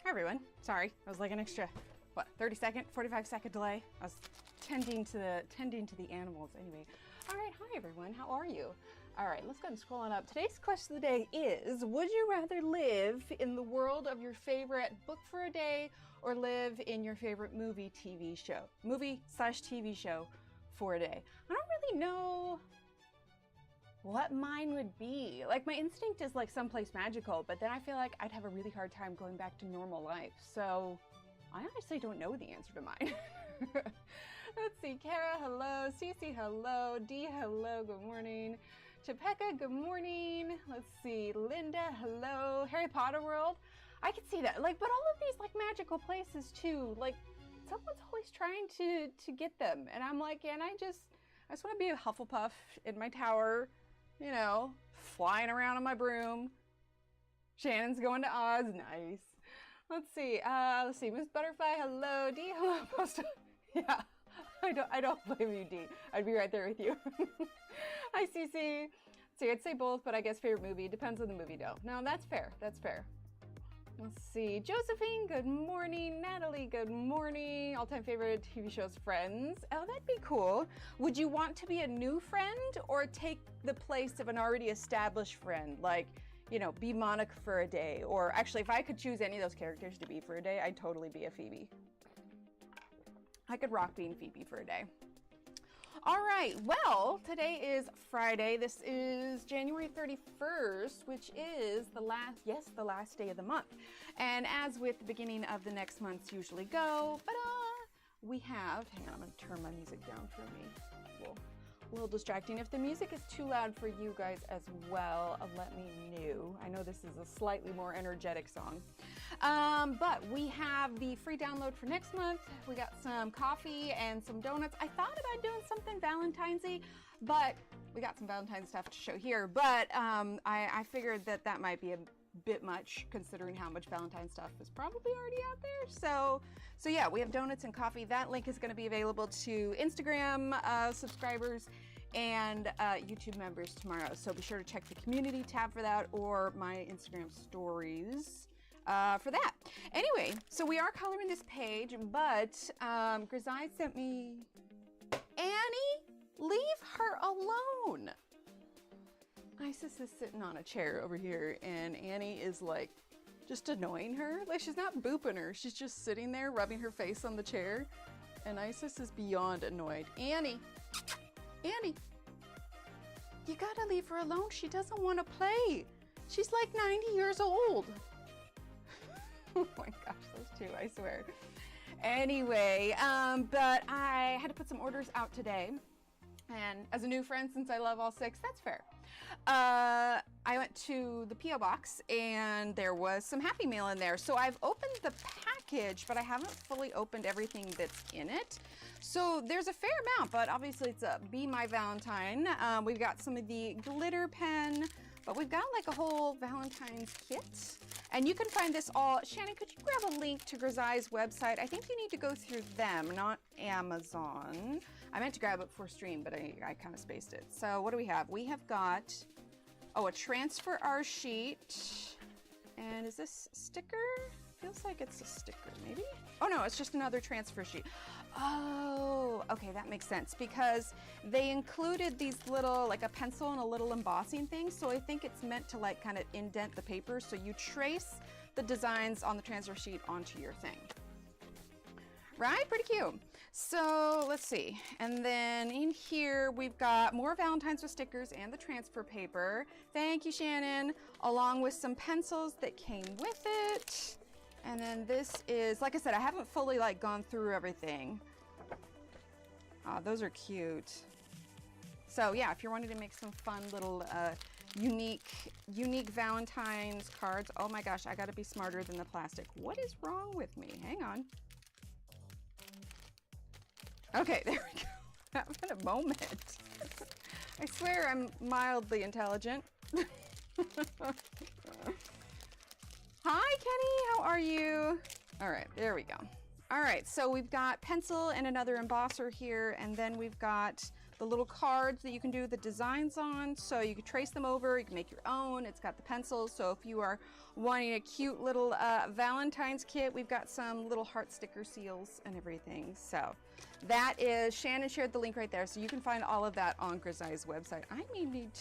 Hi everyone. Sorry, I was like an extra, what, 30-second, 45-second delay. I was tending to the animals anyway. All right, hi everyone. How are you? All right, let's go ahead and scroll on up. Today's question of the day is: would you rather live in the world of your favorite book for a day, or live in your favorite movie/TV show for a day? I don't really know what mine would be. Like, my instinct is like someplace magical, but then I feel like I'd have a really hard time going back to normal life. So I honestly don't know the answer to mine. Let's see. Kara, hello. Cece, hello. Dee, hello. Good morning. Chapeka, good morning. Let's see. Linda, hello. Harry Potter World. I could see that. Like, but all of these like magical places too. Like, someone's always trying to get them, and I'm like, and I just want to be a Hufflepuff in my tower. You know, flying around on my broom. Shannon's going to Oz. Nice. Let's see. Miss Butterfly, hello. Dee, hello. Post. Yeah, I don't blame you, Dee. I'd be right there with you. Hi, Cece. See, I'd say both, but I guess favorite movie depends on the movie, though. No, that's fair. That's fair. Let's see. Josephine, good morning. Natalie, good morning. All-time favorite TV shows, Friends. Oh, that'd be cool. Would you want to be a new friend or take the place of an already established friend? Like, you know, be Monica for a day. Or actually, if I could choose any of those characters to be for a day, I'd totally be a Phoebe. I could rock being Phoebe for a day. All right, well, today is Friday. This is January 31st, which is the last day of the month. And as with the beginning of the next months usually go, we have, hang on, I'm gonna turn my music down for me. A little distracting. If the music is too loud for you guys as well, let me know. I know this is a slightly more energetic song. But we have the free download for next month. We got some coffee and some donuts. I thought about doing something Valentine's-y, but we got some Valentine's stuff to show here. But I figured that might be a bit much considering how much Valentine's stuff is probably already out there. So yeah, we have donuts and coffee. That link is going to be available to Instagram subscribers and YouTube members tomorrow. So be sure to check the community tab for that, or my Instagram stories for that. Anyway, so we are coloring this page, but Grisai sent me, Annie, leave her alone. Isis is sitting on a chair over here, and Annie is like just annoying her. Like, she's not booping her, she's just sitting there rubbing her face on the chair, and Isis is beyond annoyed. Annie, you gotta leave her alone. She doesn't want to play. She's like 90 years old. Oh my gosh, those two, I swear. Anyway, but I had to put some orders out today. And as a new friend, since I love all six, that's fair. I went to the P.O. box and there was some Happy Mail in there. So I've opened the package, but I haven't fully opened everything that's in it. So there's a fair amount, but obviously it's a Be My Valentine. We've got some of the glitter pen, but we've got like a whole Valentine's kit. And you can find this all. Shannon, could you grab a link to Grisai's website? I think you need to go through them, not Amazon. I meant to grab it before stream, but I kind of spaced it. So what do we have? We have got, a transfer R sheet. And is this sticker? Feels like it's a sticker, maybe? Oh no, it's just another transfer sheet. Oh, okay, that makes sense, because they included these little, like a pencil and a little embossing thing, so I think it's meant to like kind of indent the paper, so you trace the designs on the transfer sheet onto your thing. Right, pretty cute. So let's see, and then in here we've got more Valentine's with stickers and the transfer paper. Thank you, Shannon, along with some pencils that came with it. And then this is, like I said, I haven't fully like gone through everything. Oh, those are cute. So yeah, if you're wanting to make some fun little unique Valentine's cards. Oh my gosh, I gotta be smarter than the plastic. What is wrong with me? Hang on. Okay, there we go. Having a moment. I swear I'm mildly intelligent. Hi, Kenny, how are you? All right, there we go. All right, so we've got pencil and another embosser here, and then we've got the little cards that you can do the designs on, so you can trace them over, you can make your own. It's got the pencils, so if you are wanting a cute little Valentine's kit, we've got some little heart sticker seals and everything. So that is, Shannon shared the link right there, so you can find all of that on Grisaille's website. I may need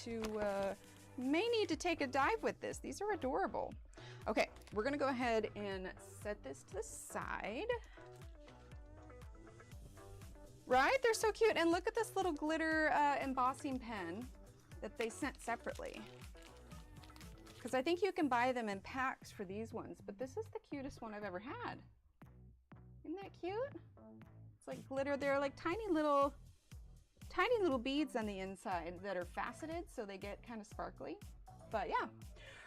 to take a dive with this. These are adorable. Okay, we're gonna go ahead and set this to the side. Right? They're so cute. And look at this little glitter embossing pen that they sent separately. Because I think you can buy them in packs for these ones, but this is the cutest one I've ever had. Isn't that cute? It's like glitter. They're like tiny little beads on the inside that are faceted, so they get kind of sparkly. But yeah,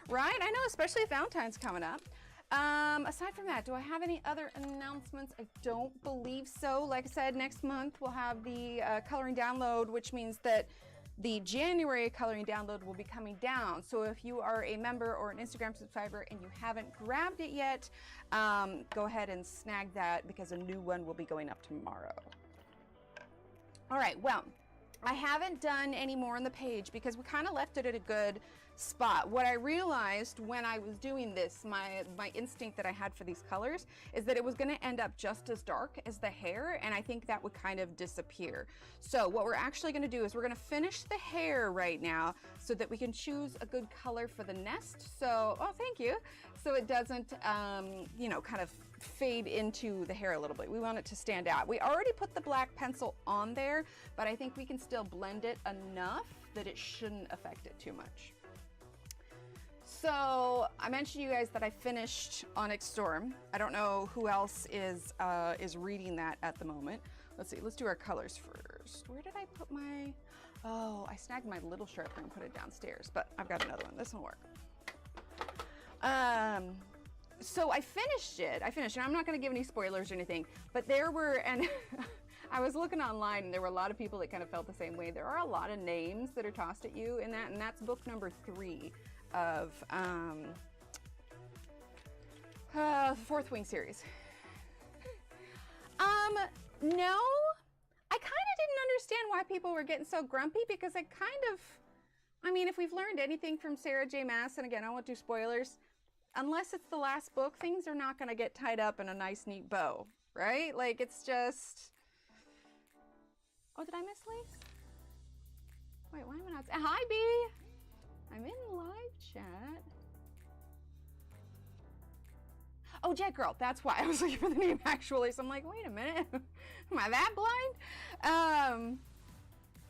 right? I know, especially if Valentine's coming up. Aside from that, do I have any other announcements? I don't believe so. Like I said, next month we'll have the coloring download, which means that the January coloring download will be coming down. So if you are a member or an Instagram subscriber and you haven't grabbed it yet, go ahead and snag that because a new one will be going up tomorrow. All right, well, I haven't done any more on the page because we kind of left it at a good spot. What I realized when I was doing this, my instinct that I had for these colors is that it was going to end up just as dark as the hair, and I think that would kind of disappear. So what we're actually going to do is we're going to finish the hair right now so that we can choose a good color for the nest. So, oh, thank you. So it doesn't, you know, kind of fade into the hair a little bit. We want it to stand out. We already put the black pencil on there, but I think we can still blend it enough that it shouldn't affect it too much. So I mentioned to you guys that I finished Onyx Storm. I don't know who else is reading that at the moment. Let's see, let's do our colors first. Where did I put my, oh, I snagged my little sharpener and put it downstairs, but I've got another one. This will work. So I finished it. And I'm not going to give any spoilers or anything, but there were, and I was looking online and there were a lot of people that kind of felt the same way. There are a lot of names that are tossed at you in that, and that's book number 3 of Fourth Wing series. No, I kind of didn't understand why people were getting so grumpy because I kind of, I mean, if we've learned anything from Sarah J. Maas, and again, I won't do spoilers, unless it's the last book, things are not going to get tied up in a nice, neat bow, right? Like, it's just, oh, did I miss Lise? Wait, why am I not, hi, B. I'm in live chat. Oh, Jet Girl, that's why I was looking for the name actually. So I'm like, wait a minute, am I that blind?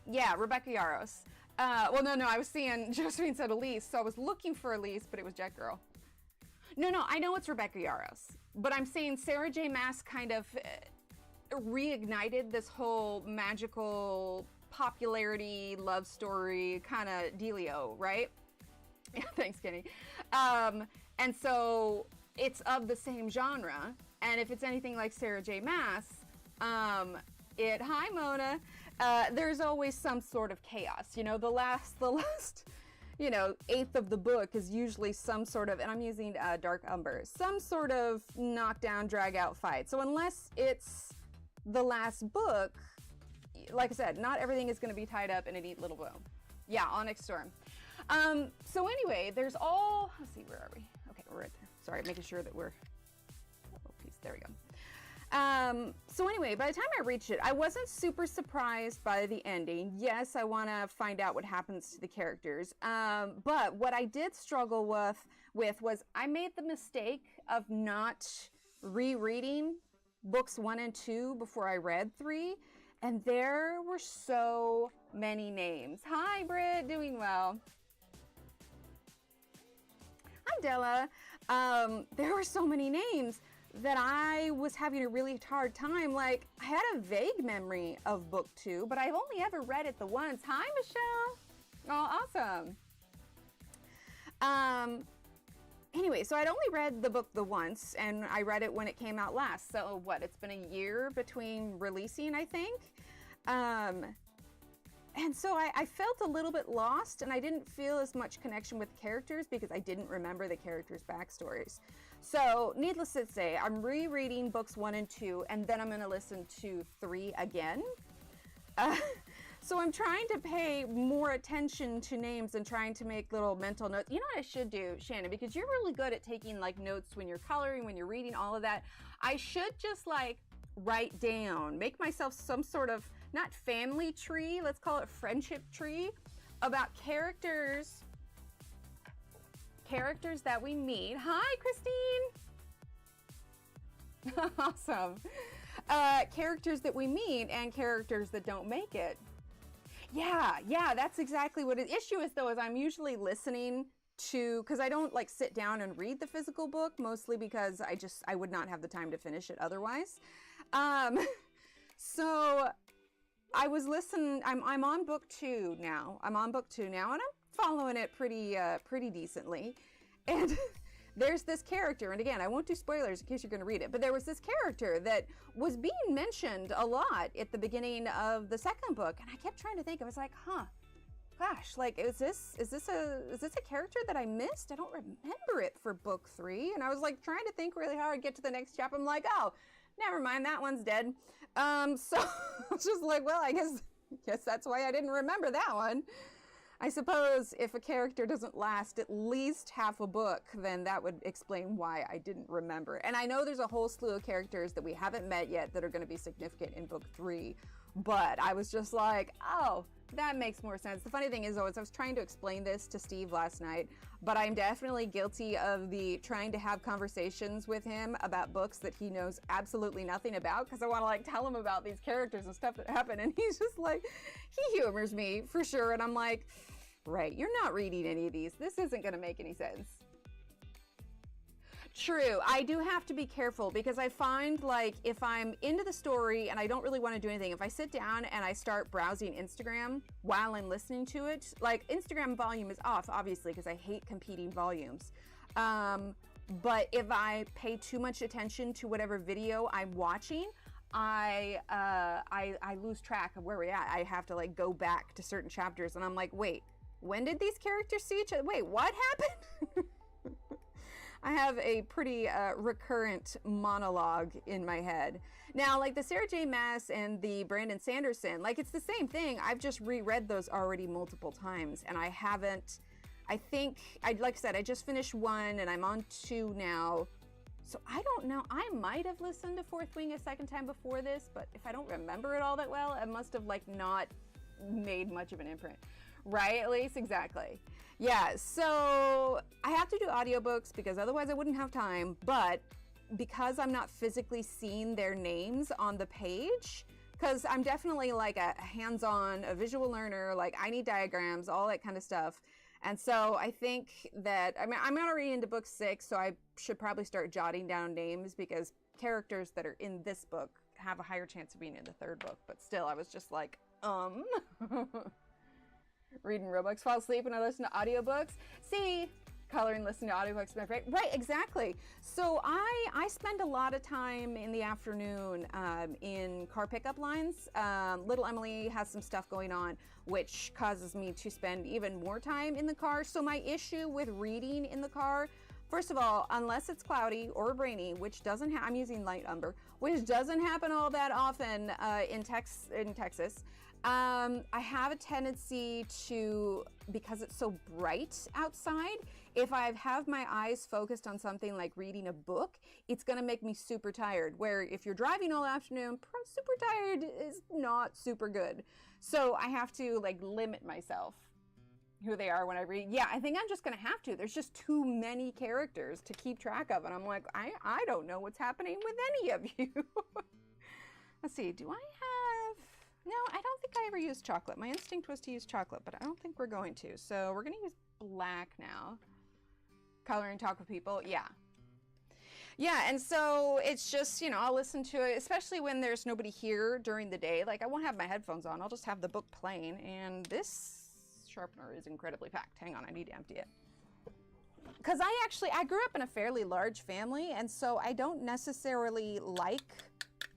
Yeah, Rebecca Yaros. Well, no, I was seeing Josephine said Elise, so I was looking for Elise, but it was Jet Girl. No, I know it's Rebecca Yaros, but I'm saying Sarah J. Maas kind of reignited this whole magical popularity, love story kind of dealio, right? Yeah, thanks, Kenny. And so it's of the same genre, and if it's anything like Sarah J. Maas, hi Mona, there's always some sort of chaos. You know, the last, you know, 1/8 of the book is usually some sort of, and I'm using Dark Umber, some sort of knockdown, drag out fight. So unless it's the last book, like I said, not everything is going to be tied up in a neat little bow. Yeah, Onyx Storm. So anyway, there's all, let's see, where are we? Okay, we're right there. Sorry, making sure that we're, oh, piece, there we go. So anyway, by the time I reached it, I wasn't super surprised by the ending. Yes, I want to find out what happens to the characters. But what I did struggle with was I made the mistake of not rereading books 1 and 2 before I read 3. And there were so many names. Hi, Britt, doing well. Hi, Della. There were so many names that I was having a really hard time. Like, I had a vague memory of book 2, but I've only ever read it the once. Hi, Michelle. Oh, awesome. Anyway, so I'd only read the book the once, and I read it when it came out last. So what, it's been a year between releasing, I think. And so I felt a little bit lost, and I didn't feel as much connection with the characters because I didn't remember the characters' backstories. So needless to say, I'm rereading books 1 and 2, and then I'm going to listen to 3 again. So I'm trying to pay more attention to names and trying to make little mental notes. You know what I should do, Shannon, because you're really good at taking like notes when you're coloring, when you're reading, all of that. I should just like write down, make myself some sort of, not family tree, let's call it friendship tree, about characters that we meet. Hi, Christine. Awesome. Characters that we meet and characters that don't make it. Yeah, that's exactly what the issue is, though, is I'm usually listening to, because I don't like sit down and read the physical book, mostly because I would not have the time to finish it otherwise. So I was listening, I'm on book 2 now. I'm on book 2 now, and I'm following it pretty decently. And there's this character, and again, I won't do spoilers in case you're going to read it, but there was this character that was being mentioned a lot at the beginning of the second book, and I kept trying to think. I was like, gosh, like, is this a character that I missed? I don't remember it for book 3, and I was like trying to think really hard to get to the next chapter. I'm like, oh, never mind, that one's dead. So I was just like, well, I guess that's why I didn't remember that one. I suppose if a character doesn't last at least half a book, then that would explain why I didn't remember. And I know there's a whole slew of characters that we haven't met yet that are going to be significant in book 3, but I was just like, oh, that makes more sense. The funny thing is, though, is I was trying to explain this to Steve last night, but I'm definitely guilty of the trying to have conversations with him about books that he knows absolutely nothing about, because I want to like tell him about these characters and stuff that happen, and he's just like, he humors me for sure, and I'm like, right, you're not reading any of these. This isn't going to make any sense. True, I do have to be careful, because I find like if I'm into the story and I don't really want to do anything, if I sit down and I start browsing Instagram while I'm listening to it, like Instagram volume is off, obviously, because I hate competing volumes. But if I pay too much attention to whatever video I'm watching, I lose track of where we're at. I have to like go back to certain chapters, and I'm like, wait, when did these characters see each other? Wait, what happened? I have a pretty recurrent monologue in my head. Now, like the Sarah J. Maas and the Brandon Sanderson, like it's the same thing. I've just reread those already multiple times, and I haven't, like I said, I just finished 1 and I'm on 2 now. So I don't know, I might have listened to Fourth Wing a second time before this, but if I don't remember it all that well, it must have like not made much of an imprint. Right, Elise? Exactly. Yeah, so I have to do audiobooks because otherwise I wouldn't have time, but because I'm not physically seeing their names on the page, because I'm definitely like a hands-on, a visual learner, like I need diagrams, all that kind of stuff. And so I think that, I mean, I'm already into book 6, so I should probably start jotting down names, because characters that are in this book have a higher chance of being in the 3rd book. But still, I was just like, reading Robux, fall asleep when I listen to audiobooks. See, coloring, listening to audiobooks, my favorite. Right, exactly. So I spend a lot of time in the afternoon in car pickup lines. Little Emily has some stuff going on, which causes me to spend even more time in the car. So my issue with reading in the car, first of all, unless it's cloudy or rainy, which doesn't I'm using light umber, which doesn't happen all that often in Texas. I have a tendency to, because it's so bright outside, if I have my eyes focused on something like reading a book, it's going to make me super tired. Where if you're driving all afternoon, super tired is not super good. So I have to like limit myself who they are when I read. Yeah, I think I'm just going to have to. There's just too many characters to keep track of. And I'm like, I don't know what's happening with any of you. Let's see, do I have... No, I don't think I ever used chocolate. My instinct was to use chocolate, but I don't think we're going to. So we're going to use black now. Coloring talk with people. Yeah. Yeah, and so it's just, you know, I'll listen to it, especially when there's nobody here during the day. Like, I won't have my headphones on. I'll just have the book playing. And this sharpener is incredibly packed. Hang on, I need to empty it. Because I grew up in a fairly large family, and so I don't necessarily like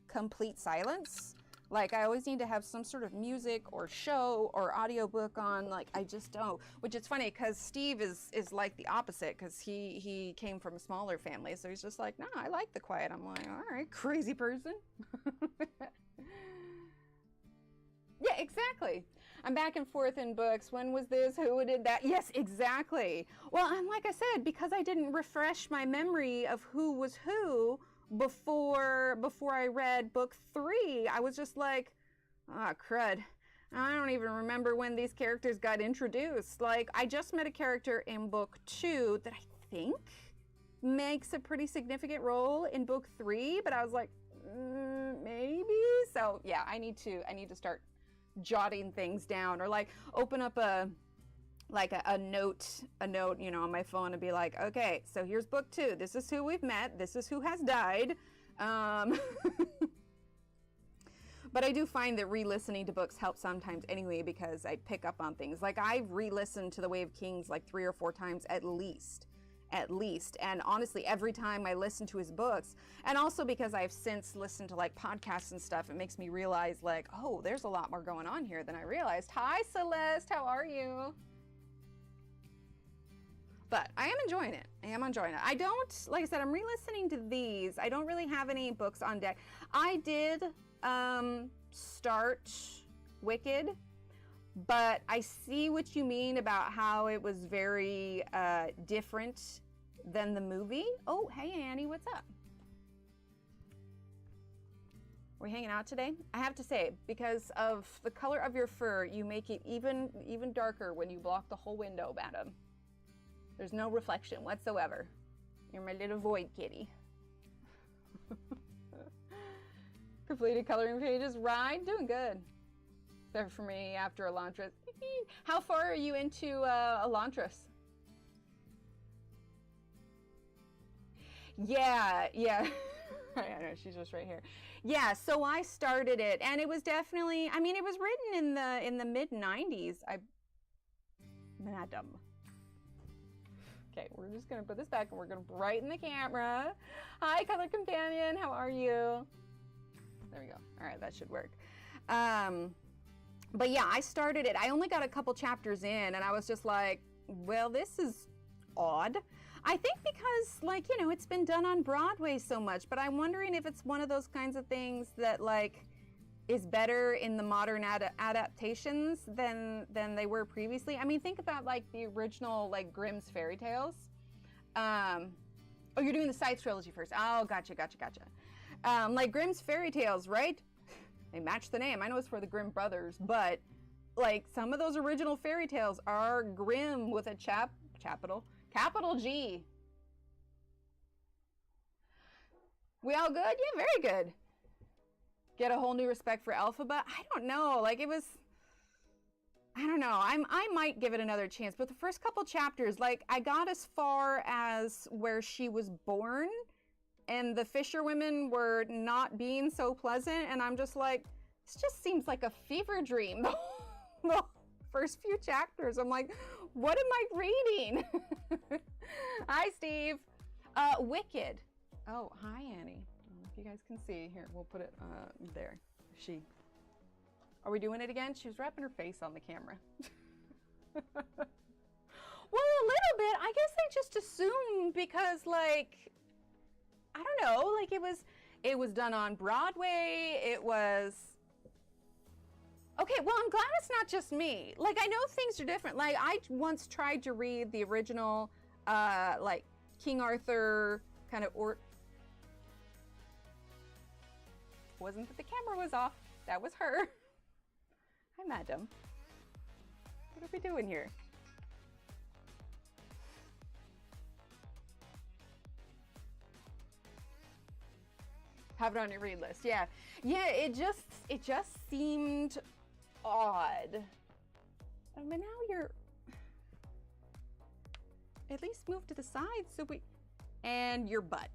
complete silence. Like, I always need to have some sort of music or show or audiobook on. Like, I just don't. Which is funny, because Steve is like the opposite, because he came from a smaller family. So he's just like, no, I like the quiet. I'm like, all right, crazy person. Yeah, exactly. I'm back and forth in books. When was this? Who did that? Yes, exactly. Well, and like I said, because I didn't refresh my memory of who was who before I read book 3, I was just like, ah, crud. I don't even remember when these characters got introduced. Like, I just met a character in book 2 that I think makes a pretty significant role in book 3, but I was like, maybe. So yeah, I need to start jotting things down, or like open up a note, you know, on my phone and be like, okay, so here's book 2. This is who we've met. This is who has died. But I do find that re-listening to books helps sometimes anyway, because I pick up on things. Like, I've re-listened to The Way of Kings like 3 or 4 times at least. And honestly, every time I listen to his books, and also because I've since listened to like podcasts and stuff, it makes me realize like, oh, there's a lot more going on here than I realized. Hi, Celeste, how are you? But I am enjoying it. I don't, like I said, I'm re-listening to these. I don't really have any books on deck. I did start Wicked, but I see what you mean about how it was very different than the movie. Oh, hey Annie, what's up? We're hanging out today? I have to say, because of the color of your fur, you make it even darker when you block the whole window, madam. There's no reflection whatsoever. You're my little void kitty. Completed coloring pages, right? Doing good. Better for me after Elantris. How far are you into Elantris? Yeah. I know, she's just right here. Yeah, so I started it, and it was definitely, I mean, it was written in the mid-90s. Madam. Okay, we're just gonna put this back and we're gonna brighten the camera. Hi, Color Companion, how are you? There we go. All right, that should work. But yeah, I started it. I only got a couple chapters in, and I was just like, well, this is odd. I think because, like, you know, it's been done on Broadway so much, but I'm wondering if it's one of those kinds of things that, like, is better in the modern adaptations than they were previously. I mean, think about, like, the original, like, Grimm's fairy tales. Oh, you're doing the Scythe trilogy first. Oh, gotcha. Like Grimm's fairy tales, right? They match the name. I know it's for the Grimm brothers, but like some of those original fairy tales are Grimm with a capital G. We all good? Yeah, very good. Get a whole new respect for Elphaba? I don't know. Like it was, I don't know. I might give it another chance, but the first couple chapters, like I got as far as where she was born, and the fisherwomen were not being so pleasant, and I'm just like, this just seems like a fever dream. The first few chapters, I'm like, what am I reading? Hi, Steve. Wicked. Oh, hi, Annie. I don't know if you guys can see. Here, we'll put it there. Are we doing it again? She was wrapping her face on the camera. Well, a little bit. I guess I just assumed because, like, I don't know, like it was done on Broadway. It was okay. Well, I'm glad it's not just me. Like I know things are different. Like I once tried to read the original, like King Arthur kind of wasn't that the camera was off. That was her. Hi, madam. What are we doing here? Have it on your read list. Yeah, it just seemed odd. But now you're at least move to the side so and your butt.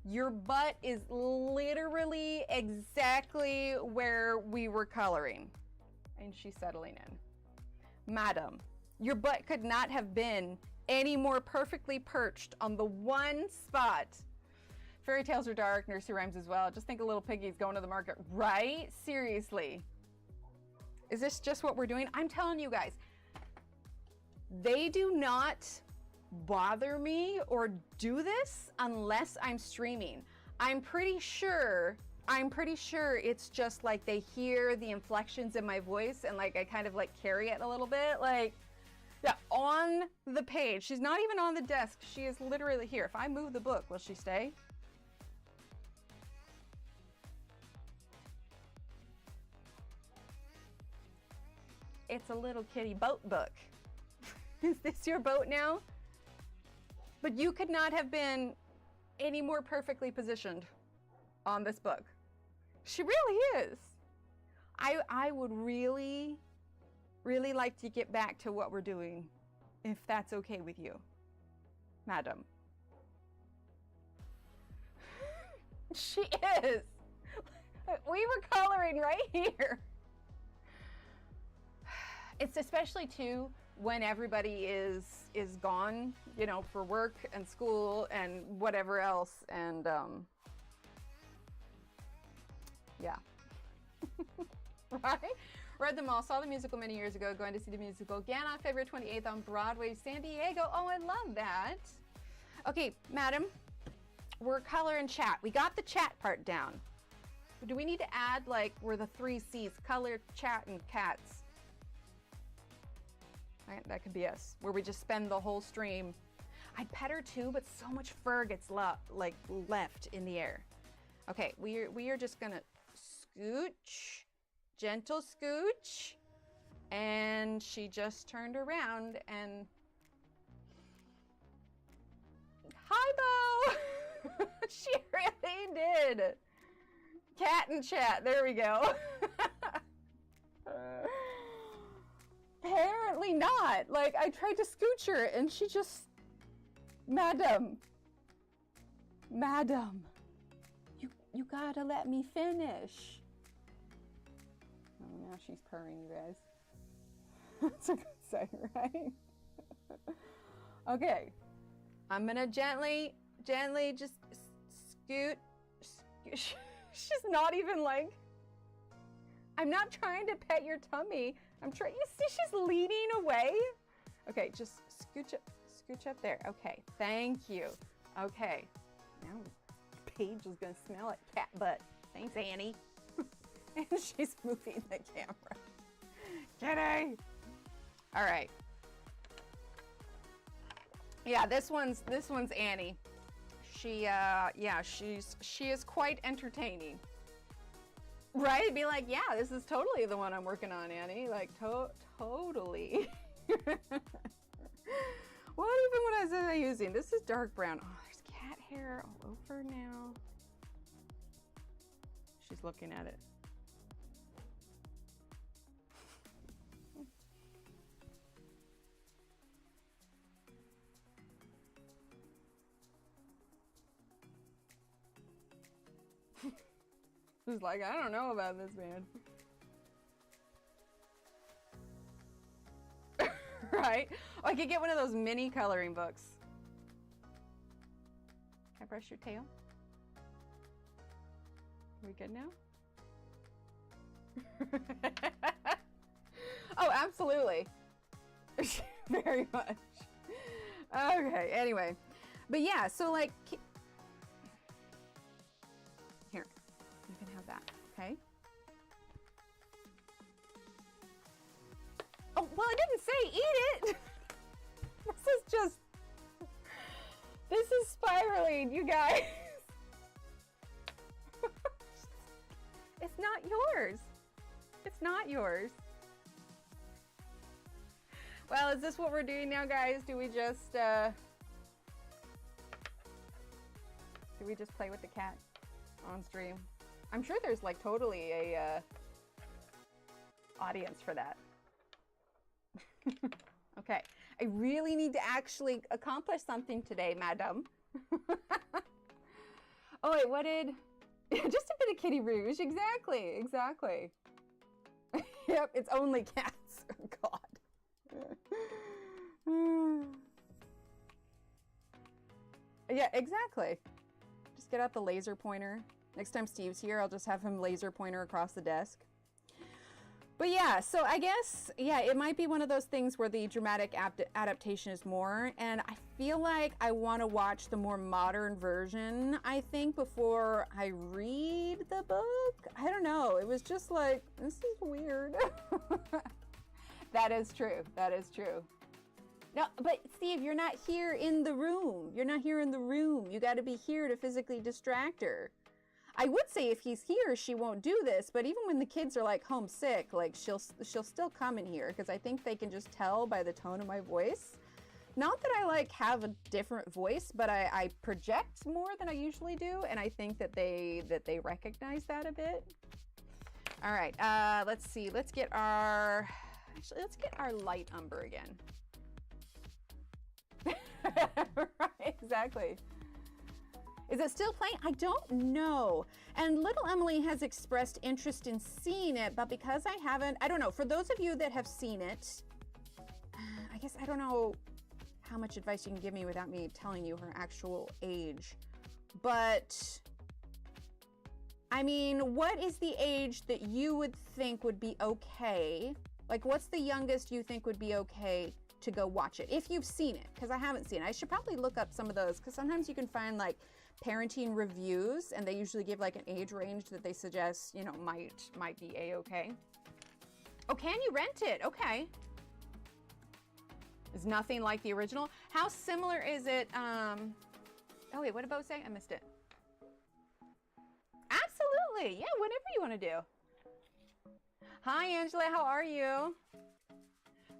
Your butt is literally exactly where we were coloring. And she's settling in. Madam, your butt could not have been any more perfectly perched on the one spot. Fairy tales are dark, nursery rhymes as well. Just think of little piggies going to the market, right? Seriously. Is this just what we're doing? I'm telling you guys, they do not bother me or do this unless I'm streaming. I'm pretty sure I'm pretty sure it's just like they hear the inflections in my voice and like I kind of like carry it a little bit. Like, yeah, on the page. She's not even on the desk. She is literally here. If I move the book, will she stay? It's a little kitty boat book. Is this your boat now? But you could not have been any more perfectly positioned on this book. She really is. I would really, really like to get back to what we're doing, if that's okay with you, madam. She is. We were coloring right here. It's especially too when everybody is gone, you know, for work and school and whatever else, and yeah. Right? Read them all, saw the musical many years ago, going to see the musical again on February 28th on Broadway, San Diego. Oh, I love that. Okay, madam, we're color and chat. We got the chat part down. Do we need to add, like, we're the 3 C's, color, chat, and cats? Right, that could be us, where we just spend the whole stream. I'd pet her too, but so much fur gets left in the air. Okay, we are just gonna scooch, gentle scooch, and she just turned around and hi, Bo. She really did. Cat and chat. There we go. Apparently not. Like, I tried to scooch her and she just, madam, you gotta let me finish. Oh, now she's purring, you guys. That's a good sign, right? Okay, I'm gonna gently just scoot. She's not even like, I'm not trying to pet your tummy. I'm trying, you see she's leaning away? Okay, just scooch up there. Okay, thank you. Okay, now Paige is gonna smell it, cat butt. Thanks, Annie. And she's moving the camera. Kitty! All right. Yeah, this one's Annie. She, yeah, she is quite entertaining. Right? Be like, yeah, this is totally the one I'm working on, Annie. Like, totally. What even was I using? This is dark brown. Oh, there's cat hair all over now. She's looking at it. She's like, I don't know about this, man. Right? Oh, I could get one of those mini coloring books. Can I brush your tail? Are we good now? Oh, absolutely. Very much. Okay, anyway. But yeah, so like, here, you can have that, okay? Oh, well, I didn't say eat it. This is spiraling, you guys. It's not yours. It's not yours. Well, is this what we're doing now, guys? Do we just play with the cat on stream? I'm sure there's like totally a audience for that. Okay, I really need to actually accomplish something today, madam. Oh wait, what did? Just a bit of kitty rouge. Exactly. Yep, it's only cats. Oh, God. Yeah, exactly. Just get out the laser pointer. Next time Steve's here, I'll just have him laser pointer across the desk. But yeah, so I guess, yeah, it might be one of those things where the dramatic adaptation is more, and I feel like I want to watch the more modern version, I think, before I read the book. I don't know. It was just like, this is weird. That is true. That is true. No, but Steve, you're not here in the room. You're not here in the room. You got to be here to physically distract her. I would say if he's here, she won't do this, but even when the kids are like homesick, like she'll still come in here because I think they can just tell by the tone of my voice. Not that I like have a different voice, but I project more than I usually do, and I think that they recognize that a bit. All right, let's see. Let's get our light umber again. Right, exactly. Is it still playing? I don't know. And little Emily has expressed interest in seeing it, but because I haven't, I don't know. For those of you that have seen it, I guess I don't know how much advice you can give me without me telling you her actual age. But, I mean, what is the age that you would think would be okay? Like, what's the youngest you think would be okay to go watch it? If you've seen it, because I haven't seen it. I should probably look up some of those, because sometimes you can find, like, parenting reviews, and they usually give like an age range that they suggest, you know, might be a-okay. Oh, can you rent it? Okay. It's nothing like the original. How similar is it? Oh wait, what did Bo say? I missed it. Absolutely. Yeah, whatever you want to do. Hi, Angela. How are you?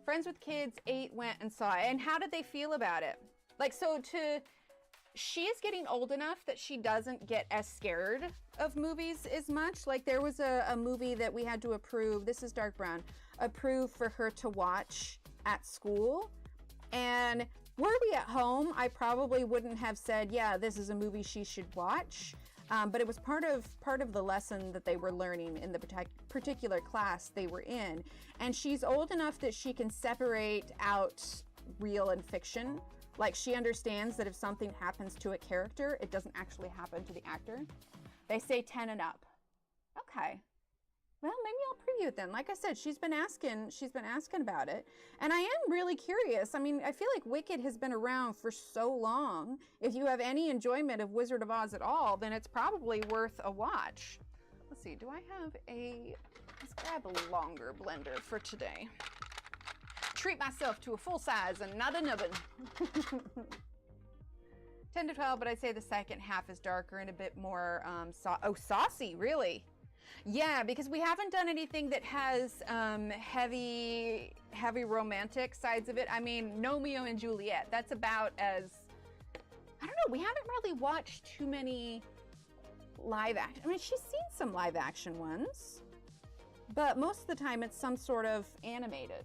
Friends with kids 8 went and saw it. And how did they feel about it? Like, so she is getting old enough that she doesn't get as scared of movies as much. Like, there was a movie that we had to approve, this is dark brown, approve for her to watch at school. And were we at home, I probably wouldn't have said, yeah, this is a movie she should watch. But it was part of the lesson that they were learning in the particular class they were in. And she's old enough that she can separate out real and fiction. Like, she understands that if something happens to a character, it doesn't actually happen to the actor. They say 10 and up. Okay. Well, maybe I'll preview it then. Like I said, she's been asking about it. And I am really curious. I mean, I feel like Wicked has been around for so long. If you have any enjoyment of Wizard of Oz at all, then it's probably worth a watch. Let's see, let's grab a longer blender for today. Treat myself to a full size and not a nubbin. 10 to 12, but I'd say the second half is darker and a bit more saucy, really? Yeah, because we haven't done anything that has heavy romantic sides of it. I mean, Romeo and Juliet, that's about as, I don't know, we haven't really watched too many live action. I mean, she's seen some live action ones, but most of the time it's some sort of animated.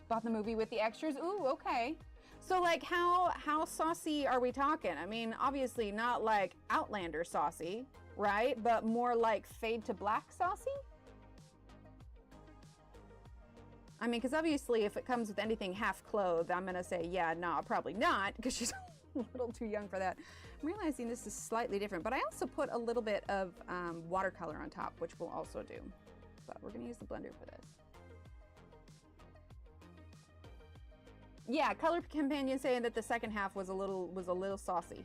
Bought the movie with the extras. Ooh, okay. So like how saucy are we talking? I mean, obviously not like Outlander saucy, right? But more like Fade to Black saucy? I mean, because obviously if it comes with anything half clothed, I'm gonna say, yeah, no, probably not, because she's a little too young for that. I'm realizing this is slightly different, but I also put a little bit of watercolor on top, which we'll also do. But we're gonna use the blender for this. Yeah, Color Companion saying that the second half was a little saucy.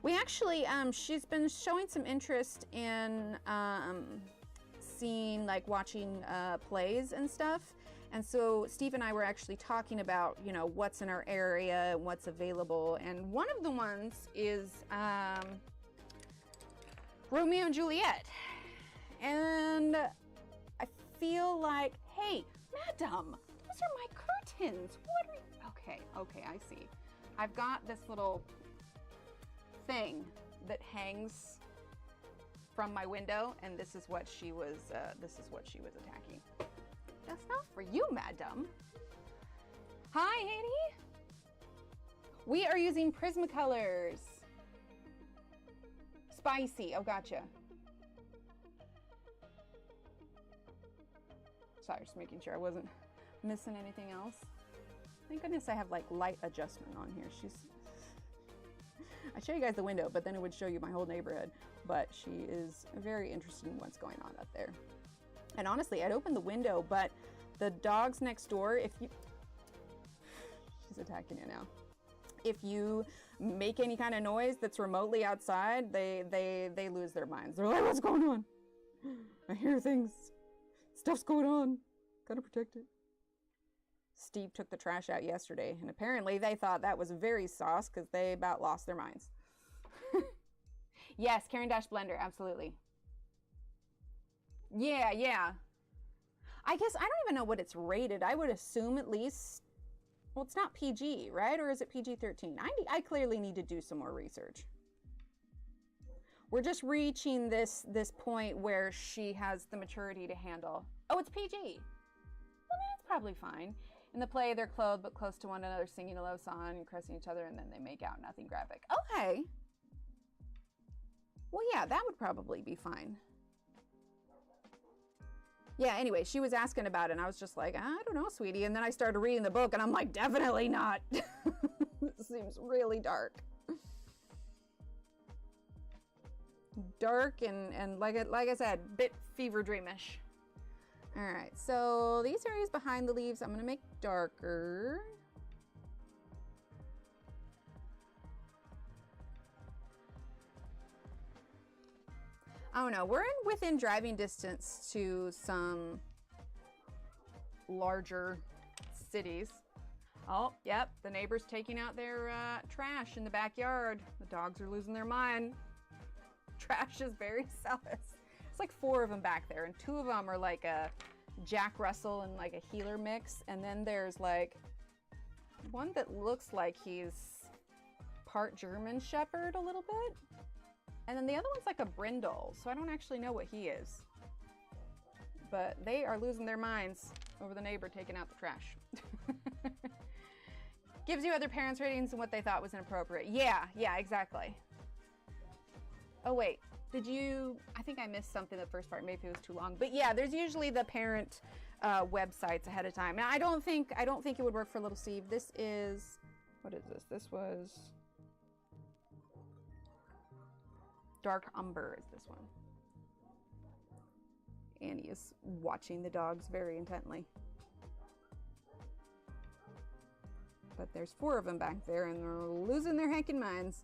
We actually, she's been showing some interest in seeing, like, watching plays and stuff. And so Steve and I were actually talking about, you know, what's in our area and what's available. And one of the ones is Romeo and Juliet. And I feel like, hey, madam, those are my curtains. What are you? Okay, I see. I've got this little thing that hangs from my window, and this is what she was attacking. That's not for you, madam. Hi, Haiti. We are using Prismacolors. Spicy. Oh, gotcha. Sorry, just making sure I wasn't missing anything else. Thank goodness I have like light adjustment on here. I'd show you guys the window, but then it would show you my whole neighborhood. But she is very interested in what's going on up there. And honestly, I'd open the window, but the dogs next door, if you... She's attacking you now. If you make any kind of noise that's remotely outside, they lose their minds. They're like, what's going on? I hear things. Stuff's going on. Gotta protect it. Steve took the trash out yesterday, and apparently they thought that was very sauce because they about lost their minds. Yes, Karen Dash Blender, absolutely. Yeah, yeah. I guess I don't even know what it's rated. I would assume at least, well, it's not PG, right? Or is it PG-13? I clearly need to do some more research. We're just reaching this point where she has the maturity to handle. Oh, it's PG. Well, then it's probably fine. In the play, they're clothed but close to one another, singing a low song and caressing each other, and then they make out. Nothing graphic. Okay. Well, yeah, that would probably be fine. Yeah, anyway, she was asking about it, and I was just like, I don't know, sweetie. And then I started reading the book, and I'm like, definitely not. It seems really dark. Dark and like I said, bit fever dreamish. All right, so these areas behind the leaves, I'm gonna make darker. I don't know, we're within driving distance to some larger cities. Oh, yep, the neighbor's taking out their trash in the backyard. The dogs are losing their mind. Trash is very zealous. It's like 4 of them back there, and 2 of them are like a Jack Russell and like a healer mix. And then there's like one that looks like he's part German Shepherd a little bit. And then the other one's like a brindle, so I don't actually know what he is. But they are losing their minds over the neighbor taking out the trash. Gives you other parents' ratings and what they thought was inappropriate. Yeah, exactly. Oh wait, did you, I think I missed something the first part, maybe it was too long. But yeah, there's usually the parent websites ahead of time. Now I don't think it would work for Little Steve. This is, what is this? This was Dark Umber is this one. Annie is watching the dogs very intently. But there's 4 of them back there and they're losing their heckin' minds.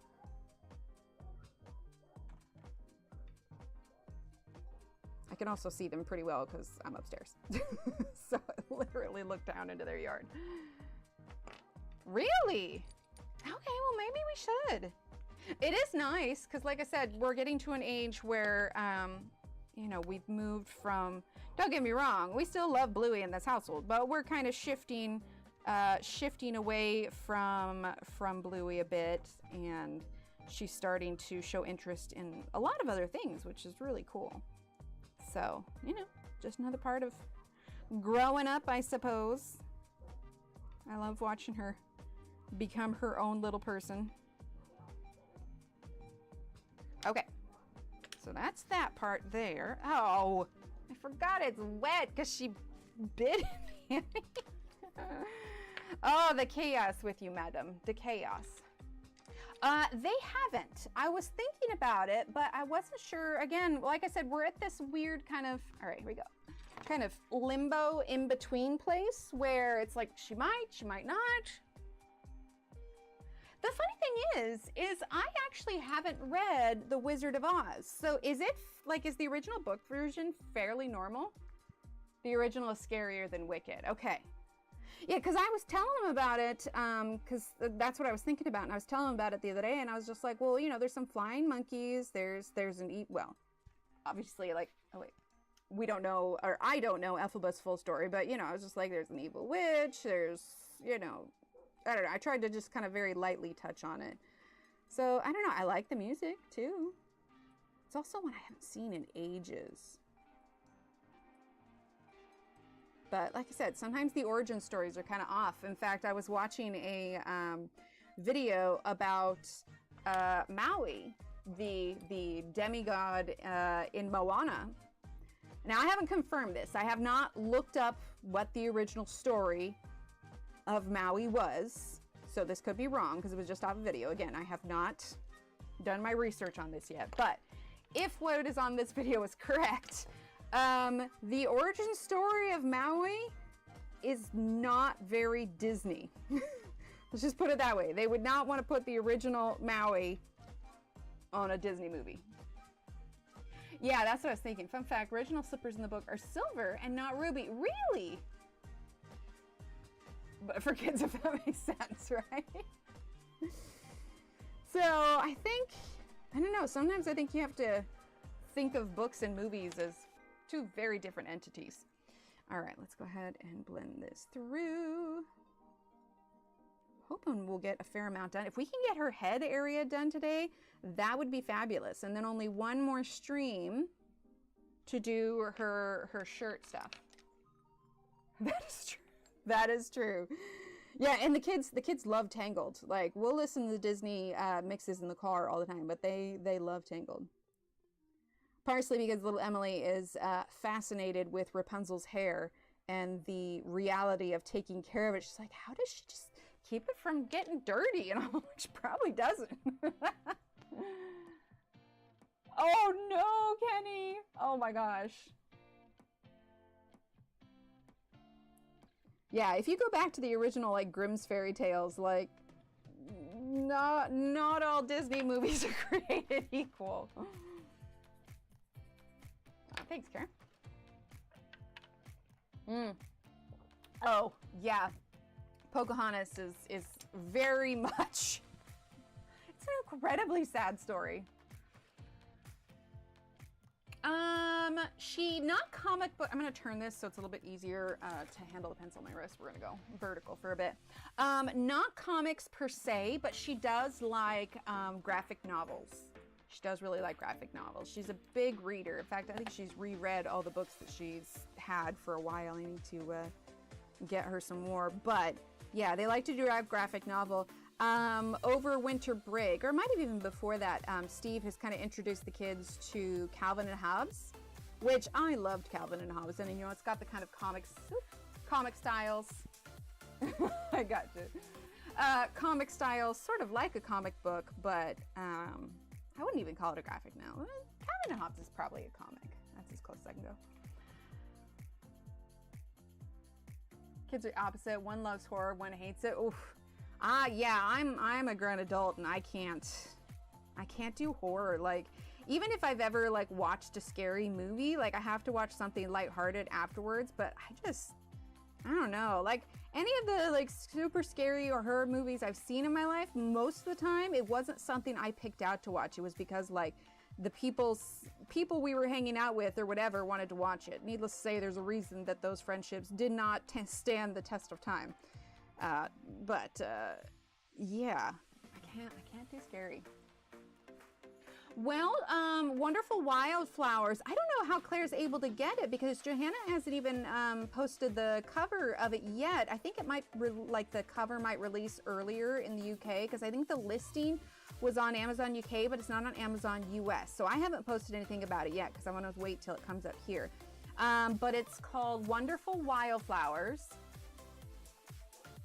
I can also see them pretty well because I'm upstairs. So I literally look down into their yard. Really? Okay, well maybe we should. It is nice because, like I said, we're getting to an age where, you know, we've moved from, don't get me wrong, we still love Bluey in this household, but we're kind of shifting away from Bluey a bit, and she's starting to show interest in a lot of other things, which is really cool. So, you know, just another part of growing up, I suppose. I love watching her become her own little person. Okay, so that's that part there. Oh, I forgot it's wet because she bit me. Oh, the chaos with you, madam. The chaos. They haven't. I was thinking about it, but I wasn't sure. Again, like I said, we're at this weird kind of, all right, here we go, kind of limbo in between place where it's like she might not. The funny thing is I actually haven't read The Wizard of Oz. So is the original book version fairly normal? The original is scarier than Wicked. Okay. Yeah, because I was telling him about it, because that's what I was thinking about, and I was telling him about it the other day, and I was just like, well, you know, there's some flying monkeys, there's well, obviously, like, oh wait, we don't know, or I don't know Elphaba's full story, but, you know, I was just like, there's an evil witch, there's, you know, I don't know, I tried to just kind of very lightly touch on it. So, I don't know, I like the music, too. It's also one I haven't seen in ages. But like I said, sometimes the origin stories are kind of off. In fact, I was watching a video about Maui, the demigod in Moana. Now, I haven't confirmed this. I have not looked up what the original story of Maui was. So this could be wrong because it was just off a video. Again, I have not done my research on this yet. But if what is on this video is correct, The origin story of Maui is not very Disney. Let's just put it that way. They would not want to put the original Maui on a Disney movie. Yeah, that's what I was thinking. Fun fact, original slippers in the book are silver and not ruby. Really? But for kids, if that makes sense, right? So I think, I don't know, sometimes I think you have to think of books and movies as two very different entities. All right, let's go ahead and blend this through. Hoping we'll get a fair amount done. If we can get her head area done today, that would be fabulous. And then only one more stream to do her shirt stuff. That is true. That is true. Yeah, and the kids love Tangled. Like, we'll listen to Disney mixes in the car all the time, but they love Tangled. Partially because little Emily is fascinated with Rapunzel's hair and the reality of taking care of it. She's like, how does she just keep it from getting dirty? And I'm like, she probably doesn't. Oh no, Kenny. Oh my gosh. Yeah, if you go back to the original, like, Grimm's fairy tales, like, not all Disney movies are created equal. Oh, thanks, Karen. Oh, yeah. Pocahontas is very much, it's an incredibly sad story. She, not comic book, I'm going to turn this so it's a little bit easier to handle the pencil on my wrist. We're going to go vertical for a bit. Not comics per se, but she does like graphic novels. She does really like graphic novels. She's a big reader. In fact, I think she's reread all the books that she's had for a while. I need to get her some more. But yeah, they like to do a graphic novel. Over winter break, or it might have even before that, Steve has kind of introduced the kids to Calvin and Hobbes, which I loved Calvin and Hobbes. And, you know, it's got the kind of comic styles. I got you. Comic styles, sort of like a comic book, but I wouldn't even call it a graphic novel. Calvin and Hobbes is probably a comic. That's as close as I can go. Kids are opposite. One loves horror, one hates it. Oof. Yeah, I'm a grown adult and I can't do horror. Like, even if I've ever like watched a scary movie, like I have to watch something lighthearted afterwards, but I don't know. Like, any of the like super scary or horror movies I've seen in my life, most of the time it wasn't something I picked out to watch. It was because like the people we were hanging out with or whatever wanted to watch it. Needless to say, there's a reason that those friendships did not stand the test of time. Yeah, I can't do scary. Well, Wonderful Wildflowers. I don't know how Claire's able to get it because Johanna hasn't even posted the cover of it yet. I think it might, the cover might release earlier in the UK because I think the listing was on Amazon UK, but it's not on Amazon US. So I haven't posted anything about it yet because I want to wait till it comes up here. But it's called Wonderful Wildflowers.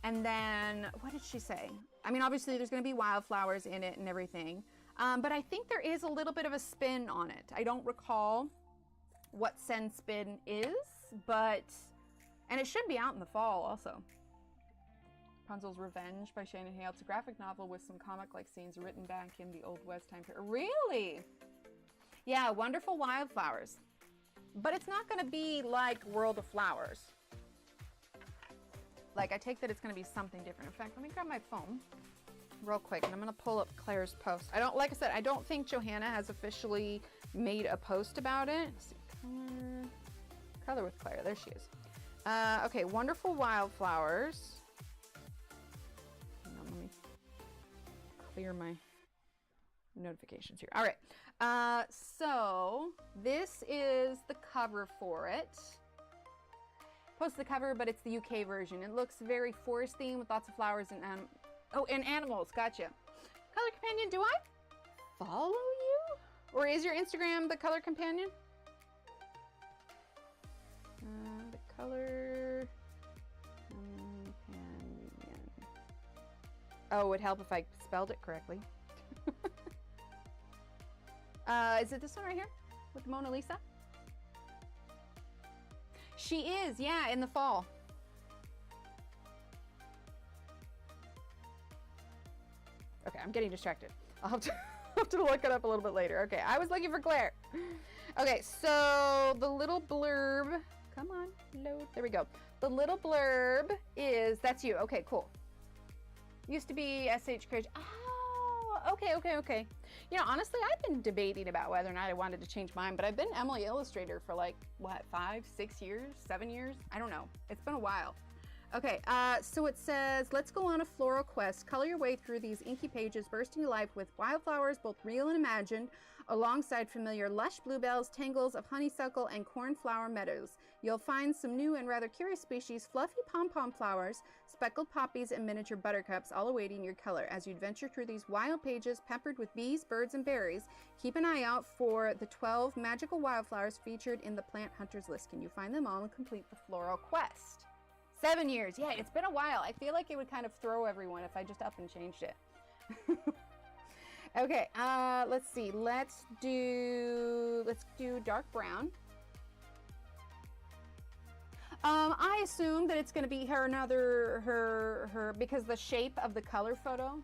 And then, what did she say? I mean, obviously there's going to be wildflowers in it and everything. But I think there is a little bit of a spin on it. I don't recall what Sen spin is, and it should be out in the fall also. Rapunzel's Revenge by Shannon Hale. It's a graphic novel with some comic-like scenes written back in the Old West time period. Really? Yeah, Wonderful Wildflowers. But it's not going to be like World of Flowers. Like, I take that it's going to be something different. In fact, let me grab my phone real quick, and I'm going to pull up Claire's post. Like I said, I don't think Johanna has officially made a post about it. Let's see, color with Claire. There she is. Okay, Wonderful Wildflowers. Hang on, let me clear my notifications here. All right. So this is the cover for it. Post the cover, but it's the UK version. It looks very forest themed with lots of flowers and and animals. Gotcha. Color Companion, do I follow you? Or is your Instagram the Color Companion? The Color Companion. Oh, it would help if I spelled it correctly. Is it this one right here with the Mona Lisa? She is, yeah, in the fall. Okay, I'm getting distracted. I'll have to, have to look it up a little bit later. Okay, I was looking for Claire. Okay, so the little blurb, come on, load, there we go. The little blurb is, that's you, okay, cool. Used to be SH Creation. Oh, okay. You know, honestly, I've been debating about whether or not I wanted to change mine, but I've been Emily Illustrator for like, what, 5, 6 years, 7 years? I don't know. It's been a while. Okay, so it says, let's go on a floral quest. Color your way through these inky pages, bursting to life with wildflowers, both real and imagined, alongside familiar lush bluebells, tangles of honeysuckle, and cornflower meadows. You'll find some new and rather curious species, fluffy pom-pom flowers, speckled poppies, and miniature buttercups, all awaiting your color. As you adventure through these wild pages peppered with bees, birds, and berries, keep an eye out for the 12 magical wildflowers featured in the Plant Hunters list. Can you find them all and complete the floral quest? 7 years. Yeah, it's been a while. I feel like it would kind of throw everyone if I just up and changed it. Okay, let's see. Let's do dark brown. I assume that it's going to be her because the shape of the cover photo.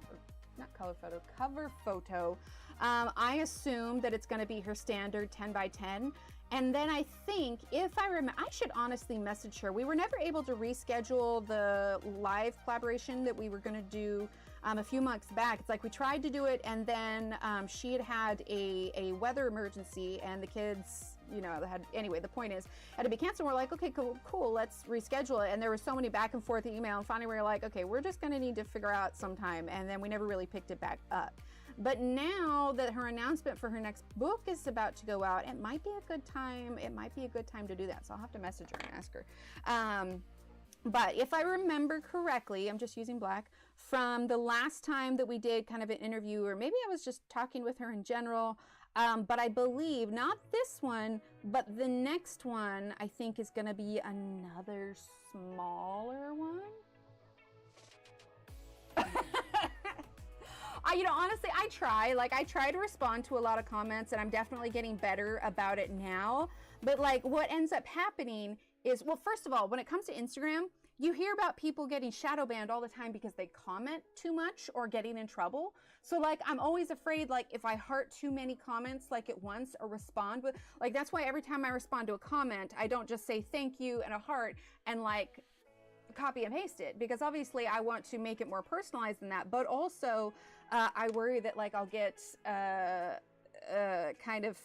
I assume that it's going to be her standard 10 by 10. And then I think, if I remember, I should honestly message her. We were never able to reschedule the live collaboration that we were going to do a few months back. It's like we tried to do it, and then she had a weather emergency, and the kids, you know, anyway, the point is, had to be canceled. We're like, okay, cool, let's reschedule it. And there were so many back and forth email, and finally we were like, okay, we're just going to need to figure out some time. And then we never really picked it back up. But now that her announcement for her next book is about to go out, it might be a good time. It might be a good time to do that. So I'll have to message her and ask her. But if I remember correctly, I'm just using black, from the last time that we did kind of an interview, or maybe I was just talking with her in general, but I believe not this one, but the next one I think is going to be another smaller one. You know, honestly, I try to respond to a lot of comments, and I'm definitely getting better about it now. But like what ends up happening is, well, first of all, when it comes to Instagram, you hear about people getting shadow banned all the time because they comment too much or getting in trouble. So like, I'm always afraid, like if I heart too many comments like at once or respond with, like, that's why every time I respond to a comment, I don't just say thank you and a heart and like copy and paste it, because obviously I want to make it more personalized than that. But also I worry that like I'll get kind of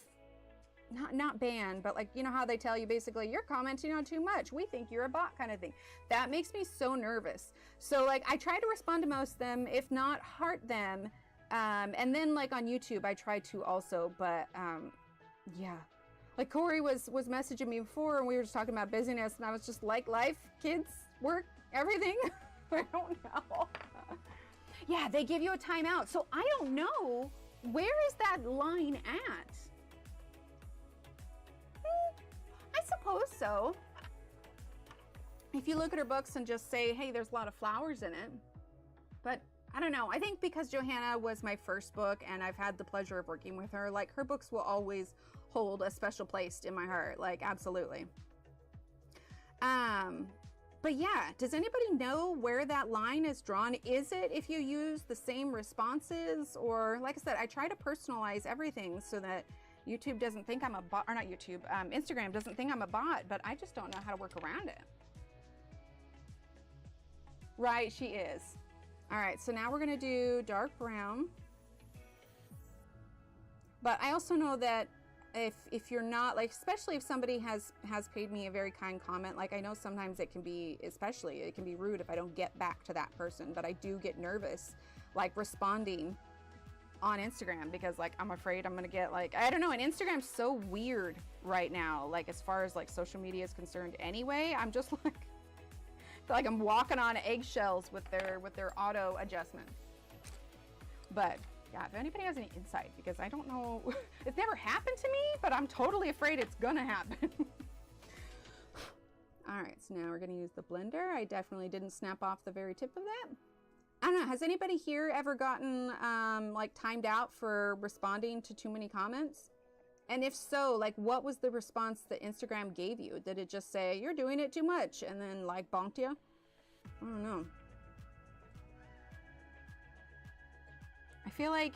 not banned, but like, you know how they tell you basically you're commenting on too much, we think you're a bot kind of thing. That makes me so nervous. So like I try to respond to most of them, if not heart them, and then like on YouTube I try to also, but yeah, like Corey was messaging me before, and we were just talking about busyness, and I was just like, life, kids, work, everything. I don't know. Yeah, they give you a timeout, so I don't know, where is that line at? I suppose so. If you look at her books and just say, hey, there's a lot of flowers in it. But I don't know. I think because Johanna was my first book and I've had the pleasure of working with her, like her books will always hold a special place in my heart. Like, absolutely. But yeah, does anybody know where that line is drawn? Is it if you use the same responses? Or like I said, I try to personalize everything so that YouTube doesn't think I'm a bot, or not YouTube, Instagram doesn't think I'm a bot, but I just don't know how to work around it. Right, she is. All right, so now we're gonna do dark brown. But I also know that if you're not, like, especially if somebody has paid me a very kind comment, like I know sometimes it can be, especially it can be rude if I don't get back to that person, but I do get nervous like responding on Instagram, because like I'm afraid I'm gonna get like, I don't know, and Instagram's so weird right now, like as far as like social media is concerned anyway. I'm just like, I feel like I'm walking on eggshells with their auto adjustment. But yeah, if anybody has any insight, because I don't know, it's never happened to me, but I'm totally afraid it's gonna happen. All right, so now we're gonna use the blender. I definitely didn't snap off the very tip of that. I don't know, has anybody here ever gotten like timed out for responding to too many comments? And if so, like, what was the response that Instagram gave you? Did it just say, you're doing it too much, and then, like, bonked you? I don't know. I feel like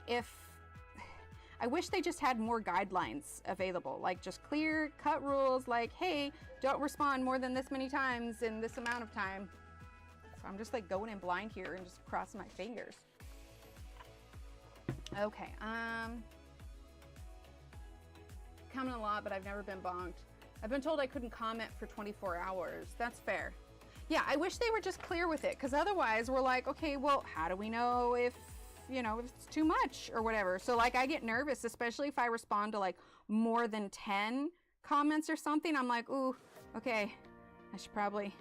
I wish they just had more guidelines available, like just clear cut rules, like, hey, don't respond more than this many times in this amount of time. So I'm just like going in blind here and just crossing my fingers. Okay, comment a lot, but I've never been bonked. I've been told I couldn't comment for 24 hours. That's fair. Yeah, I wish they were just clear with it, because otherwise we're like, okay, well, how do we know if, you know, if it's too much or whatever? So like I get nervous, especially if I respond to like more than 10 comments or something. I'm like, ooh, okay, I should probably,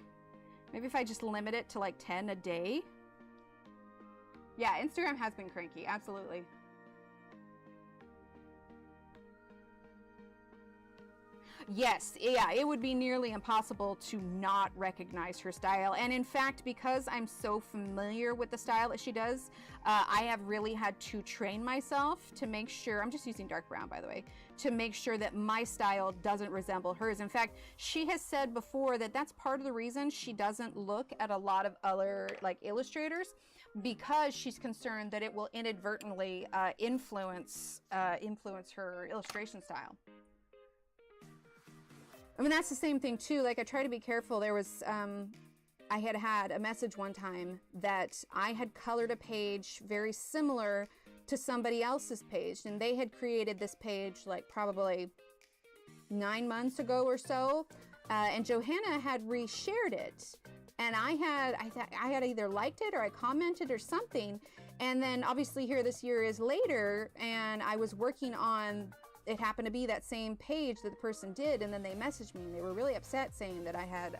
maybe if I just limit it to like 10 a day. Yeah, Instagram has been cranky, absolutely. Yes, yeah, it would be nearly impossible to not recognize her style. And in fact, because I'm so familiar with the style that she does, I have really had to train myself to make sure, I'm just using dark brown, by the way, to make sure that my style doesn't resemble hers. In fact, she has said before that that's part of the reason she doesn't look at a lot of other like illustrators, because she's concerned that it will inadvertently influence her illustration style. I mean, that's the same thing too. Like, I try to be careful. There was, I had a message one time that I had colored a page very similar to somebody else's page, and they had created this page like probably 9 months ago or so, and Johanna had reshared it, and I had either liked it or I commented or something, and then obviously here this year is later, and I was working on, it happened to be that same page that the person did, and then they messaged me and they were really upset, saying that I had,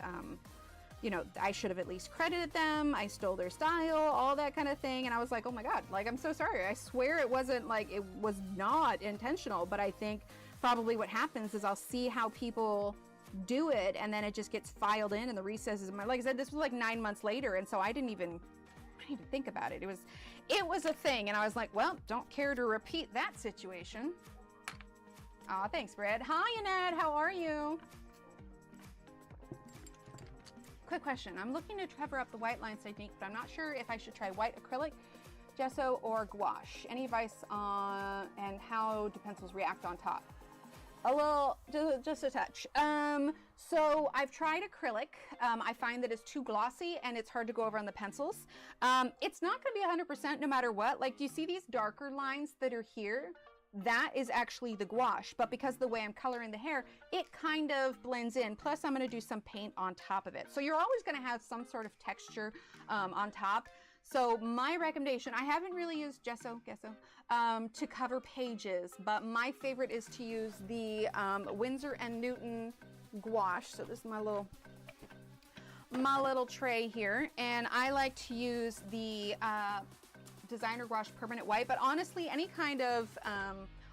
you know, I should have at least credited them, I stole their style, all that kind of thing. And I was like, oh my God, like, I'm so sorry. I swear it wasn't, like, it was not intentional. But I think probably what happens is I'll see how people do it, and then it just gets filed in the recesses of my, like I said, this was like 9 months later, and so I didn't even think about it. It was a thing, and I was like, well, don't care to repeat that situation. Aw, thanks, Brad. Hi, Annette, how are you? Quick question. I'm looking to cover up the white line technique, but I'm not sure if I should try white acrylic, gesso, or gouache. Any advice on and how do pencils react on top? A little, just a touch. So I've tried acrylic. I find that it's too glossy and it's hard to go over on the pencils. It's not going to be 100% no matter what. Like, do you see these darker lines that are here? That is actually the gouache, but because of the way I'm coloring the hair, it kind of blends in. Plus, I'm going to do some paint on top of it. So you're always going to have some sort of texture on top. So my recommendation, I haven't really used gesso to cover pages, but my favorite is to use the Winsor & Newton gouache. So this is my little tray here, and I like to use the designer gouache permanent white, but honestly any kind of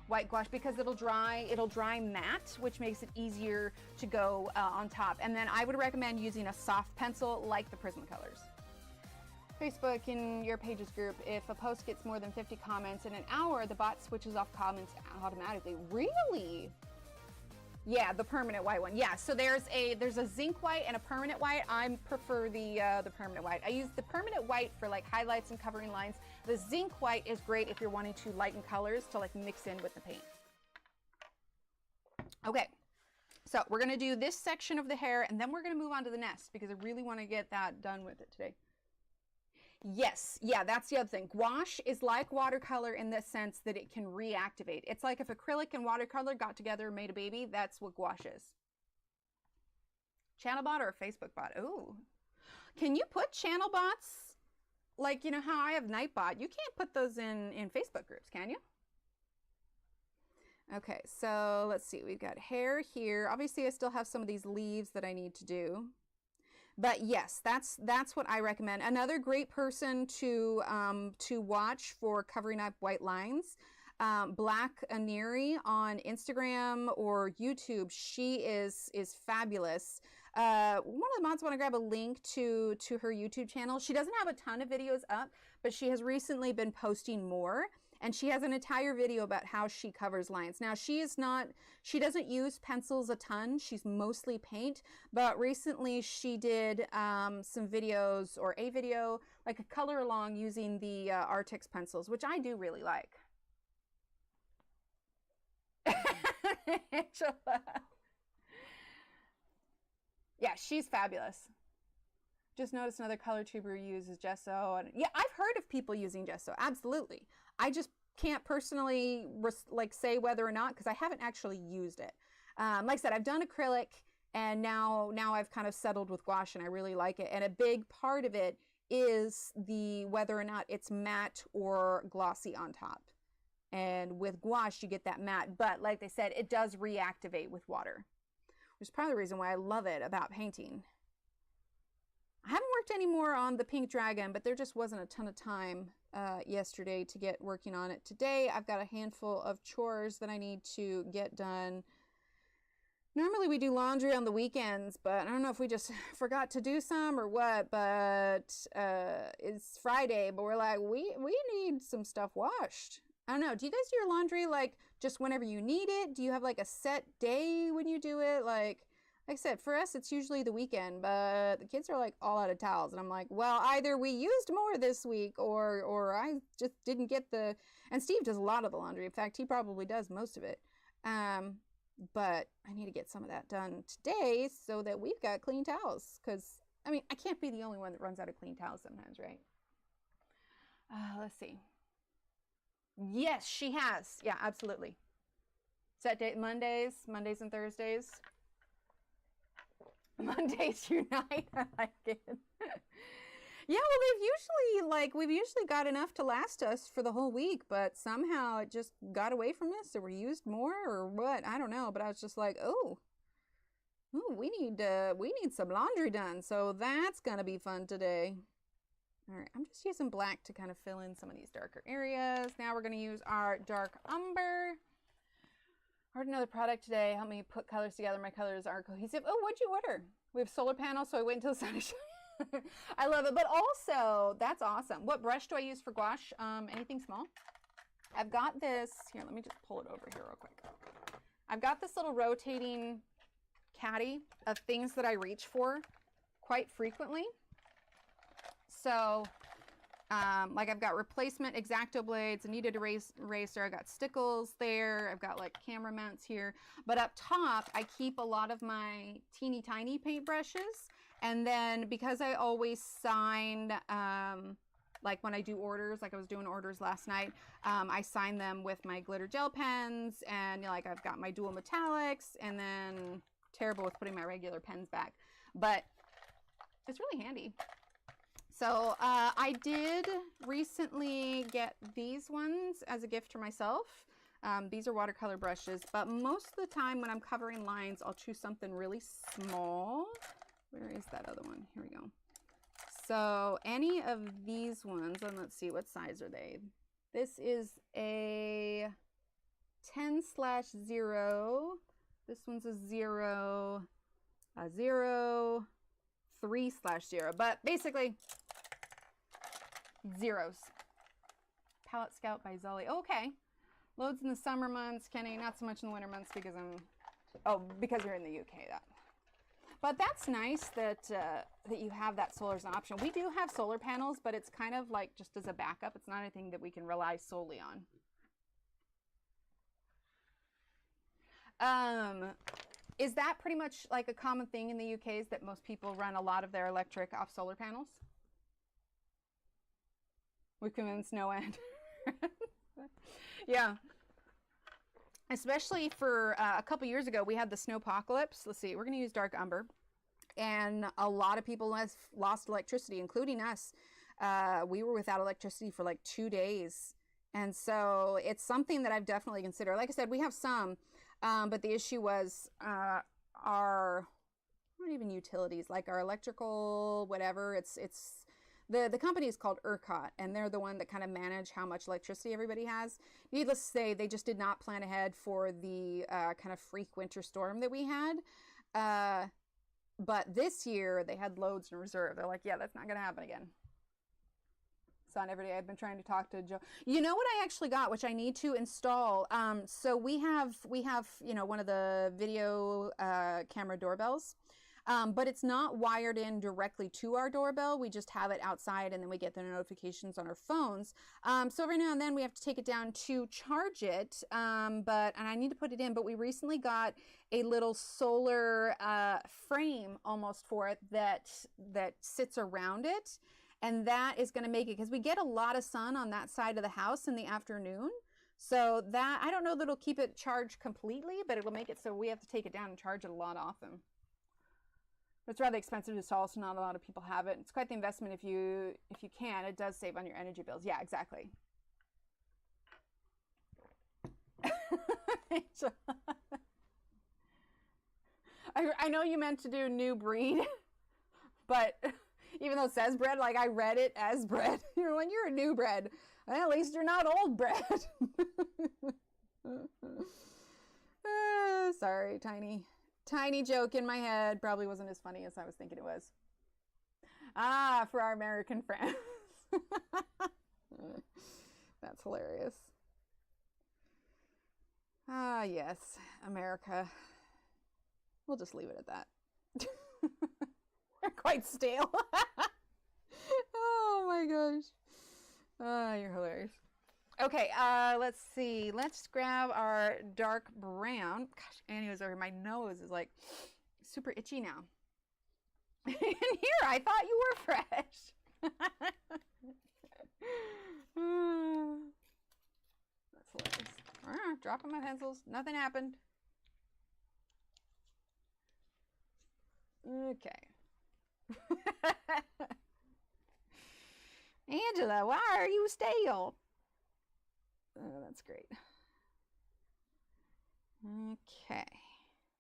white gouache, because it'll dry matte, which makes it easier to go on top. And then I would recommend using a soft pencil like the Prismacolors. Facebook in your pages group, if a post gets more than 50 comments in an hour, the bot switches off comments automatically. Really? Yeah, the permanent white one. Yeah, so there's a zinc white and a permanent white. I prefer the permanent white. I use the permanent white for like highlights and covering lines. The zinc white is great if you're wanting to lighten colors to like mix in with the paint. Okay, so we're gonna do this section of the hair, and then we're gonna move on to the nest, because I really want to get that done with it today. Yes, yeah, that's the other thing. Gouache is like watercolor in the sense that it can reactivate. It's like if acrylic and watercolor got together and made a baby, that's what gouache is. Channel bot or a Facebook bot? Oh, can you put channel bots? Like, you know how I have Nightbot? You can't put those in Facebook groups, can you? Okay, so let's see. We've got hair here. Obviously, I still have some of these leaves that I need to do. But yes, that's what I recommend. Another great person to watch for covering up white lines, Black Aneri on Instagram or YouTube. She is fabulous. One of the mods want to grab a link to her YouTube channel. She doesn't have a ton of videos up, but she has recently been posting more. and she has an entire video about how she covers lines. Now, she doesn't use pencils a ton. She's mostly paint, but recently she did some videos, or a video, like a color along using the Artix pencils, which I do really like. Angela. Yeah, she's fabulous. Just noticed another color tuber uses gesso. And yeah, I've heard of people using gesso. Absolutely. I just can't personally like say whether or not, because I haven't actually used it. Like I said, I've done acrylic, and now I've kind of settled with gouache, and I really like it. And a big part of it is the whether or not it's matte or glossy on top. And with gouache, you get that matte. But like they said, it does reactivate with water, which is probably the reason why I love it about painting. I haven't worked any more on the Pink Dragon, but there just wasn't a ton of time yesterday to get working on it. Today, I've got a handful of chores that I need to get done. Normally, we do laundry on the weekends, but I don't know if we just forgot to do some or what, but it's Friday, but we're like, we need some stuff washed. I don't know. Do you guys do your laundry like just whenever you need it? Do you have like a set day when you do it? Like I said, for us, it's usually the weekend, but the kids are like all out of towels. And I'm like, well, either we used more this week or I just didn't get the, and Steve does a lot of the laundry. In fact, he probably does most of it. But I need to get some of that done today so that we've got clean towels. Because, I mean, I can't be the only one that runs out of clean towels sometimes, right? Let's see. Yes, she has. Yeah, absolutely. Set date Mondays and Thursdays. Mondays unite. I like it. Yeah, well, we've usually got enough to last us for the whole week, but somehow it just got away from us, or we used more, or what? I don't know. But I was just like, oh, we need some laundry done. So that's gonna be fun today. All right, I'm just using black to kind of fill in some of these darker areas. Now we're going to use our dark umber. I ordered another product today. Help me put colors together. My colors are cohesive. Oh, what'd you order? We have solar panels, so I wait until the sun is shining. I love it. But also, that's awesome. What brush do I use for gouache? Anything small? I've got this. Here, let me just pull it over here real quick. I've got this little rotating caddy of things that I reach for quite frequently. So, like I've got replacement X-Acto blades, a kneaded eraser, I got stickles there, I've got like camera mounts here. But up top, I keep a lot of my teeny tiny paint brushes. And then because I always sign, like when I do orders, like I was doing orders last night, I sign them with my glitter gel pens, and like I've got my dual metallics, and then terrible with putting my regular pens back. But it's really handy. So I did recently get these ones as a gift for myself. These are watercolor brushes, but most of the time when I'm covering lines, I'll choose something really small. Where is that other one? Here we go. So any of these ones, and let's see, what size are they? This is a 10/0. This one's a 0, a 0, 3/0, but basically zeros. Palette Scout by Zully. Okay. Loads in the summer months, Kenny. Not so much in the winter months because because you're in the UK. But that's nice that that you have that solar as an option. We do have solar panels, but it's kind of like just as a backup. It's not anything that we can rely solely on. Is that pretty much like a common thing in the UK, is that most people run a lot of their electric off solar panels? We've convinced no end. Yeah. Especially for a couple years ago, we had the snowpocalypse. Let's see, we're going to use dark umber. And a lot of people lost electricity, including us. We were without electricity for like 2 days. And so it's something that I've definitely considered. Like I said, we have some, but the issue was our, not even utilities, like our electrical, whatever. The company is called ERCOT, and they're the one that kind of manage how much electricity everybody has. Needless to say, they just did not plan ahead for the kind of freak winter storm that we had. But this year, they had loads in reserve. They're like, yeah, that's not going to happen again. It's on every day. I've been trying to talk to Joe. You know what I actually got, which I need to install? So we have, you know, one of the video camera doorbells, but it's not wired in directly to our doorbell. We just have it outside and then we get the notifications on our phones. So every now and then we have to take it down to charge it, and I need to put it in, but we recently got a little solar frame almost for it that sits around it. And that is going to make it, because we get a lot of sun on that side of the house in the afternoon. So that, I don't know that it'll keep it charged completely, but it'll make it so we have to take it down and charge it a lot often. It's rather expensive to install, so not a lot of people have it. It's quite the investment if you can. It does save on your energy bills. Yeah, exactly. I know you meant to do new breed, but even though it says bread, like I read it as bread. You know, when you're a new bread, well, at least you're not old bread. Sorry, tiny joke in my head. Probably wasn't as funny as I was thinking it was. Ah, for our American friends. That's hilarious. Ah, yes, America. We'll just leave it at that. They're quite stale. Oh my gosh. Oh, you're hilarious. Okay, let's see. Let's grab our dark brown. Gosh, Annie was over. My nose is like super itchy now. In here, I thought you were fresh. That's hilarious. Dropping my pencils. Nothing happened. Okay. Angela, why are you stale? Oh, that's great. Okay.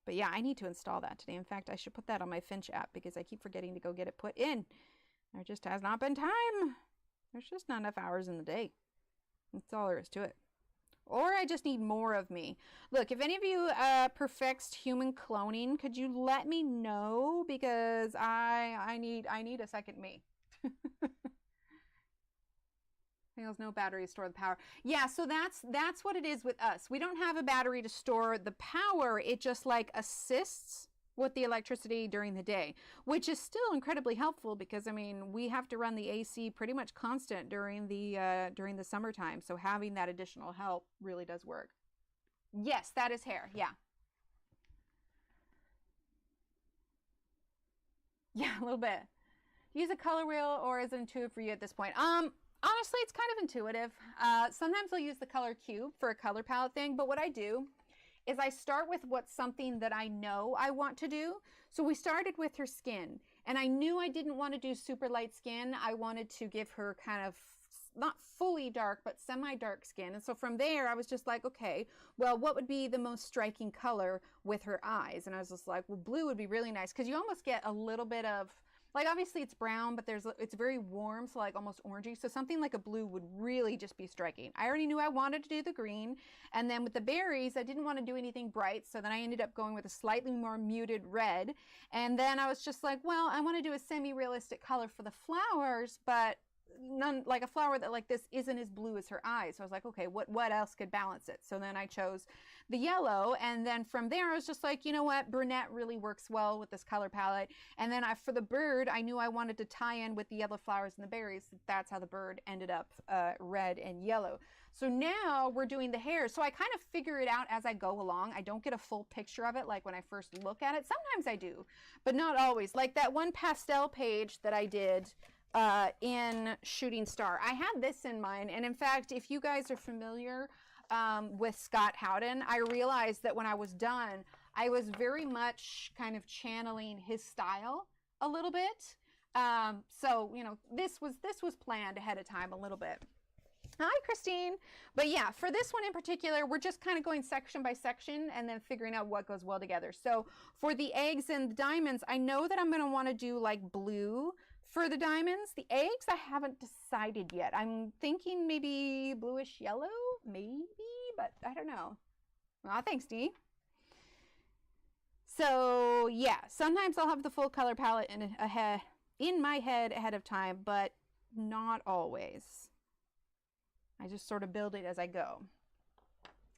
But yeah, I need to install that today. In fact, I should put that on my Finch app because I keep forgetting to go get it put in. There just has not been time. There's just not enough hours in the day. That's all there is to it. Or I just need more of me. Look, if any of you perfects human cloning, could you let me know? Because I need a second me. There's no battery to store the power. Yeah, so that's what it is with us. We don't have a battery to store the power. It just like assists with the electricity during the day, which is still incredibly helpful because I mean we have to run the AC pretty much constant during the summertime. So having that additional help really does work. Yes, that is hair. Yeah. Yeah, a little bit. Use a color wheel or is it intuitive for you at this point? Honestly, it's kind of intuitive. Sometimes I'll use the color cube for a color palette thing, but what I do is I start with what's something that I know I want to do. So we started with her skin, and I knew I didn't want to do super light skin. I wanted to give her kind of not fully dark, but semi-dark skin. And so from there, I was just like, okay, well, what would be the most striking color with her eyes? And I was just like, well, blue would be really nice because you almost get a little bit of, like obviously it's brown, but it's very warm, so like almost orangey. So something like a blue would really just be striking. I already knew I wanted to do the green. And then with the berries, I didn't want to do anything bright. So then I ended up going with a slightly more muted red. And then I was just like, well, I want to do a semi-realistic color for the flowers, but none, like a flower that like this isn't as blue as her eyes. So I was like, okay, what else could balance it? So then I chose the yellow, and then from there I was just like, you know what, brunette really works well with this color palette. And then for the bird, I knew I wanted to tie in with the yellow flowers and the berries. That's how the bird ended up red and yellow. So now we're doing the hair. So I kind of figure it out as I go along. I don't get a full picture of it like when I first look at it. Sometimes I do, but not always. Like that one pastel page that I did in Shooting Star. I had this in mind, and in fact, if you guys are familiar with Scott Howden, I realized that when I was done, I was very much kind of channeling his style a little bit. So, you know, this was planned ahead of time a little bit. Hi, Christine. But yeah, for this one in particular, we're just kind of going section by section and then figuring out what goes well together. So for the eggs and the diamonds, I know that I'm going to want to do like blue for the diamonds. The eggs, I haven't decided yet. I'm thinking maybe bluish yellow, maybe, but I don't know. Aw, thanks, Dee. So yeah, sometimes I'll have the full color palette in my head ahead of time, but not always. I just sort of build it as I go.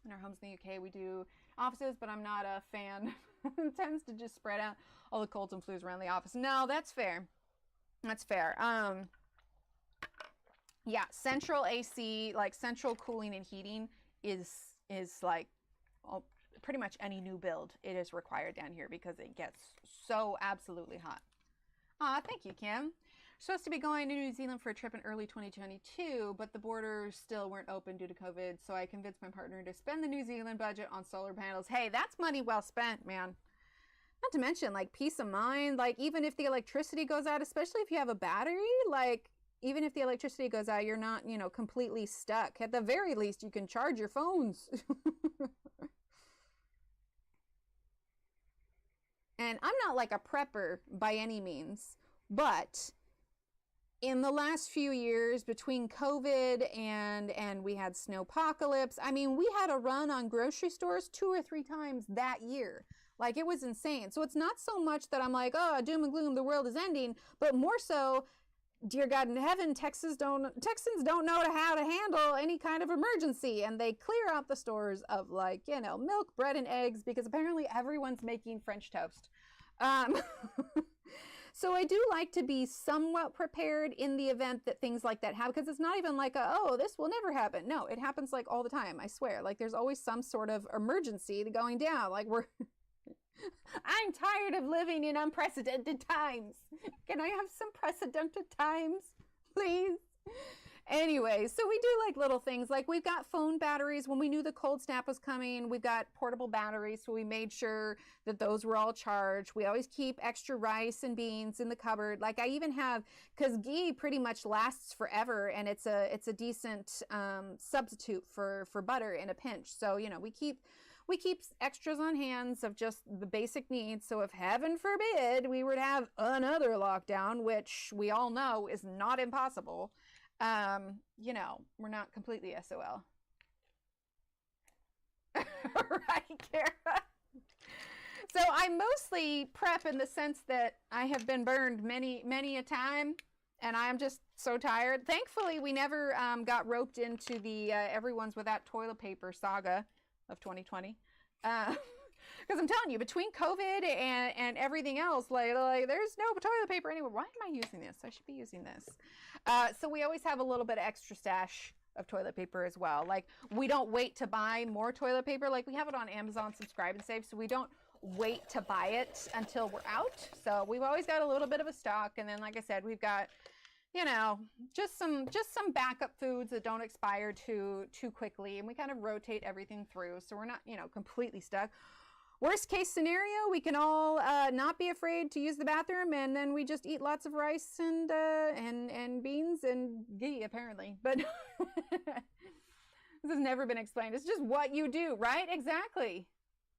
In our homes in the UK, we do offices, but I'm not a fan. It tends to just spread out all the colds and flus around the office. No, that's fair. That's fair. Yeah, central AC, like central cooling and heating is like pretty much any new build. It is required down here because it gets so absolutely hot. Thank you, Kim. Supposed to be going to New Zealand for a trip in early 2022, but the borders still weren't open due to COVID, so I convinced my partner to spend the New Zealand budget on solar panels. Hey, that's money well spent, man. Not to mention, like, peace of mind. Like, even if the electricity goes out, especially if you have a battery, like, even if the electricity goes out, you're not, you know, completely stuck. At the very least, you can charge your phones. And I'm not like a prepper by any means, but in the last few years between COVID and we had snowpocalypse, I mean, we had a run on grocery stores 2 or 3 times that year. Like, it was insane. So it's not so much that I'm like, oh, doom and gloom, the world is ending, but more so, dear God in heaven, Texans don't know how to handle any kind of emergency, and they clear out the stores of, like, you know, milk, bread, and eggs, because apparently everyone's making French toast. So I do like to be somewhat prepared in the event that things like that happen, because it's not even like, oh, this will never happen. No, it happens like all the time, I swear. Like, there's always some sort of emergency going down. Like, I'm tired of living in unprecedented times. Can I have some precedented times, please? Anyway, so we do like little things. Like, we've got phone batteries. When we knew the cold snap was coming, we've got portable batteries, so we made sure that those were all charged. We always keep extra rice and beans in the cupboard. Like, I even have, because ghee pretty much lasts forever, and it's a decent substitute for butter in a pinch. So, you know, we keep extras on hands of just the basic needs. So if heaven forbid we were to have another lockdown, which we all know is not impossible, you know, we're not completely SOL. Right, Kara? So I mostly prep in the sense that I have been burned many a time, and I'm just so tired. Thankfully, we never got roped into the everyone's without toilet paper saga of 2020. Because I'm telling you, between COVID and everything else, like there's no toilet paper anywhere. Why am I using this? I should be using this. So we always have a little bit of extra stash of toilet paper as well. Like, we don't wait to buy more toilet paper. Like, we have it on Amazon Subscribe and Save, so we don't wait to buy it until we're out. So we've always got a little bit of a stock. And then, like I said, we've got, you know, just some backup foods that don't expire too quickly, and we kind of rotate everything through, so we're not, you know, completely stuck. Worst case scenario, we can all not be afraid to use the bathroom, and then we just eat lots of rice and beans and ghee, apparently. But this has never been explained. It's just what you do, right? Exactly.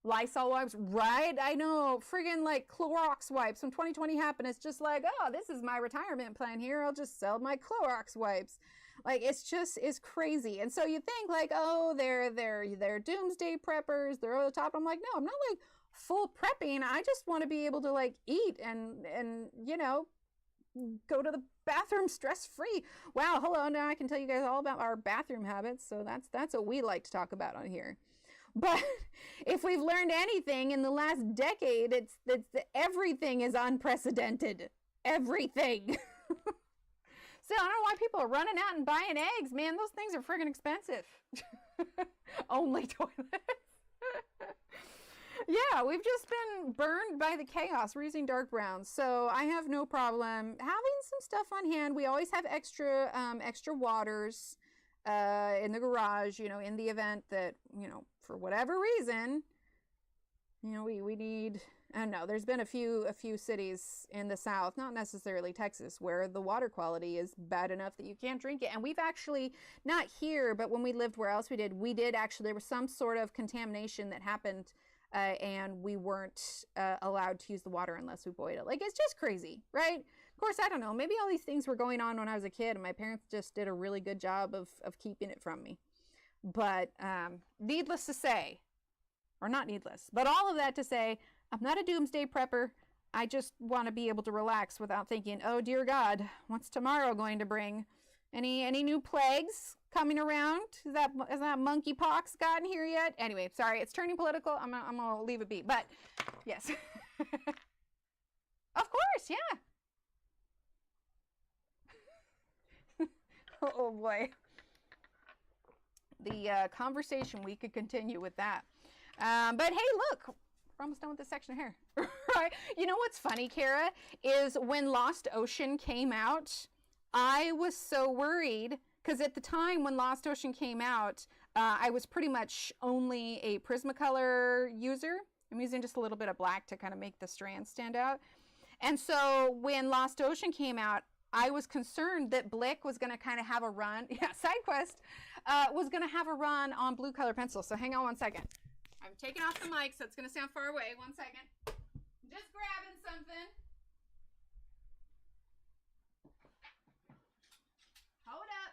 Lysol wipes, right? I know, friggin' like Clorox wipes. When 2020 happened, it's just like, oh, this is my retirement plan here. I'll just sell my Clorox wipes. Like, it's crazy. And so you think like, oh, they're doomsday preppers. They're over the top. I'm like, no, I'm not like full prepping. I just want to be able to like eat and you know, go to the bathroom stress-free. Wow, hello. Now I can tell you guys all about our bathroom habits. So that's what we like to talk about on here. But if we've learned anything in the last decade, it's everything is unprecedented. Everything. So I don't know why people are running out and buying eggs, man. Those things are friggin' expensive. Only toilets. Yeah, we've just been burned by the chaos. We're using dark browns, so I have no problem having some stuff on hand. We always have extra waters in the garage, you know, in the event that, you know, for whatever reason, you know, we need, I don't know, there's been a few cities in the South, not necessarily Texas, where the water quality is bad enough that you can't drink it. And we've actually, not here, but when we lived where else we did actually, there was some sort of contamination that happened, and we weren't allowed to use the water unless we boiled it. Like, it's just crazy, right? Of course, I don't know, maybe all these things were going on when I was a kid, and my parents just did a really good job of keeping it from me. But needless to say, or not needless, but all of that to say, I'm not a doomsday prepper. I just want to be able to relax without thinking, oh dear God, what's tomorrow going to bring? Any new plagues coming around? Has that monkeypox gotten here yet? Anyway, sorry, it's turning political. I'm gonna leave it be. But yes, of course, yeah. Oh boy, the conversation we could continue with that. But hey, look, we're almost done with this section of hair. Right? You know what's funny, Kara, is when Lost Ocean came out, I was so worried because at the time when Lost Ocean came out, I was pretty much only a Prismacolor user. I'm using just a little bit of black to kind of make the strands stand out. And so when Lost Ocean came out, I was concerned that Blick was going to kind of have a run. Yeah, SideQuest was going to have a run on blue color pencils. So hang on one second. I'm taking off the mic, so it's going to sound far away. 1 second. Just grabbing something. Hold up.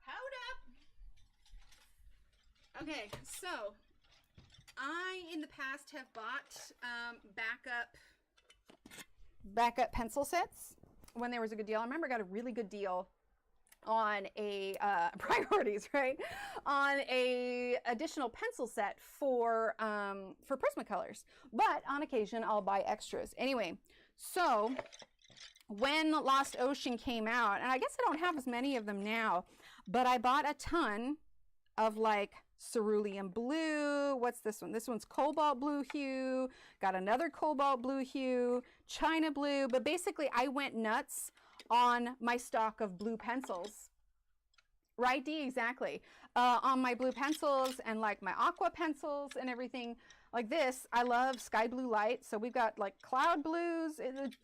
Hold up. Okay, so I in the past have bought backup pencil sets when there was a good deal. I remember I got a really good deal on a priorities, right? On a additional pencil set for Prismacolors, but on occasion I'll buy extras. Anyway, so when Lost Ocean came out, and I guess I don't have as many of them now, but I bought a ton of like cerulean blue. What's this one? This one's cobalt blue hue. Got another cobalt blue hue, china blue. But basically I went nuts on my stock of blue pencils. Right, Dee? Exactly. On my blue pencils and like my aqua pencils and everything like this. I love sky blue light. So we've got like cloud blues.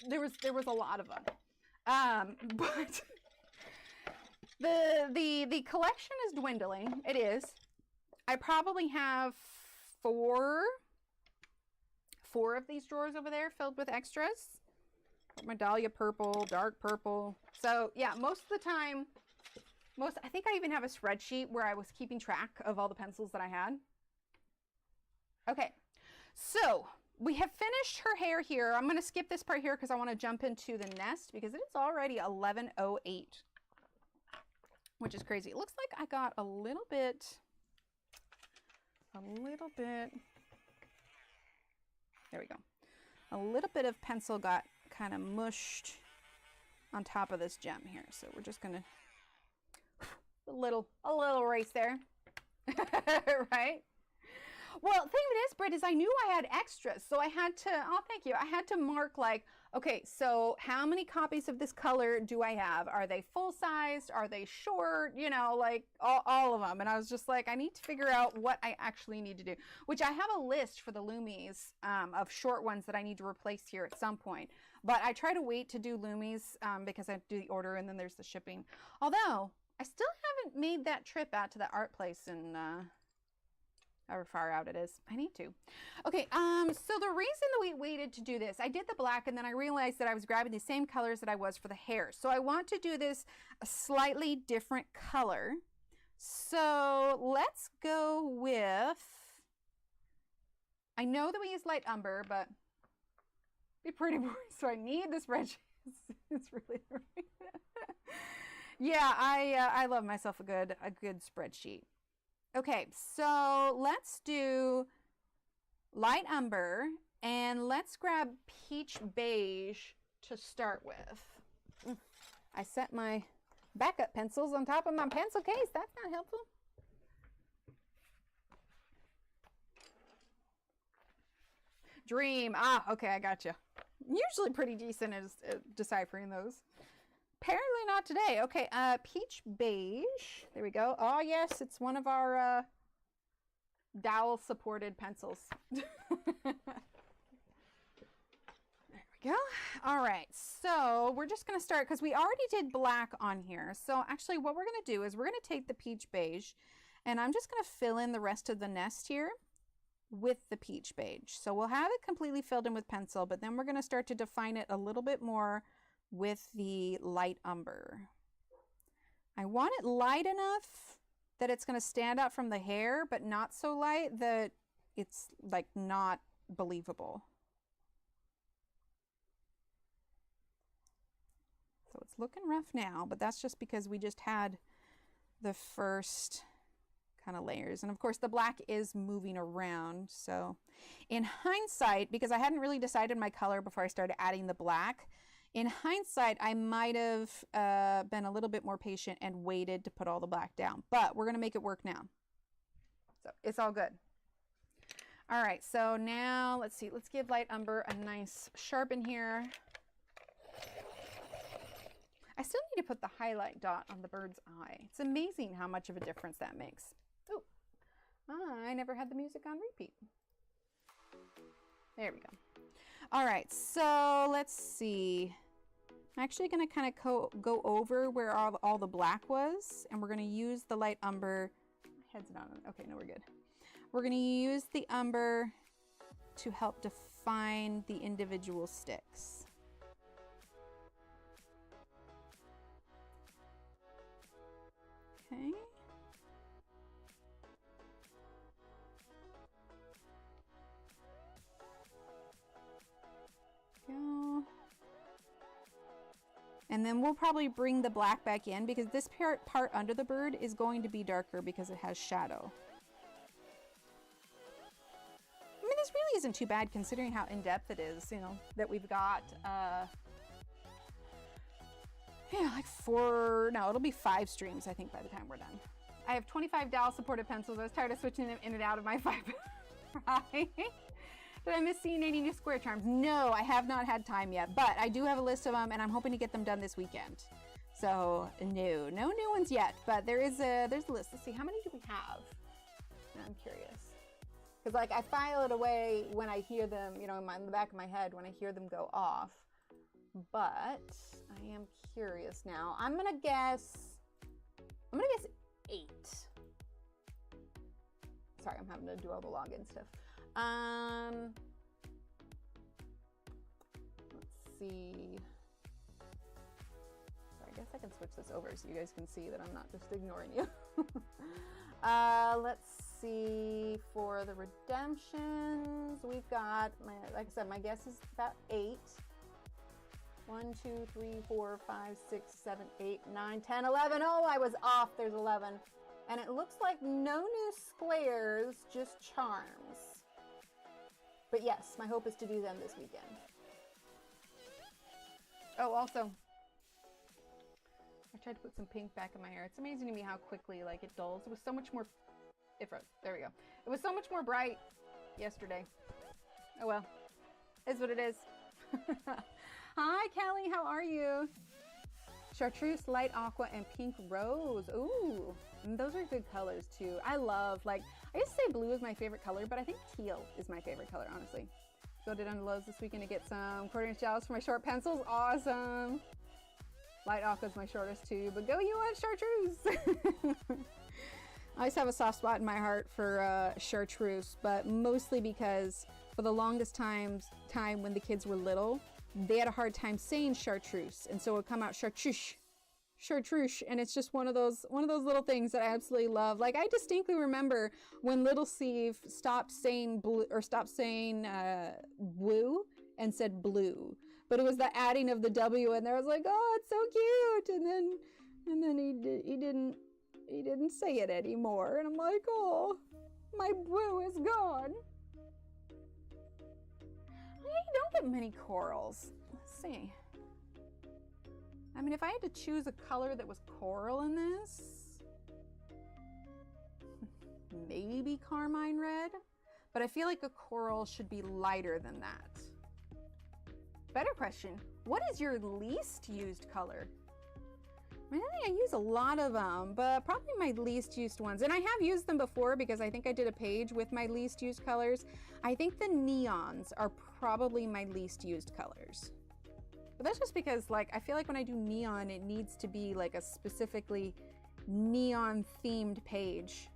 There was a lot of them. But the collection is dwindling. It is. I probably have four of these drawers over there filled with extras. My dahlia purple, dark purple. So yeah, most of the time, I think I even have a spreadsheet where I was keeping track of all the pencils that I had. Okay, so we have finished her hair here. I'm going to skip this part here because I want to jump into the nest because it is already 11:08, which is crazy. It looks like I got a little bit, there we go. A little bit of pencil got kind of mushed on top of this gem here. So we're just going to, a little erase there, right? Well, the thing of it is, Britt, is I knew I had extras. So I had to, oh, thank you. I had to mark like, okay, so how many copies of this color do I have? Are they full-sized? Are they short? You know, like all of them. And I was just like, I need to figure out what I actually need to do, which I have a list for the Loomies of short ones that I need to replace here at some point. But I try to wait to do Loomies because I do the order and then there's the shipping. Although I still haven't made that trip out to the art place in however far out it is. I need to. Okay, so the reason that we waited to do this, I did the black and then I realized that I was grabbing the same colors that I was for the hair. So I want to do this a slightly different color. So let's go with, I know that we use light umber, but it'd be pretty boring. So I need the spreadsheet. It's really boring. Yeah, I love myself a good spreadsheet. Okay, so let's do light umber and let's grab peach beige to start with. I set my backup pencils on top of my pencil case. That's not helpful. Dream. Ah, okay, I got you. Usually pretty decent at deciphering those. Apparently not today. Okay, peach beige. There we go. Oh yes, it's one of our dowel supported pencils. There we go. All right, so we're just gonna start because we already did black on here. So actually what we're gonna do is we're gonna take the peach beige and I'm just gonna fill in the rest of the nest here with the peach beige. So we'll have it completely filled in with pencil, but then we're gonna start to define it a little bit more with the light umber. I want it light enough that it's going to stand out from the hair, but not so light that it's like not believable. So it's looking rough now, but that's just because we just had the first kind of layers. And of course the black is moving around. So in hindsight, because I hadn't really decided my color before I started adding the black, in hindsight, I might have been a little bit more patient and waited to put all the black down, but we're gonna make it work now. So it's all good. All right, so now let's see, let's give light umber a nice sharpen here. I still need to put the highlight dot on the bird's eye. It's amazing how much of a difference that makes. Oh, I never had the music on repeat. There we go. All right, so let's see. I'm actually going to kind of go over where all the black was, and we're going to use the light umber. My head's not on. Okay, no, we're good. We're going to use the umber to help define the individual sticks. Okay. Go. And then we'll probably bring the black back in because this part under the bird is going to be darker because it has shadow. I mean, this really isn't too bad considering how in-depth it is, you know, that we've got, yeah, like it'll be 5 streams, I think, by the time we're done. I have 25 dowel supported pencils. I was tired of switching them in and out of my 5. Right? Did I miss seeing any new square charms? No, I have not had time yet, but I do have a list of them and I'm hoping to get them done this weekend. So no new ones yet, but there's a list. Let's see, how many do we have? I'm curious. Because like I file it away when I hear them, you know, in the back of my head when I hear them go off. But I am curious now. I'm gonna guess 8. Sorry, I'm having to do all the login stuff. Let's see. So I guess I can switch this over so you guys can see that I'm not just ignoring you. Let's see, for the redemptions, we've got, like I said, my guess is about 8. 1, 2, 3, 4, 5, 6, 7, 8, 9, 10, 11. Oh, I was off. There's 11. And it looks like no new squares, just charms. But yes, my hope is to do them this weekend. Oh, also, I tried to put some pink back in my hair. It's amazing to me how quickly like it dulls. It was so much more, there we go. It was so much more bright yesterday. Oh well, is what it is. Hi, Kelly, how are you? Chartreuse, light aqua, and pink rose. Ooh, and those are good colors too. I love, like, I used to say blue is my favorite color, but I think teal is my favorite color, honestly. Go to Lowe's this weekend to get some 1/4" gels for my short pencils. Awesome. Light aqua is my shortest too, but go you on chartreuse. I always have a soft spot in my heart for chartreuse, but mostly because for the longest time when the kids were little, they had a hard time saying chartreuse, and so it would come out chartreuse, chartreuse, and it's just one of those little things that I absolutely love. Like, I distinctly remember when Little Steve stopped saying blue, or stopped saying woo and said blue, but it was the adding of the W in there. I was like, oh, it's so cute, and then he didn't say it anymore, and I'm like, oh, my blue is gone. You don't get many corals. Let's see. I mean, if I had to choose a color that was coral in this, maybe carmine red, but I feel like a coral should be lighter than that. Better question, what is your least used color? I mean, I think I use a lot of them, but probably my least used ones. And I have used them before because I think I did a page with my least used colors. I think the neons are probably my least used colors. But that's just because, like, I feel like when I do neon, it needs to be like a specifically neon themed page.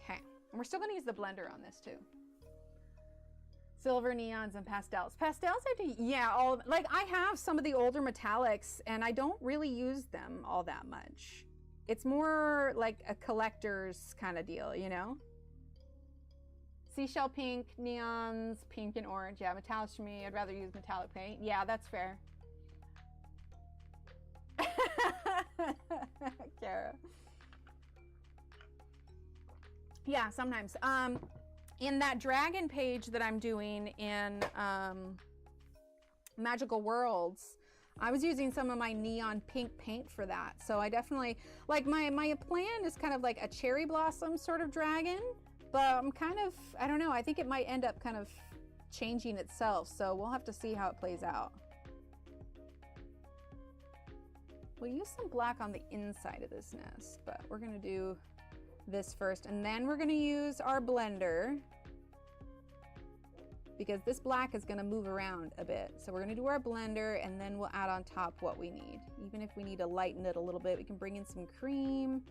Okay, and we're still gonna use the blender on this too. Silver, neons, and pastels. Pastels, I do, yeah, all, like I have some of the older metallics and I don't really use them all that much. It's more like a collector's kind of deal, you know? Seashell pink, neons, pink and orange. Yeah, metallics to me. I'd rather use metallic paint. Yeah, that's fair. Kara. Yeah, sometimes. In that dragon page that I'm doing in Magical Worlds, I was using some of my neon pink paint for that. So I definitely, like my plan is kind of like a cherry blossom sort of dragon, but I'm kind of, I don't know, I think it might end up kind of changing itself. So we'll have to see how it plays out. We'll use some black on the inside of this nest, but we're gonna do this first, and then we're gonna use our blender because this black is gonna move around a bit. So we're gonna do our blender and then we'll add on top what we need. Even if we need to lighten it a little bit, we can bring in some cream.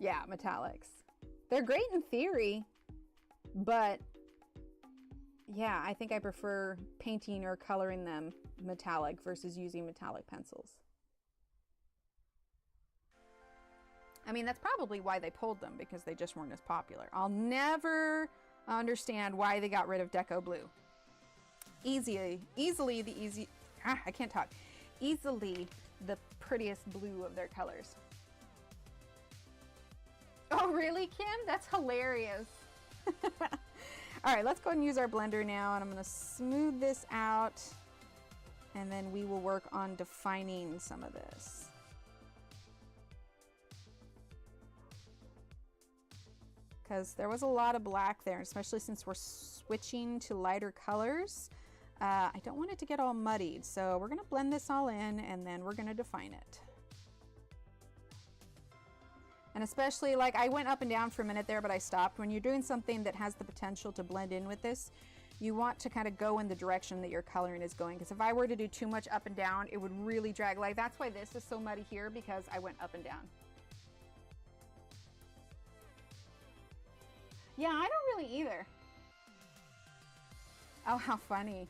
Yeah, metallics. They're great in theory, but yeah, I think I prefer painting or coloring them metallic versus using metallic pencils. I mean, that's probably why they pulled them, because they just weren't as popular. I'll never understand why they got rid of Deco Blue. Easily the prettiest blue of their colors. Oh, really, Kim? That's hilarious. All right, let's go ahead and use our blender now, and I'm gonna smooth this out, and then we will work on defining some of this. Because there was a lot of black there, especially since we're switching to lighter colors. I don't want it to get all muddied, so we're gonna blend this all in, and then we're gonna define it. And especially, like, I went up and down for a minute there, but I stopped. When you're doing something that has the potential to blend in with this, you want to kind of go in the direction that your coloring is going. Because if I were to do too much up and down, it would really drag. Like, that's why this is so muddy here, because I went up and down. Yeah, I don't really either. Oh, how funny.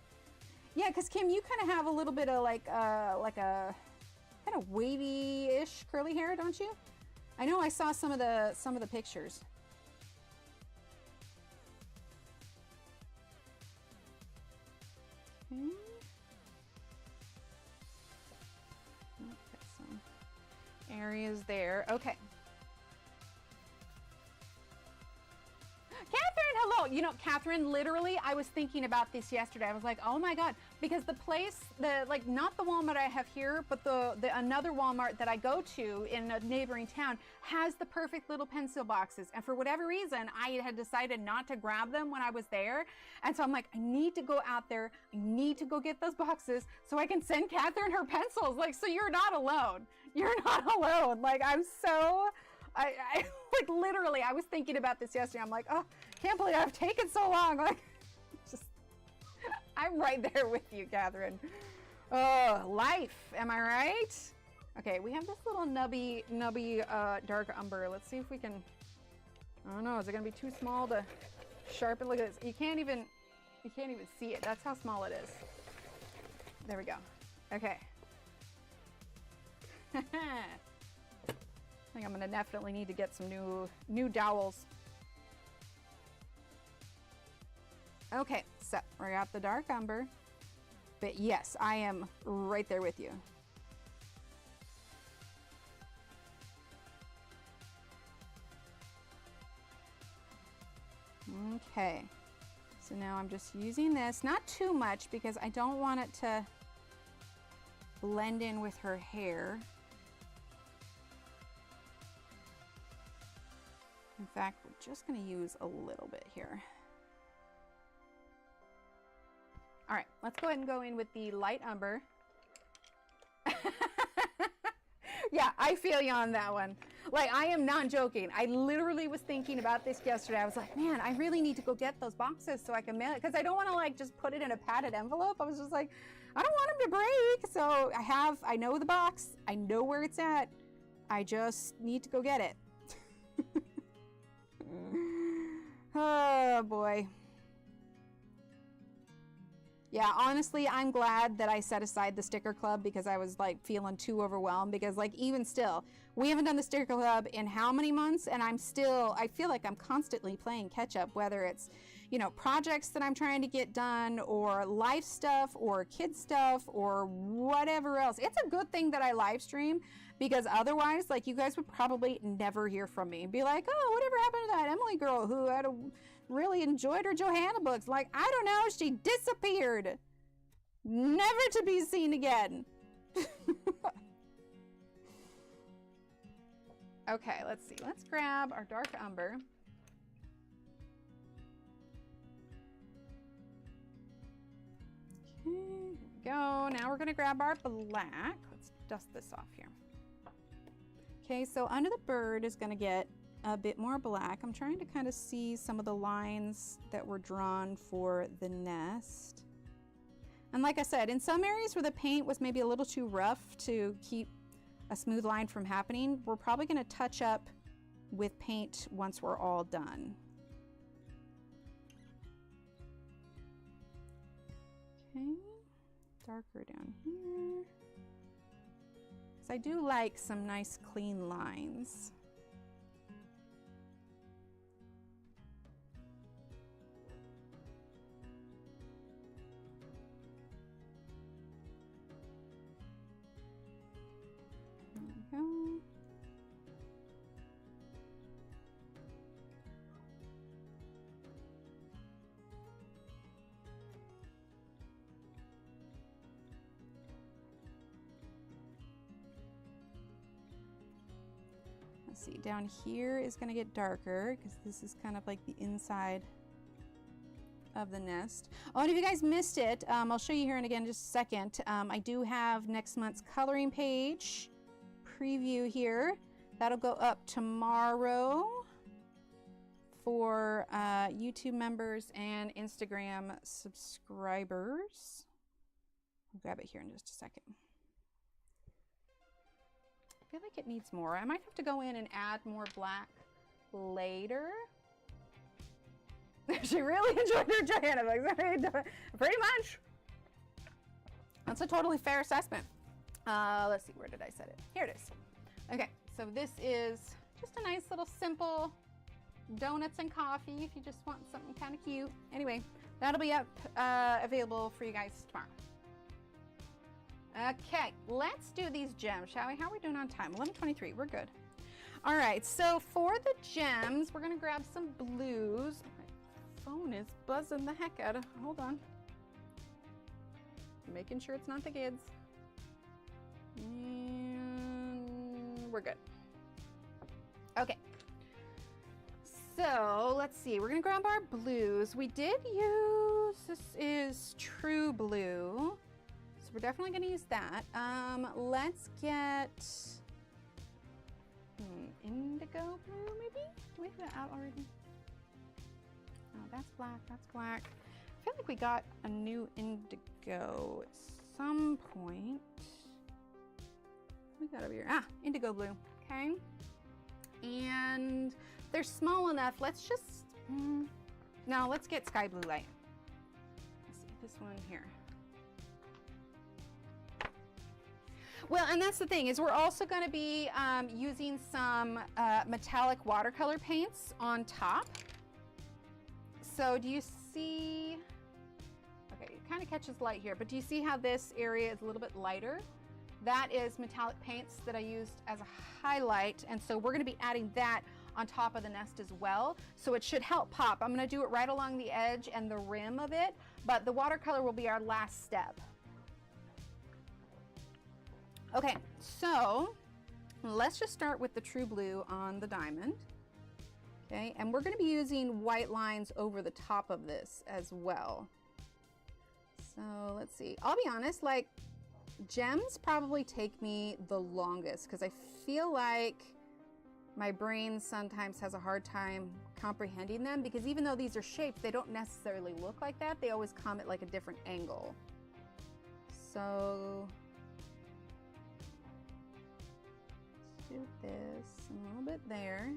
Yeah, because Kim, you kind of have a little bit of like a kind of wavy-ish curly hair, don't you? I know I saw some of the pictures. Okay. Got some areas there. Okay. Catherine, hello. You know, Catherine, literally, I was thinking about this yesterday. I was like, oh my God, because the place, like not the Walmart I have here, but the another Walmart that I go to in a neighboring town has the perfect little pencil boxes. And for whatever reason, I had decided not to grab them when I was there. And so I'm like, I need to go out there. I need to go get those boxes so I can send Catherine her pencils. Like, so you're not alone. You're not alone. Like, I'm so... I like literally, I was thinking about this yesterday. I'm like, oh, can't believe I've taken so long. Like, just, I'm right there with you, Catherine. Oh, life, am I right? Okay, we have this little nubby dark umber. Let's see if we can, I don't know, is it gonna be too small to sharpen? Look at this, you can't even see it. That's how small it is. There we go, okay. I think I'm gonna definitely need to get some new dowels. Okay, so we got the dark umber, but yes, I am right there with you. Okay, so now I'm just using this, not too much because I don't want it to blend in with her hair. In fact, we're just going to use a little bit here. All right, let's go ahead and go in with the light umber. Yeah, I feel you on that one. Like, I am not joking. I literally was thinking about this yesterday. I was like, man, I really need to go get those boxes so I can mail it. Because I don't want to like just put it in a padded envelope. I was just like, I don't want them to break. So I know the box. I know where it's at. I just need to go get it. Oh boy. Yeah, honestly, I'm glad that I set aside the sticker club because I was like feeling too overwhelmed, because like even still, we haven't done the sticker club in how many months, and I feel like I'm constantly playing catch up, whether it's, you know, projects that I'm trying to get done or life stuff or kid stuff or whatever else. It's a good thing that I live stream, because otherwise, like, you guys would probably never hear from me and be like, oh, whatever happened to that Emily girl who had really enjoyed her Johanna books? Like, I don't know, she disappeared, never to be seen again. Okay, let's see. Let's grab our dark umber. Okay, here we go. Now we're gonna grab our black. Let's dust this off here. Okay, so under the bird is gonna get a bit more black. I'm trying to kind of see some of the lines that were drawn for the nest. And like I said, in some areas where the paint was maybe a little too rough to keep a smooth line from happening, we're probably going to touch up with paint once we're all done. Okay, darker down here. So I do like some nice clean lines. There we go. Let's see, down here is going to get darker because this is kind of like the inside of the nest. Oh, and if you guys missed it, I'll show you here in again just a second. I do have next month's coloring page preview here. That'll go up tomorrow for YouTube members and Instagram subscribers. I'll grab it here in just a second. I feel like it needs more. I might have to go in and add more black later. She really enjoyed her Johanna books. Pretty much. That's a totally fair assessment. Let's see, where did I set it? Here it is. Okay, so this is just a nice little simple donuts and coffee if you just want something kind of cute. Anyway, that'll be up available for you guys tomorrow. Okay, let's do these gems, shall we? How are we doing on time? 11:23, we're good. All right, so for the gems, we're gonna grab some blues. My phone is buzzing the heck out of, hold on. Making sure it's not the kids. And we're good. Okay. So let's see, we're gonna grab our blues. We did use, this is True Blue. So we're definitely gonna use that. Let's get indigo blue maybe? Do we have that out already? Oh, that's black, that's black. I feel like we got a new indigo at some point. We got over here, indigo blue, okay. And they're small enough. Let's just, no, let's get sky blue light. Let's see, this one here. Well, and that's the thing, is we're also going to be using some metallic watercolor paints on top. So do you see, okay, it kind of catches light here, but do you see how this area is a little bit lighter? That is metallic paints that I used as a highlight, and so we're going to be adding that on top of the nest as well, so it should help pop. I'm going to do it right along the edge and the rim of it, but the watercolor will be our last step. Okay, so let's just start with the True Blue on the diamond. Okay, and we're going to be using white lines over the top of this as well. So let's see, I'll be honest, like, gems probably take me the longest because I feel like my brain sometimes has a hard time comprehending them, because even though these are shapes, they don't necessarily look like that. They always come at like a different angle. So let's do this a little bit there.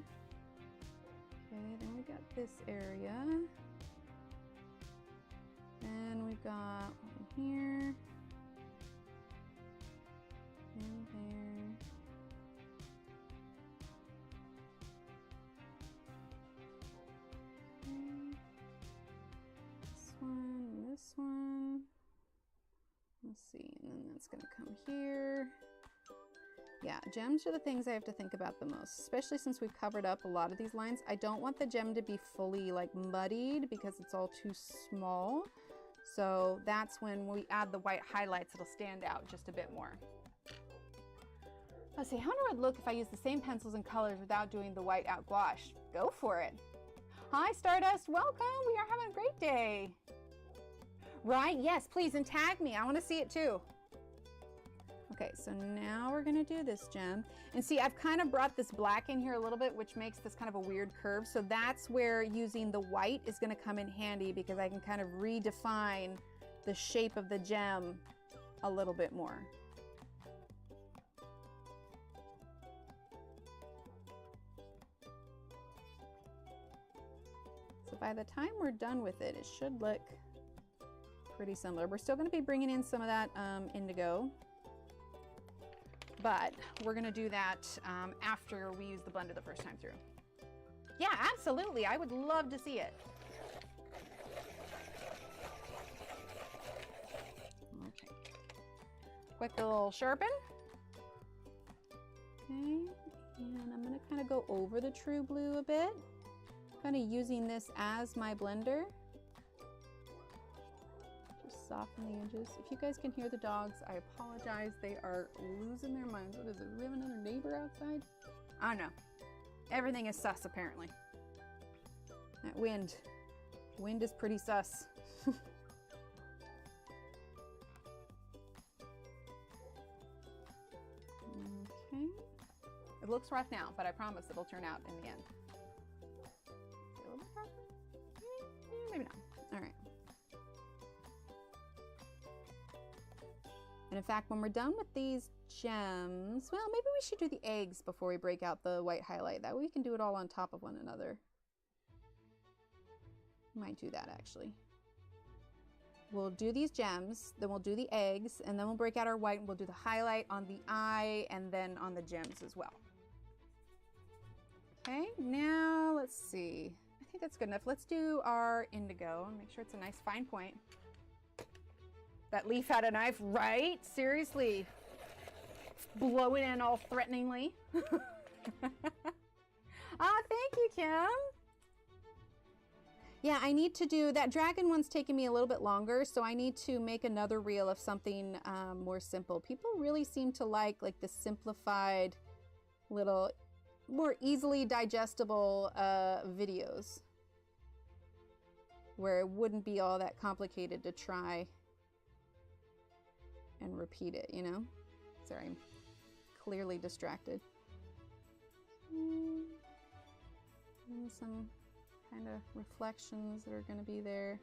Okay, then we got this area. Then we've got one here and there. Okay. This one and this one. Let's see, and then that's gonna come here. Yeah, gems are the things I have to think about the most, especially since we've covered up a lot of these lines. I don't want the gem to be fully like muddied because it's all too small. So that's when we add the white highlights, it'll stand out just a bit more. Let's see, how would it look if I use the same pencils and colors without doing the white out gouache? Go for it. Hi Stardust, welcome, we are having a great day. Right, yes, please, and tag me, I wanna see it too. Okay, so now we're gonna do this gem. And see, I've kind of brought this black in here a little bit, which makes this kind of a weird curve. So that's where using the white is gonna come in handy, because I can kind of redefine the shape of the gem a little bit more. So by the time we're done with it, it should look pretty similar. We're still gonna be bringing in some of that indigo, but we're gonna do that after we use the blender the first time through. Yeah, absolutely, I would love to see it. Okay, quick little sharpen. Okay, and I'm gonna kind of go over the true blue a bit, kind of using this as my blender. Soften the edges. If you guys can hear the dogs, I apologize. They are losing their minds. What is it? Do we have another neighbor outside? I don't know. Everything is sus, apparently. That wind. Wind is pretty sus. Okay. It looks rough now, but I promise it'll turn out in the end. A little bit rough? Maybe not. All right. And in fact, when we're done with these gems, well, maybe we should do the eggs before we break out the white highlight. That way we can do it all on top of one another. Might do that actually. We'll do these gems, then we'll do the eggs, and then we'll break out our white and we'll do the highlight on the eye and then on the gems as well. Okay, now let's see. I think that's good enough. Let's do our indigo and make sure it's a nice fine point. That leaf had a knife, right? Seriously. Blow it in all threateningly. Ah, thank you, Kim. Yeah, I need to do, that dragon one's taking me a little bit longer, so I need to make another reel of something more simple. People really seem to like the simplified, little, more easily digestible videos, where it wouldn't be all that complicated to try and repeat it, you know? Sorry, I'm clearly distracted. And some kind of reflections that are going to be there.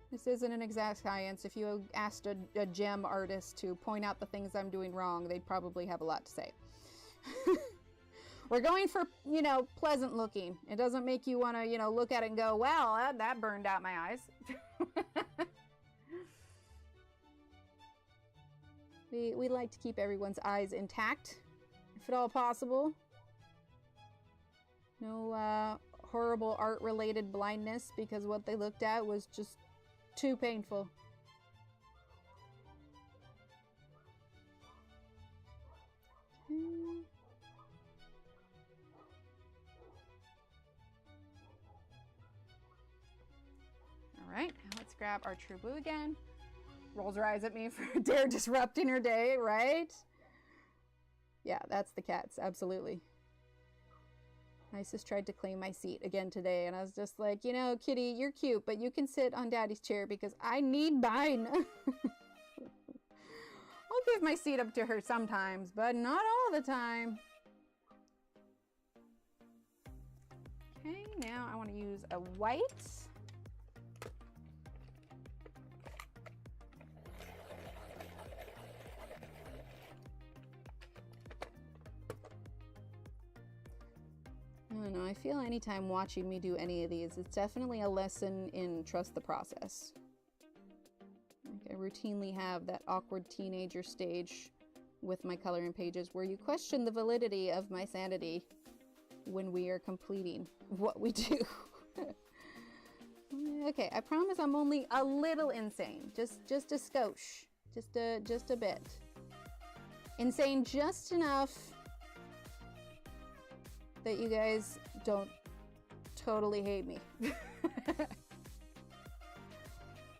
This isn't an exact science. If you asked a gem artist to point out the things I'm doing wrong, they'd probably have a lot to say. We're going for, you know, pleasant looking. It doesn't make you want to, you know, look at it and go, well, that burned out my eyes. We like to keep everyone's eyes intact, if at all possible. No horrible art-related blindness because what they looked at was just too painful. Okay. All right, now let's grab our true blue again. Rolls her eyes at me for dare disrupting her day, right? Yeah, that's the cats, absolutely. Isis tried to claim my seat again today, and I was just like, you know, kitty, you're cute, but you can sit on daddy's chair because I need mine. I'll give my seat up to her sometimes, but not all the time. Okay, now I want to use a white. I don't know, I feel anytime watching me do any of these, it's definitely a lesson in trust the process. Like I routinely have that awkward teenager stage with my coloring pages where you question the validity of my sanity when we are completing what we do. Okay, I promise I'm only a little insane. Just a skosh. Just a bit. Insane just enough that you guys don't totally hate me.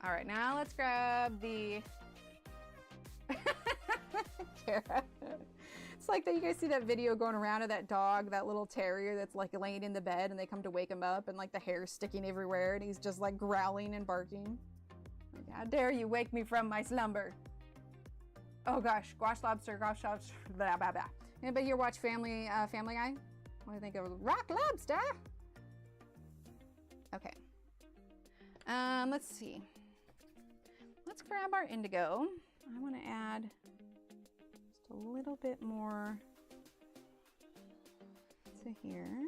All right, now let's grab the Kara. It's like that you guys see that video going around of that dog, that little terrier that's like laying in the bed and they come to wake him up and like the hair's sticking everywhere and he's just like growling and barking. Like, how dare you wake me from my slumber? Oh gosh, squash lobster, blah, blah, blah. Anybody here watch Family Guy? What do you think of rock lobster? Okay. Let's see. Let's grab our indigo. I want to add just a little bit more to here.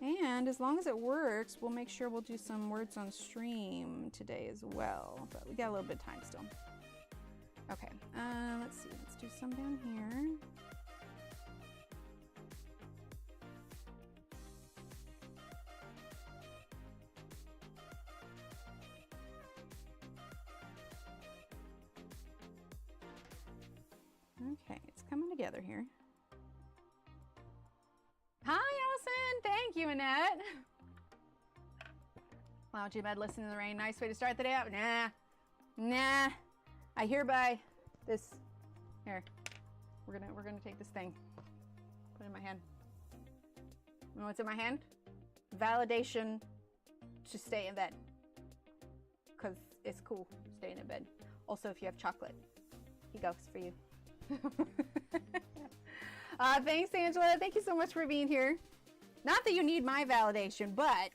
And as long as it works, we'll make sure we'll do some words on stream today as well. But we got a little bit of time still. Okay, let's see. Let's do some down here. Okay, it's coming together here. Hi, Allison. Thank you, Annette. Lounge in bed, listening to the rain. Nice way to start the day out. Nah. I hereby this. Here, we're gonna take this thing. Put it in my hand. You know what's in my hand? Validation to stay in bed. Cause it's cool staying in bed. Also, if you have chocolate, he goes for you. Thanks, Angela. Thank you so much for being here. Not that you need my validation, but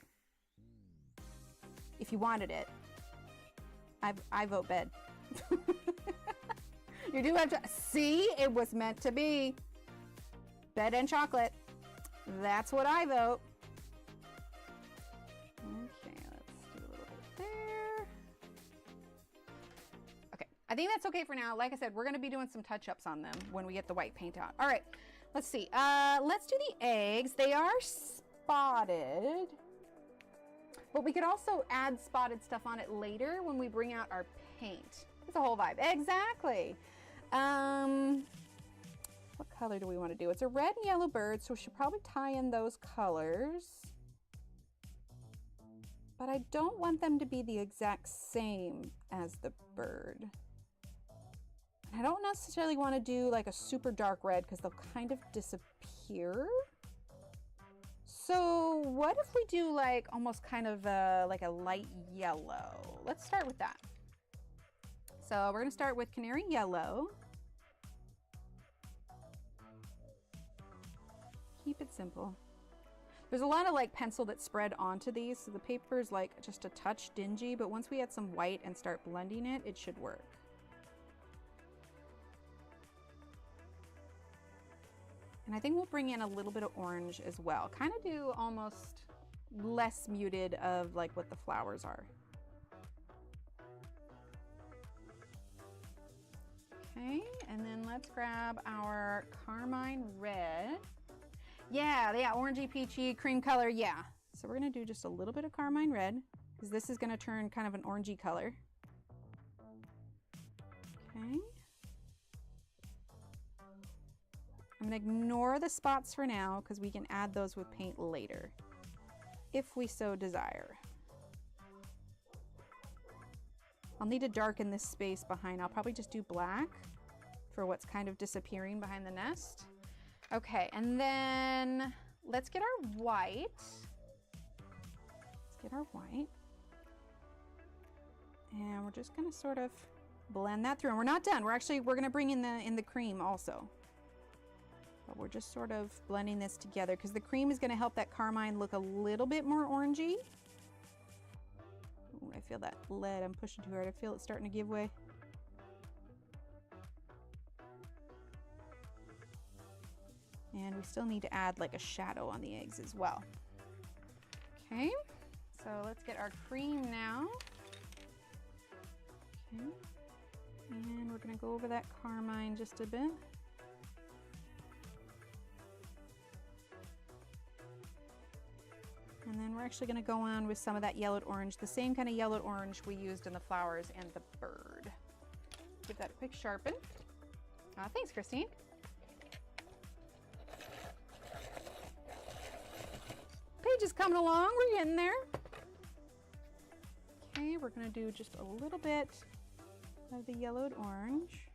if you wanted it, I vote bed. You do have to see, it was meant to be bed and chocolate. That's what I vote. Okay, let's do a little bit there. Okay, I think that's okay for now. Like I said, we're going to be doing some touch-ups on them when we get the white paint out. All right, let's see. Let's do the eggs. They are spotted, but we could also add spotted stuff on it later when we bring out our paint. It's a whole vibe. Exactly. What color do we want to do? It's a red and yellow bird, so we should probably tie in those colors. But I don't want them to be the exact same as the bird. I don't necessarily want to do like a super dark red because they'll kind of disappear. So what if we do like almost kind of like a light yellow? Let's start with that. So we're going to start with canary yellow. Keep it simple. There's a lot of like pencil that's spread onto these, so the paper's like just a touch dingy, but once we add some white and start blending it, it should work. And I think we'll bring in a little bit of orange as well. Kind of do almost less muted of like what the flowers are. Okay, and then let's grab our carmine red. Yeah, orangey, peachy, cream color, yeah. So we're gonna do just a little bit of carmine red because this is gonna turn kind of an orangey color. Okay. I'm gonna ignore the spots for now because we can add those with paint later, if we so desire. I'll need to darken this space behind. I'll probably just do black for what's kind of disappearing behind the nest. Okay, and then let's get our white. Let's get our white. And we're just gonna sort of blend that through. And we're not done. We're gonna bring in the cream also. But we're just sort of blending this together because the cream is going to help that carmine look a little bit more orangey. Ooh, I feel that lead. I'm pushing too hard. I feel it starting to give way. And we still need to add like a shadow on the eggs as well. Okay, so let's get our cream now. Okay, and we're gonna go over that carmine just a bit. And then we're actually gonna go on with some of that yellowed orange, the same kind of yellowed orange we used in the flowers and the bird. Give that a quick sharpen. Thanks, Christine. Paige is coming along, we're getting there. Okay, we're gonna do just a little bit of the yellowed orange.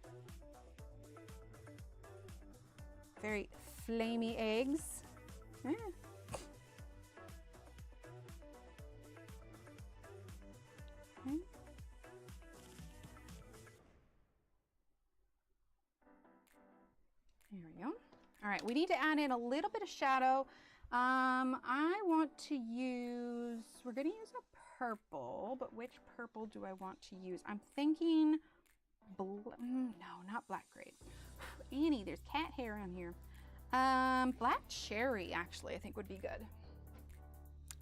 Very flamey eggs. Yeah. Okay. There we go. All right, we need to add in a little bit of shadow. I want to use, we're going to use a purple, but which purple do I want to use? I'm thinking, no, not black grape. Annie, there's cat hair on here. Black cherry, actually, I think would be good.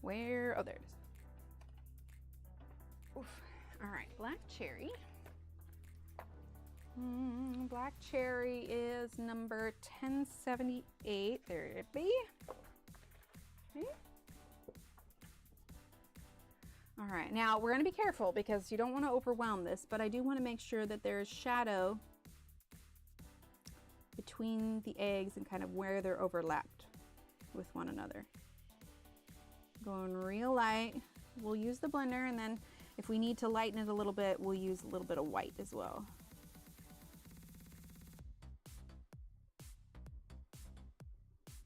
Where, oh, there it is. Oof. All right, black cherry. Black cherry is number 1078. There it be. Okay. All right, now we're going to be careful because you don't want to overwhelm this, but I do want to make sure that there is shadow between the eggs and kind of where they're overlapped with one another. Going real light. We'll use the blender, and then if we need to lighten it a little bit, we'll use a little bit of white as well.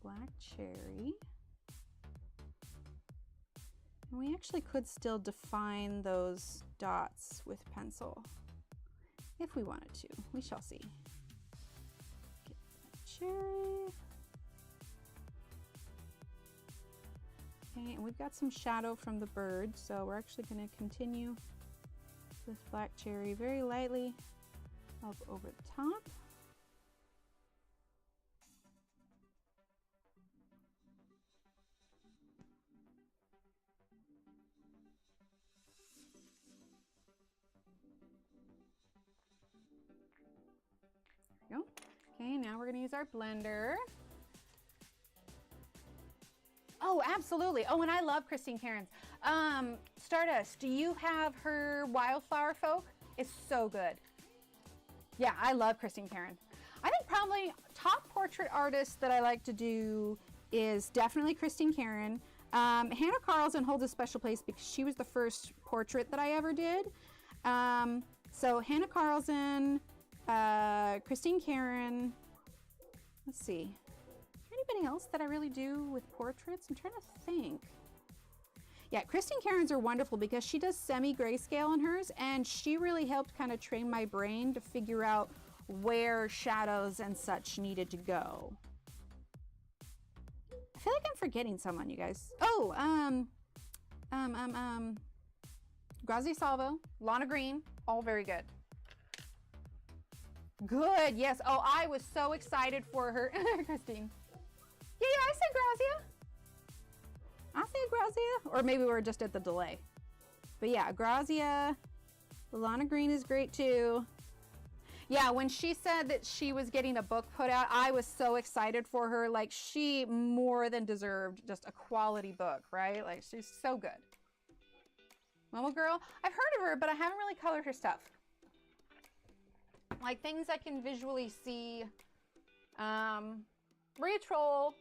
Black cherry. And we actually could still define those dots with pencil if we wanted to. We shall see. Get that cherry. Okay, and we've got some shadow from the bird, so we're actually going to continue this black cherry very lightly up over the top. There we go. Okay, now we're going to use our blender. Oh, absolutely. Oh, and I love Christine Karen's. Stardust, do you have her Wildflower Folk? It's so good. Yeah, I love Christine Karen. I think probably top portrait artist that I like to do is definitely Christine Karen. Hanna Karlzon holds a special place because she was the first portrait that I ever did. So Hanna Karlzon, Christine Karen, let's see. Anybody else that I really do with portraits? I'm trying to think. Yeah, Christine Karen's are wonderful because she does semi-grayscale in hers, and she really helped kind of train my brain to figure out where shadows and such needed to go. I feel like I'm forgetting someone, you guys. Oh, Grazie Salvo, Lana Green, all very good. Good, yes. Oh, I was so excited for her, Christine. Yeah, I said Grazia. I said Grazia. Or maybe we're just at the delay. But yeah, Grazia. Lana Green is great too. Yeah, when she said that she was getting a book put out, I was so excited for her. Like, she more than deserved just a quality book, right? Like, she's so good. Momo Girl, I've heard of her, but I haven't really colored her stuff. Like, things I can visually see. Maria Troll.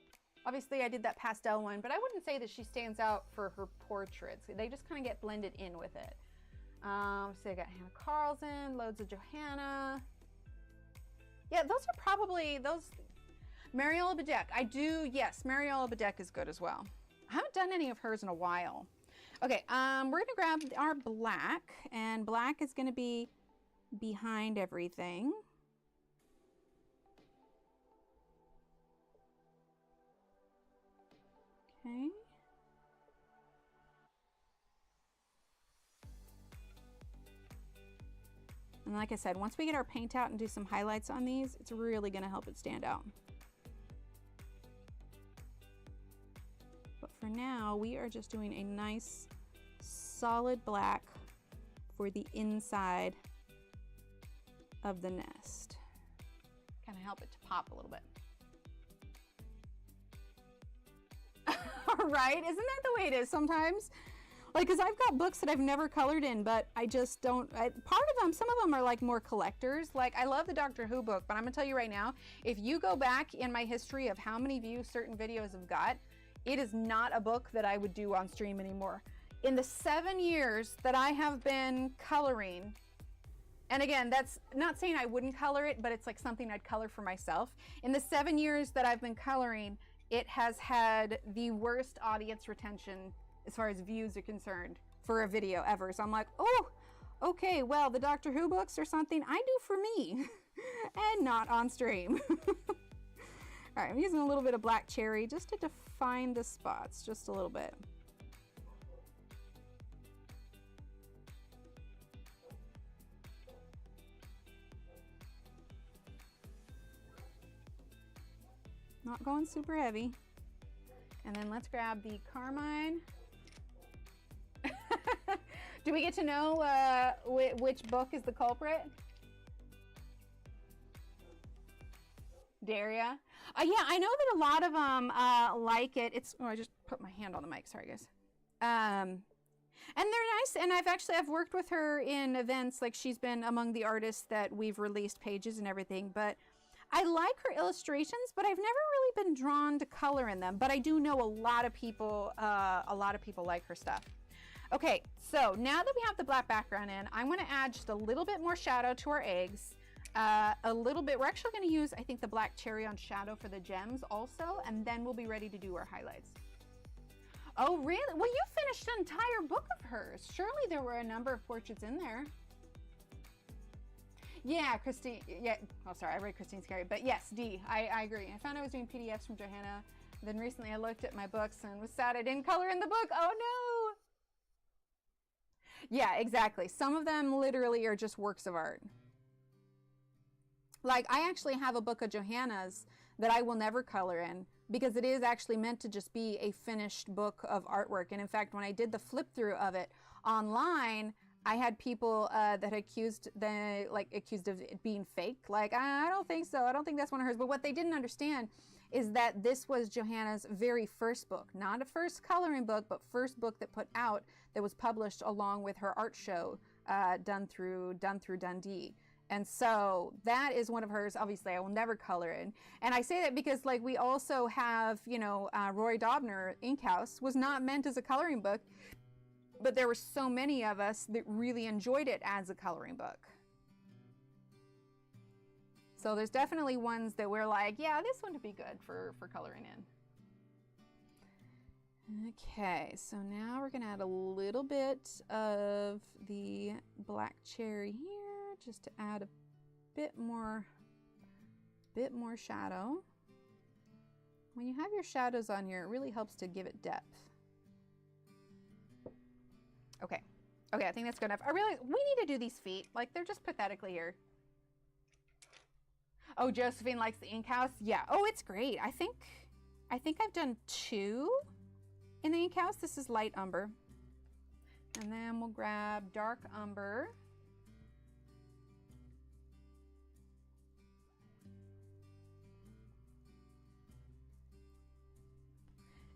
Obviously, I did that pastel one, but I wouldn't say that she stands out for her portraits. They just kind of get blended in with it. So I got Hanna Karlzon, loads of Johanna. Yeah, those are probably those. Mariola Bedeck. I do, yes, Mariola Bedeck is good as well. I haven't done any of hers in a while. Okay, we're going to grab our black, and black is going to be behind everything. Okay. And like I said, once we get our paint out and do some highlights on these, it's really going to help it stand out. But for now, we are just doing a nice solid black for the inside of the nest. Kind of help it to pop a little bit. Right? Isn't that the way it is sometimes? Like, because I've got books that I've never colored in, but I just don't, part of them, some of them are like more collectors. Like, I love the Doctor Who book, but I'm gonna tell you right now, if you go back in my history of how many views certain videos have got, it is not a book that I would do on stream anymore. In the 7 years that I have been coloring, and again, that's not saying I wouldn't color it, but it's like something I'd color for myself. In the 7 years that I've been coloring, it has had the worst audience retention as far as views are concerned for a video ever. So I'm like, oh, okay, well, the Doctor Who books are something I do for me and not on stream. All right, I'm using a little bit of black cherry just to define the spots just a little bit. Not going super heavy. And then let's grab the carmine. Do we get to know which book is the culprit? Daria. Yeah, I know that a lot of them like it. It's, oh, I just put my hand on the mic. Sorry, guys. And they're nice. And I've worked with her in events. Like, she's been among the artists that we've released pages and everything. But I like her illustrations, but I've never really been drawn to color in them. But I do know a lot of people like her stuff. Okay, so now that we have the black background in, I'm going to add just a little bit more shadow to our eggs. A little bit, we're actually going to use, I think, the black cherry on shadow for the gems also, and then we'll be ready to do our highlights. Oh, really? Well, you finished an entire book of hers. Surely there were a number of portraits in there. Yeah, Christine, yeah, oh, sorry, I read Christine Scary, but yes, D, I agree. I found I was doing PDFs from Johanna. Then recently I looked at my books and was sad I didn't color in the book. Oh, no. Yeah, exactly. Some of them literally are just works of art. Like, I actually have a book of Johanna's that I will never color in because it is actually meant to just be a finished book of artwork. And in fact, when I did the flip through of it online, I had people that accused of it being fake. Like, I don't think so. I don't think that's one of hers. But what they didn't understand is that this was Johanna's very first book, not a first coloring book, but first book that put out that was published along with her art show done through Dundee. And so that is one of hers. Obviously, I will never color in. And I say that because, like, we also have, you know, Roy Dobner, Ink House, was not meant as a coloring book, but there were so many of us that really enjoyed it as a coloring book. So there's definitely ones that we're like, yeah, this one would be good for coloring in. Okay, so now we're gonna add a little bit of the black cherry here, just to add a bit more shadow. When you have your shadows on here, it really helps to give it depth. Okay, I think that's good enough. I realize we need to do these feet. Like, they're just pathetically here. Oh, Josephine likes the Ink House. Yeah. Oh, it's great. I think I've done 2 in the Ink House. This is light umber. And then we'll grab dark umber.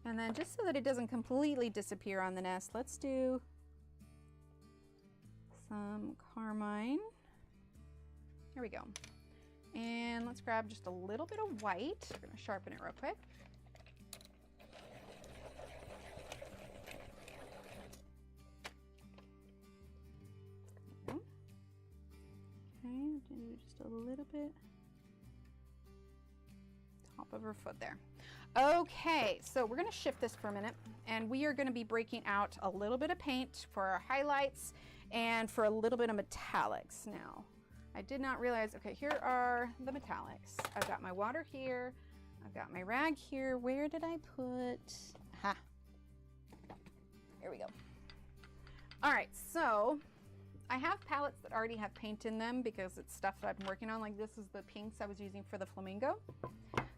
And then just so that it doesn't completely disappear on the nest, let's do some carmine. Here we go. And let's grab just a little bit of white. We're going to sharpen it real quick. Okay, do just a little bit. Top of her foot there. Okay, so we're going to shift this for a minute, and we are going to be breaking out a little bit of paint for our highlights and for a little bit of metallics now. I did not realize, okay, here are the metallics. I've got my water here. I've got my rag here. Where did I put, aha, Here we go. All right, so I have palettes that already have paint in them because it's stuff that I've been working on. Like this is the pinks I was using for the flamingo.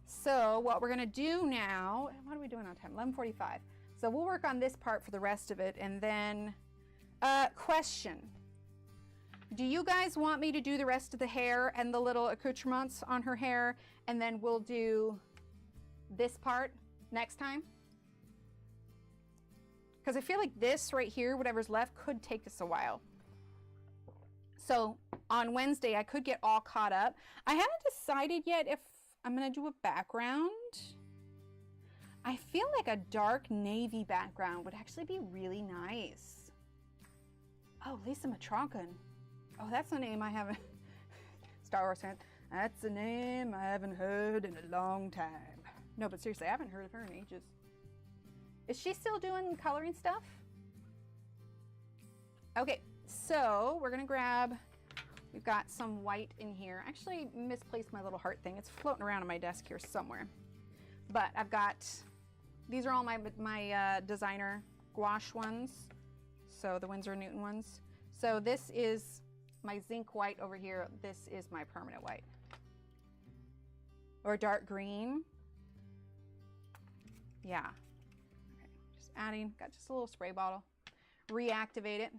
So what we're gonna do now, what are we doing on time? 11:45. So we'll work on this part for the rest of it, and then, question. Do you guys want me to do the rest of the hair and the little accoutrements on her hair, and then we'll do this part next time? Because I feel like this right here, whatever's left, could take us a while. So on Wednesday, I could get all caught up. I haven't decided yet if I'm gonna do a background. I feel like a dark navy background would actually be really nice. Oh, Lisa Matronkin. Oh, that's a name I haven't, Star Wars fan. That's a name I haven't heard in a long time. No, but seriously, I haven't heard of her in ages. Is she still doing coloring stuff? Okay, so we're gonna grab, we've got some white in here. I actually misplaced my little heart thing. It's floating around on my desk here somewhere. But I've got, these are all my designer gouache ones. So the Winsor & Newton ones. So this is my zinc white over here. This is my permanent white. Or dark green. Yeah. Okay, just adding, got just a little spray bottle. Reactivate it.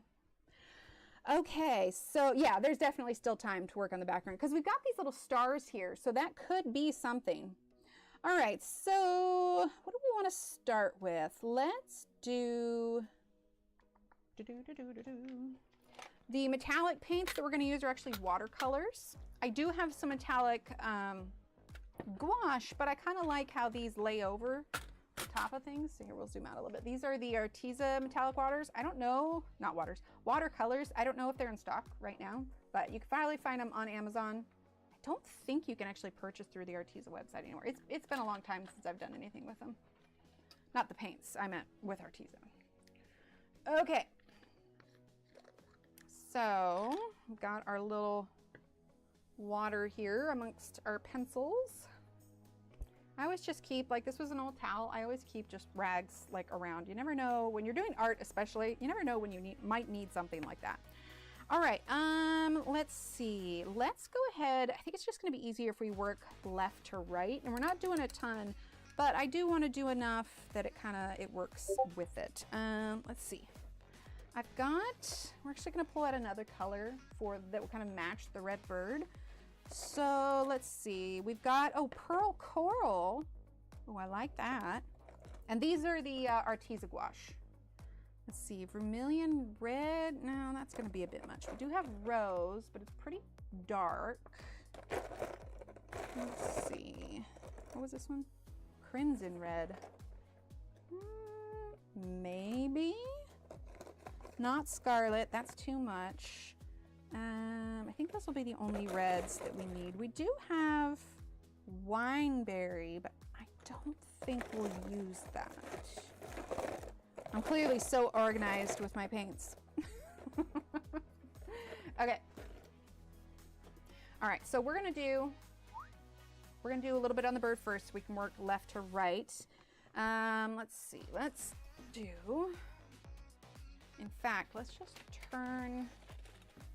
Okay, so yeah, there's definitely still time to work on the background because we've got these little stars here, so that could be something. All right, so what do we want to start with? Let's do the metallic paints that we're going to use are actually watercolors. I do have some metallic gouache, but I kind of like how these lay over the top of things. So here, we'll zoom out a little bit. These are the Arteza metallic waters. I don't know, not waters, watercolors. I don't know if they're in stock right now, but you can finally find them on Amazon. I don't think you can actually purchase through the Arteza website anymore. It's been a long time since I've done anything with them. Not the paints, I meant with Arteza. Okay. So we've got our little water here amongst our pencils. I always just keep, like this was an old towel, I always keep just rags like around. You never know, when you're doing art especially, you never know when you might need something like that. All right, let's see. Let's go ahead. I think it's just gonna be easier if we work left to right. And we're not doing a ton, but I do wanna do enough that it works with it. Let's see. We're actually gonna pull out another color that will kind of match the red bird. So let's see, we've got, oh, pearl coral. Oh, I like that. And these are the Arteza gouache. Let's see, vermilion red. No, that's gonna be a bit much. We do have rose, but it's pretty dark. Let's see, what was this one? Crimson red. Maybe. Not scarlet, that's too much. I think those will be the only reds that we need. We do have wineberry, but I don't think we'll use that. I'm clearly so organized with my paints. Okay. All right, so we're gonna do a little bit on the bird first so we can work left to right. Let's see, let's do, in fact, let's just turn,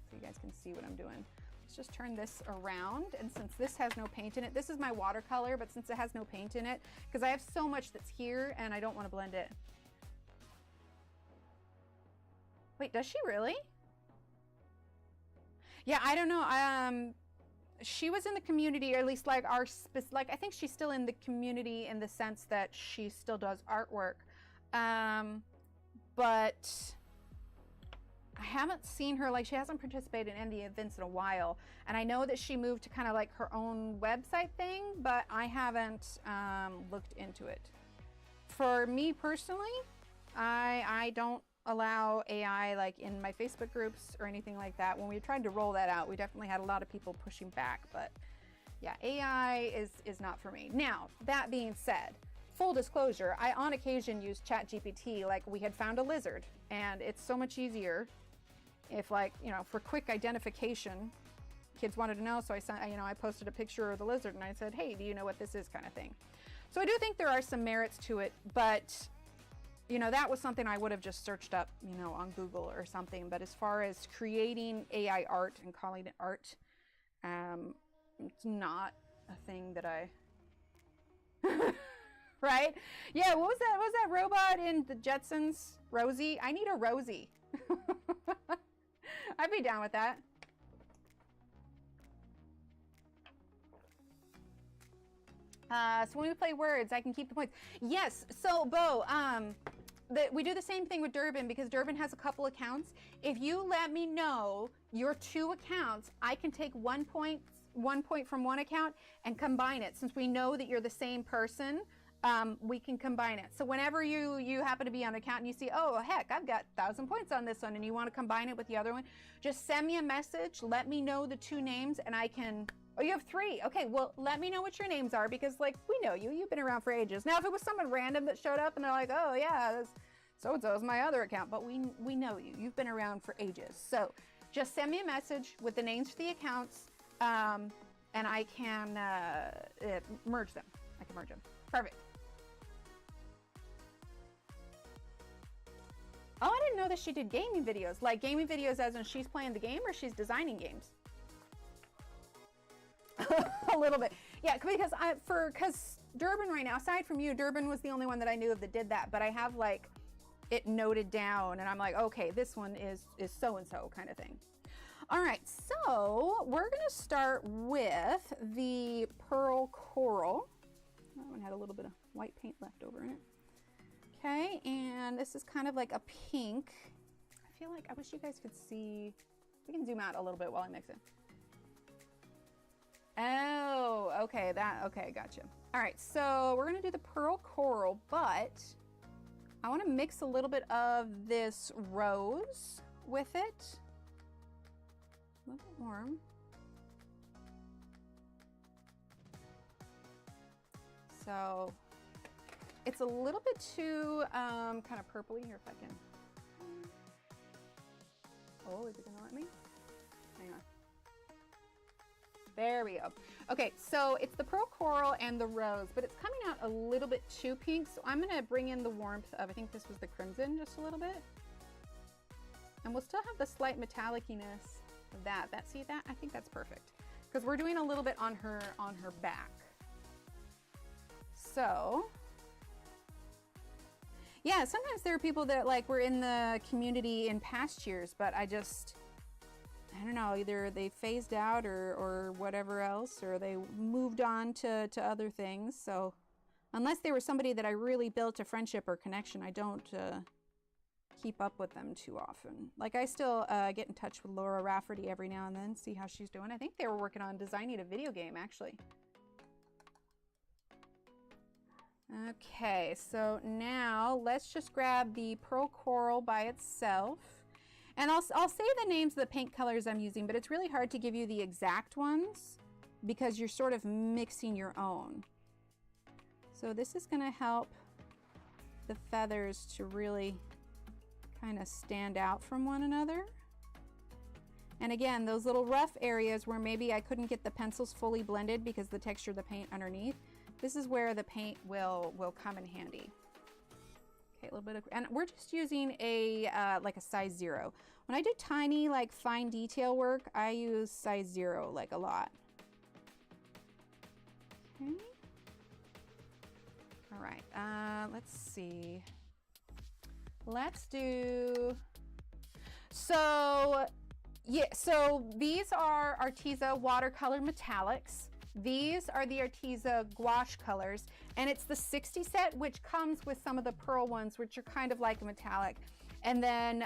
so you guys can see what I'm doing. Let's just turn this around, and since this has no paint in it, this is my watercolor, but since it has no paint in it, because I have so much that's here and I don't want to blend it. Wait, does she really? Yeah, I don't know. She was in the community, or at least like I think she's still in the community in the sense that she still does artwork. But I haven't seen her, like she hasn't participated in any events in a while. And I know that she moved to kind of like her own website thing, but I haven't looked into it. For me personally, I don't allow AI like in my Facebook groups or anything like that. When we tried to roll that out, we definitely had a lot of people pushing back, but yeah, AI is not for me. Now, that being said, full disclosure, I on occasion use ChatGPT, like we had found a lizard, and it's so much easier if, like, you know, for quick identification, kids wanted to know, so I sent, you know, I posted a picture of the lizard and I said, hey, do you know what this is, kind of thing. So I do think there are some merits to it, but you know, that was something I would have just searched up, you know, on Google or something. But as far as creating AI art and calling it art, it's not a thing that I, right? Yeah, what was that? What was that robot in the Jetsons? Rosie? I need a Rosie. I'd be down with that. So when we play words, I can keep the points. Yes, so Bo, we do the same thing with Durbin because Durbin has a couple accounts. If you let me know your 2 accounts, I can take 1 point from one account and combine it. Since we know that you're the same person, we can combine it. So whenever you happen to be on an account and you see, oh heck, I've got 1,000 points on this one, and you want to combine it with the other one, just send me a message, let me know the 2 names, and I can. Oh, you have 3. Okay, well, let me know what your names are because, like, we know you. You've been around for ages. Now, if it was someone random that showed up and they're like, oh, yeah, so-and-so is my other account, but we know you. You've been around for ages. So just send me a message with the names for the accounts, and I can merge them. I can merge them. Perfect. Oh, I didn't know that she did gaming videos. Like gaming videos as in she's playing the game or she's designing games? A little bit. Yeah, because Durbin right now, aside from you, Durbin was the only one that I knew of that did that, but I have like it noted down and I'm like, okay, this one is so-and-so kind of thing. All right, so we're gonna start with the Pearl Coral. That one had a little bit of white paint left over in it. Okay, and this is kind of like a pink. I feel like, I wish you guys could see, we can zoom out a little bit while I mix it. Oh, okay, okay, gotcha. All right, so we're gonna do the Pearl Coral, but I wanna mix a little bit of this rose with it. A little bit warm. So it's a little bit too kind of purpley here if I can. Oh, is it gonna let me? Hang on. There we go. Okay, so it's the Pearl Coral and the rose, but it's coming out a little bit too pink, so I'm gonna bring in the warmth of, I think this was the crimson just a little bit. And we'll still have the slight metallic-iness of that. See that? I think that's perfect. Because we're doing a little bit on her back. So, yeah, sometimes there are people that like were in the community in past years, but I don't know, either they phased out or whatever else, or they moved on to other things. So unless they were somebody that I really built a friendship or connection, I don't keep up with them too often. Like I still get in touch with Laura Rafferty every now and then, see how she's doing. I think they were working on designing a video game actually. Okay, so now let's just grab the Pearl Coral by itself. And I'll say the names of the paint colors I'm using, but it's really hard to give you the exact ones because you're sort of mixing your own. So this is going to help the feathers to really kind of stand out from one another. And again, those little rough areas where maybe I couldn't get the pencils fully blended because the texture of the paint underneath, this is where the paint will come in handy. Okay, a little bit of, and we're just using a like a size 0. When I do tiny, like fine detail work, I use size 0 like a lot. Okay. All right, let's see. Let's do, so yeah, so these are Arteza watercolor metallics. These are the Arteza gouache colors, and it's the 60 set, which comes with some of the pearl ones, which are kind of like a metallic. And then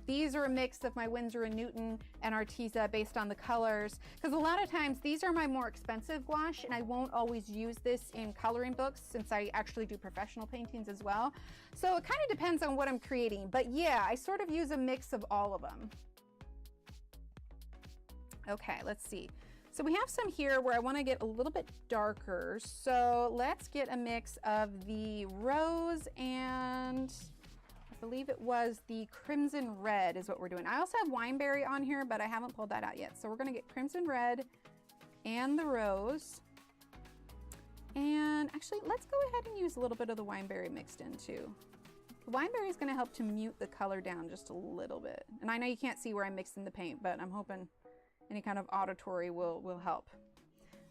these are a mix of my Winsor & Newton and Arteza based on the colors, because a lot of times these are my more expensive gouache, and I won't always use this in coloring books since I actually do professional paintings as well. So it kind of depends on what I'm creating, but yeah, I sort of use a mix of all of them. Okay, let's see. So we have some here where I want to get a little bit darker. So let's get a mix of the rose and I believe it was the crimson red is what we're doing. I also have wineberry on here, but I haven't pulled that out yet. So we're going to get crimson red and the rose. And actually, let's go ahead and use a little bit of the wineberry mixed in too. The wineberry is going to help to mute the color down just a little bit. And I know you can't see where I'm mixing the paint, but I'm hoping any kind of auditory will help.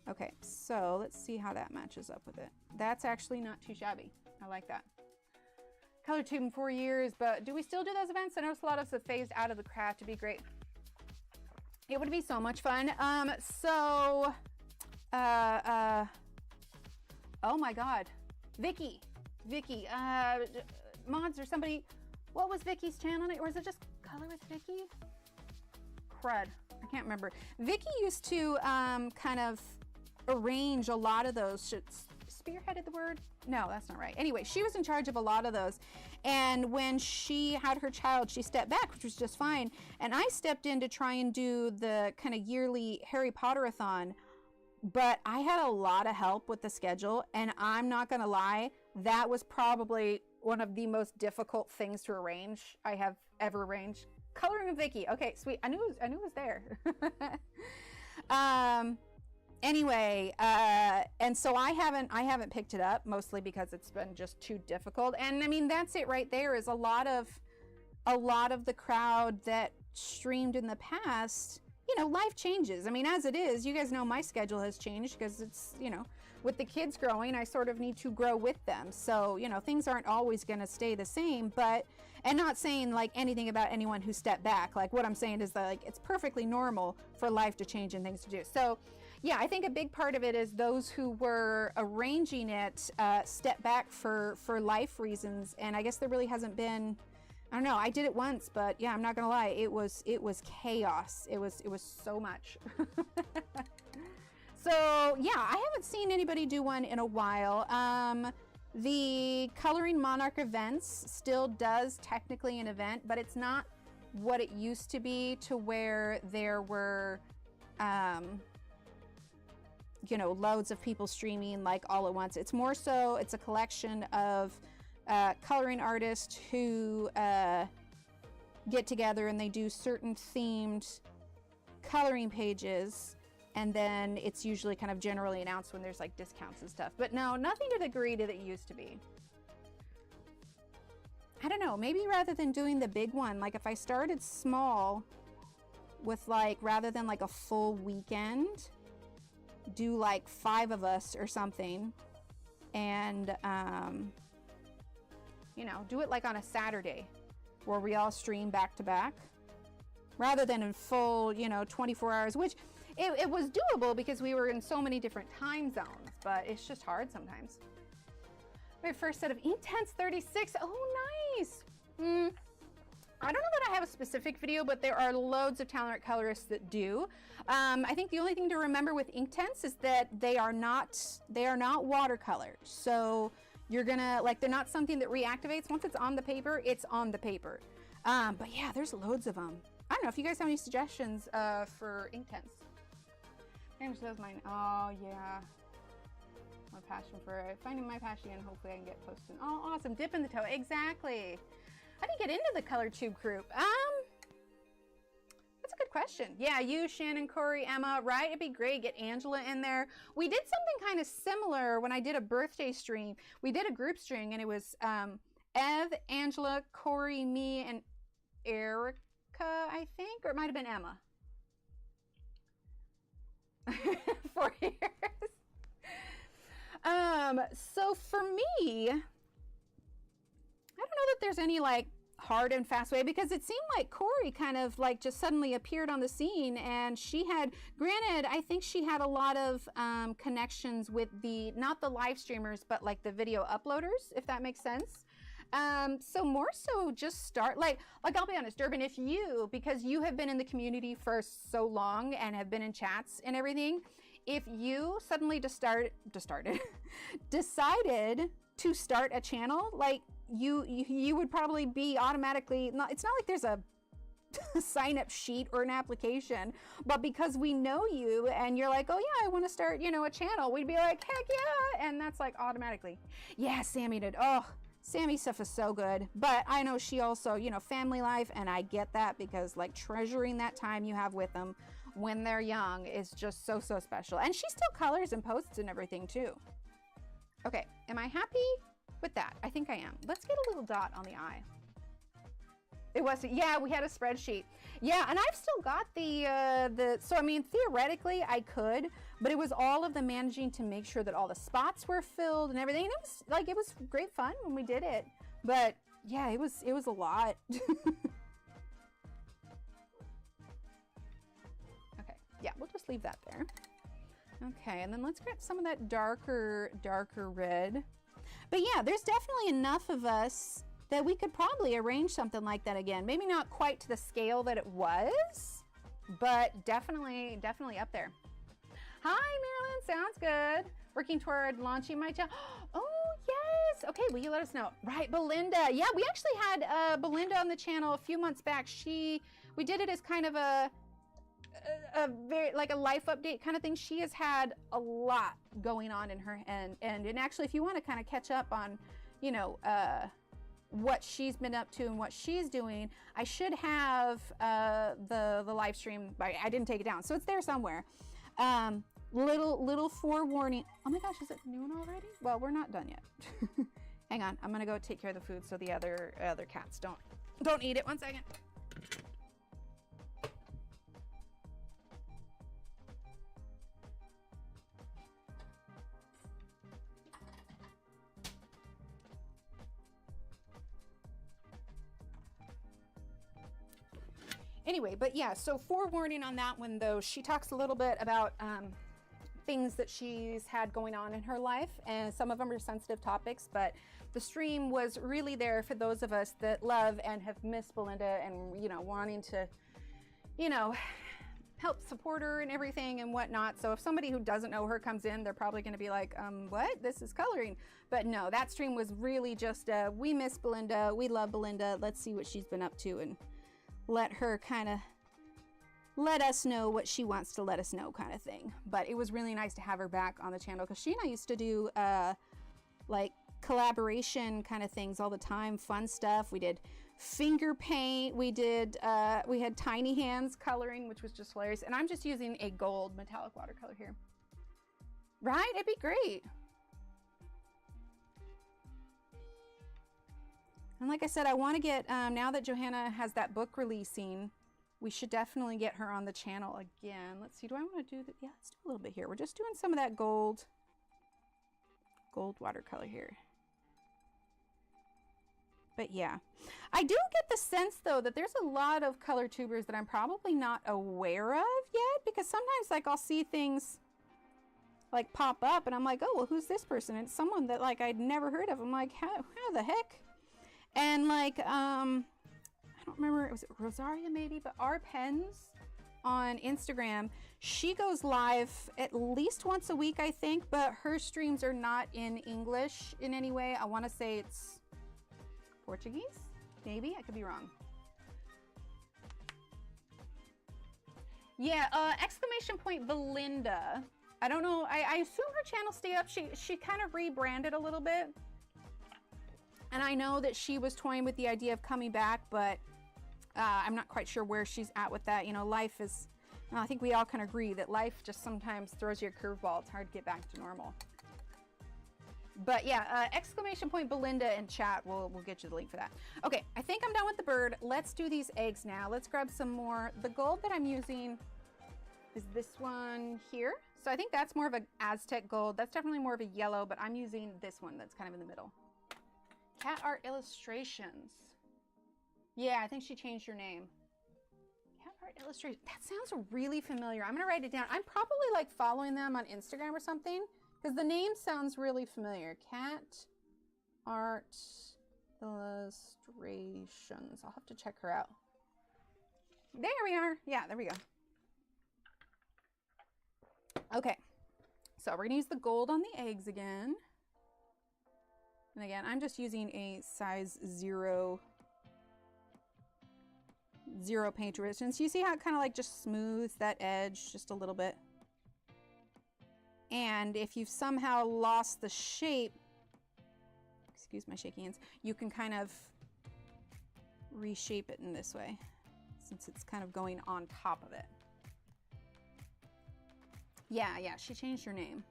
Okay, so let's see how that matches up with it. That's actually not too shabby. I like that. Color tube in 4 years, but do we still do those events? I noticed a lot of us have phased out of the craft. It'd be great. It would be so much fun. Oh my God, Vicky, mods or somebody, what was Vicky's channel name? Or is it just Color with Vicky? Crud, I can't remember. Vicky used to kind of arrange a lot of those. Spearheaded the word? No, that's not right. Anyway, she was in charge of a lot of those. And when she had her child, she stepped back, which was just fine. And I stepped in to try and do the kind of yearly Harry Potter-a-thon. But I had a lot of help with the schedule. And I'm not going to lie, that was probably one of the most difficult things to arrange I have ever arranged. Coloring with Vicky. Okay, sweet. I knew it was there. Anyway, and so I haven't picked it up, mostly because it's been just too difficult. And I mean, that's it right there, is a lot of the crowd that streamed in the past, you know, life changes. I mean, as it is, you guys know my schedule has changed because it's, you know, with the kids growing, I sort of need to grow with them. So, you know, things aren't always going to stay the same, but, and not saying like anything about anyone who stepped back. Like what I'm saying is that like, it's perfectly normal for life to change and things to do. So yeah, I think a big part of it is those who were arranging it step back for life reasons. And I guess there really hasn't been, I don't know, I did it once, but yeah, I'm not gonna lie, it was chaos. It was so much. So yeah, I haven't seen anybody do one in a while. The Coloring Monarch events still does technically an event, but it's not what it used to be, to where there were you know, loads of people streaming like all at once. It's more so, it's a collection of coloring artists who get together and they do certain themed coloring pages, and then it's usually kind of generally announced when there's like discounts and stuff. But no, nothing to the degree that it used to be. I don't know, maybe rather than doing the big one, like if I started small with like, rather than like a full weekend, do like 5 of us or something, and you know, do it like on a Saturday where we all stream back to back, rather than in full, you know, 24 hours, which it was doable because we were in so many different time zones, but it's just hard sometimes. My first set of Inktense 36. Oh, nice. I don't know that I have a specific video, but there are loads of talented colorists that do. I think the only thing to remember with Inktense is that they are not watercolor. So you're gonna, like, they're not something that reactivates. Once it's on the paper, it's on the paper. But yeah, there's loads of them. I don't know if you guys have any suggestions for Inktense. Mine. Oh yeah. My passion for it. Finding my passion, and hopefully I can get posted. Oh, awesome. Dip in the toe. Exactly. I didn't get into the color tube group. That's a good question. Yeah, you, Shannon, Corey, Emma, right? It'd be great. Get Angela in there. We did something kind of similar when I did a birthday stream. We did a group stream, and it was Ev, Angela, Corey, me, and Erica, I think, or it might have been Emma. 4 years. So for me, I don't know that there's any like hard and fast way, because it seemed like Corey kind of like just suddenly appeared on the scene, and she had, granted, I think she had a lot of connections with the, not the live streamers, but like the video uploaders, if that makes sense. So more so just start, like I'll be honest, Durbin, if you, because you have been in the community for so long and have been in chats and everything, if you suddenly decided to start a channel, like you would probably be automatically, it's not like there's a sign up sheet or an application, but because we know you and you're like, oh yeah, I want to start, you know, a channel, we'd be like, heck yeah, and that's like automatically. Yeah, Sammy did. Oh, Sammy's stuff is so good, but I know she also, you know, family life, and I get that, because like treasuring that time you have with them when they're young is just so special. And she still colors and posts and everything too. Okay, am I happy with that. I think I am. Let's get a little dot on the eye. It wasn't, yeah, we had a spreadsheet. Yeah, and I've still got so I mean, theoretically I could, but it was all of the managing to make sure that all the spots were filled and everything. And it was great fun when we did it. But yeah, it was a lot. Okay, yeah, we'll just leave that there. Okay, and then let's grab some of that darker red. But yeah, there's definitely enough of us that we could probably arrange something like that again. Maybe not quite to the scale that it was, but definitely up there. Hi, Marilyn, sounds good. Working toward launching my channel. Oh, yes. Okay, will you let us know? Right, Belinda. Yeah, we actually had Belinda on the channel a few months back. We did it as kind of a very like a life update kind of thing. She has had a lot going on in her and actually, if you want to kind of catch up on, you know, what she's been up to and what she's doing, I should have the live stream. I didn't take it down, so it's there somewhere. Little forewarning. Oh my gosh, is it noon already? Well, we're not done yet. Hang on, I'm gonna go take care of the food so the other cats don't eat it. 1 second. Anyway, but yeah, so forewarning on that one though, she talks a little bit about things that she's had going on in her life, and some of them are sensitive topics, but the stream was really there for those of us that love and have missed Belinda and, you know, wanting to, you know, help support her and everything and whatnot. So if somebody who doesn't know her comes in, they're probably going to be like, what? This is coloring. But no, that stream was really just, we miss Belinda, we love Belinda, let's see what she's been up to and let her kind of let us know what she wants to let us know kind of thing. But it was really nice to have her back on the channel because she and I used to do like collaboration kind of things all the time, fun stuff. We did finger paint, we had tiny hands coloring, which was just hilarious. And I'm just using a gold metallic watercolor here. Right? It'd be great. And like I said, I want to get, now that Johanna has that book releasing, we should definitely get her on the channel again. Let's see, do I want to do that? Yeah, let's do a little bit here. We're just doing some of that gold watercolor here. But yeah, I do get the sense though that there's a lot of color tubers that I'm probably not aware of yet, because sometimes like I'll see things like pop up and I'm like, oh, well, who's this person? And it's someone that like I'd never heard of. I'm like, how the heck? And like, I don't remember, was it Rosaria maybe, but our Pens on Instagram, she goes live at least once a week, I think, but her streams are not in English in any way. I want to say it's Portuguese, maybe, I could be wrong. Yeah, exclamation point Belinda. I don't know, I assume her channel stay up. She kind of rebranded a little bit. And I know that she was toying with the idea of coming back, but I'm not quite sure where she's at with that. You know, life is, I think we all can agree that life just sometimes throws you a curveball. It's hard to get back to normal. But yeah, exclamation point Belinda in chat. We'll get you the link for that. Okay, I think I'm done with the bird. Let's do these eggs now. Let's grab some more. The gold that I'm using is this one here. So I think that's more of an Aztec gold. That's definitely more of a yellow, but I'm using this one that's kind of in the middle. Cat Art Illustrations. Yeah, I think she changed her name. Cat Art Illustrations. That sounds really familiar. I'm gonna write it down. I'm probably like following them on Instagram or something because the name sounds really familiar. Cat Art Illustrations. I'll have to check her out. There we are. Yeah, there we go. Okay, so we're gonna use the gold on the eggs again. And again, I'm just using a size 0 paint resistance. You see how it kind of like just smooths that edge just a little bit. And if you've somehow lost the shape, excuse my shaky hands, you can kind of reshape it in this way since it's kind of going on top of it. Yeah, she changed her name.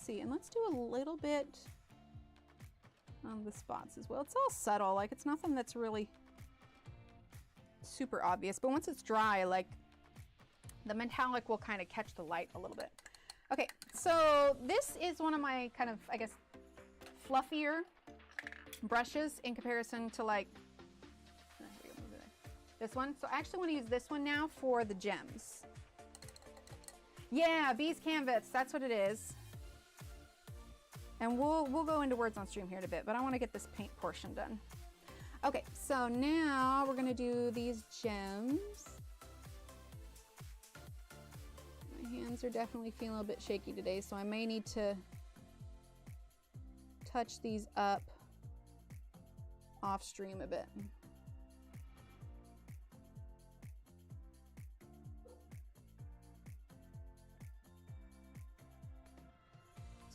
see, and let's do a little bit on the spots as well. It's all subtle, like it's nothing that's really super obvious, but once it's dry, like the metallic will kind of catch the light a little bit. Okay, so this is one of my kind of, I guess, fluffier brushes in comparison to like this one. So I actually want to use this one now for the gems. Yeah, Bees Canvas, that's what it is. And we'll go into words on stream here in a bit, but I want to get this paint portion done. Okay, so now we're going to do these gems. My hands are definitely feeling a little bit shaky today, so I may need to touch these up off stream a bit.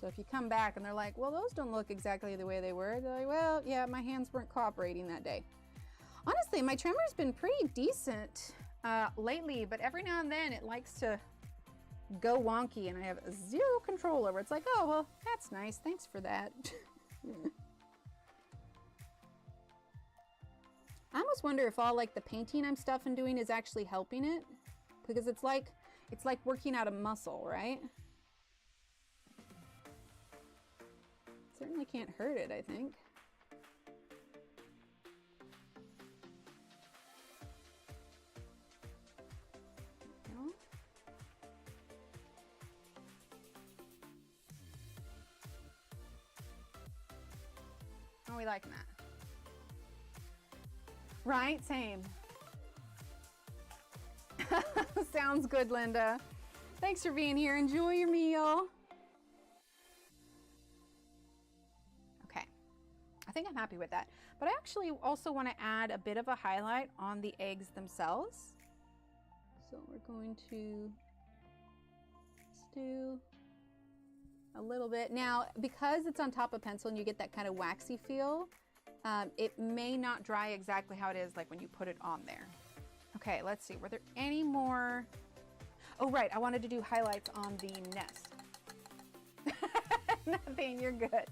So if you come back and they're like, well, those don't look exactly the way they were, they're like, well, yeah, my hands weren't cooperating that day. Honestly, my trimmer's been pretty decent lately, but every now and then it likes to go wonky and I have zero control over it. It's like, oh, well, that's nice. Thanks for that. I almost wonder if all like the painting I'm stuffing doing is actually helping it, because it's like working out a muscle, right? Certainly can't hurt it, I think. How are we liking that? Right, same. Sounds good, Linda. Thanks for being here. Enjoy your meal. Okay, I think I'm happy with that. But I actually also want to add a bit of a highlight on the eggs themselves. So we're going to just do a little bit. Now, because it's on top of pencil and you get that kind of waxy feel, it may not dry exactly how it is like when you put it on there. Okay, let's see. Were there any more? Oh, right. I wanted to do highlights on the nest. Nothing. You're good.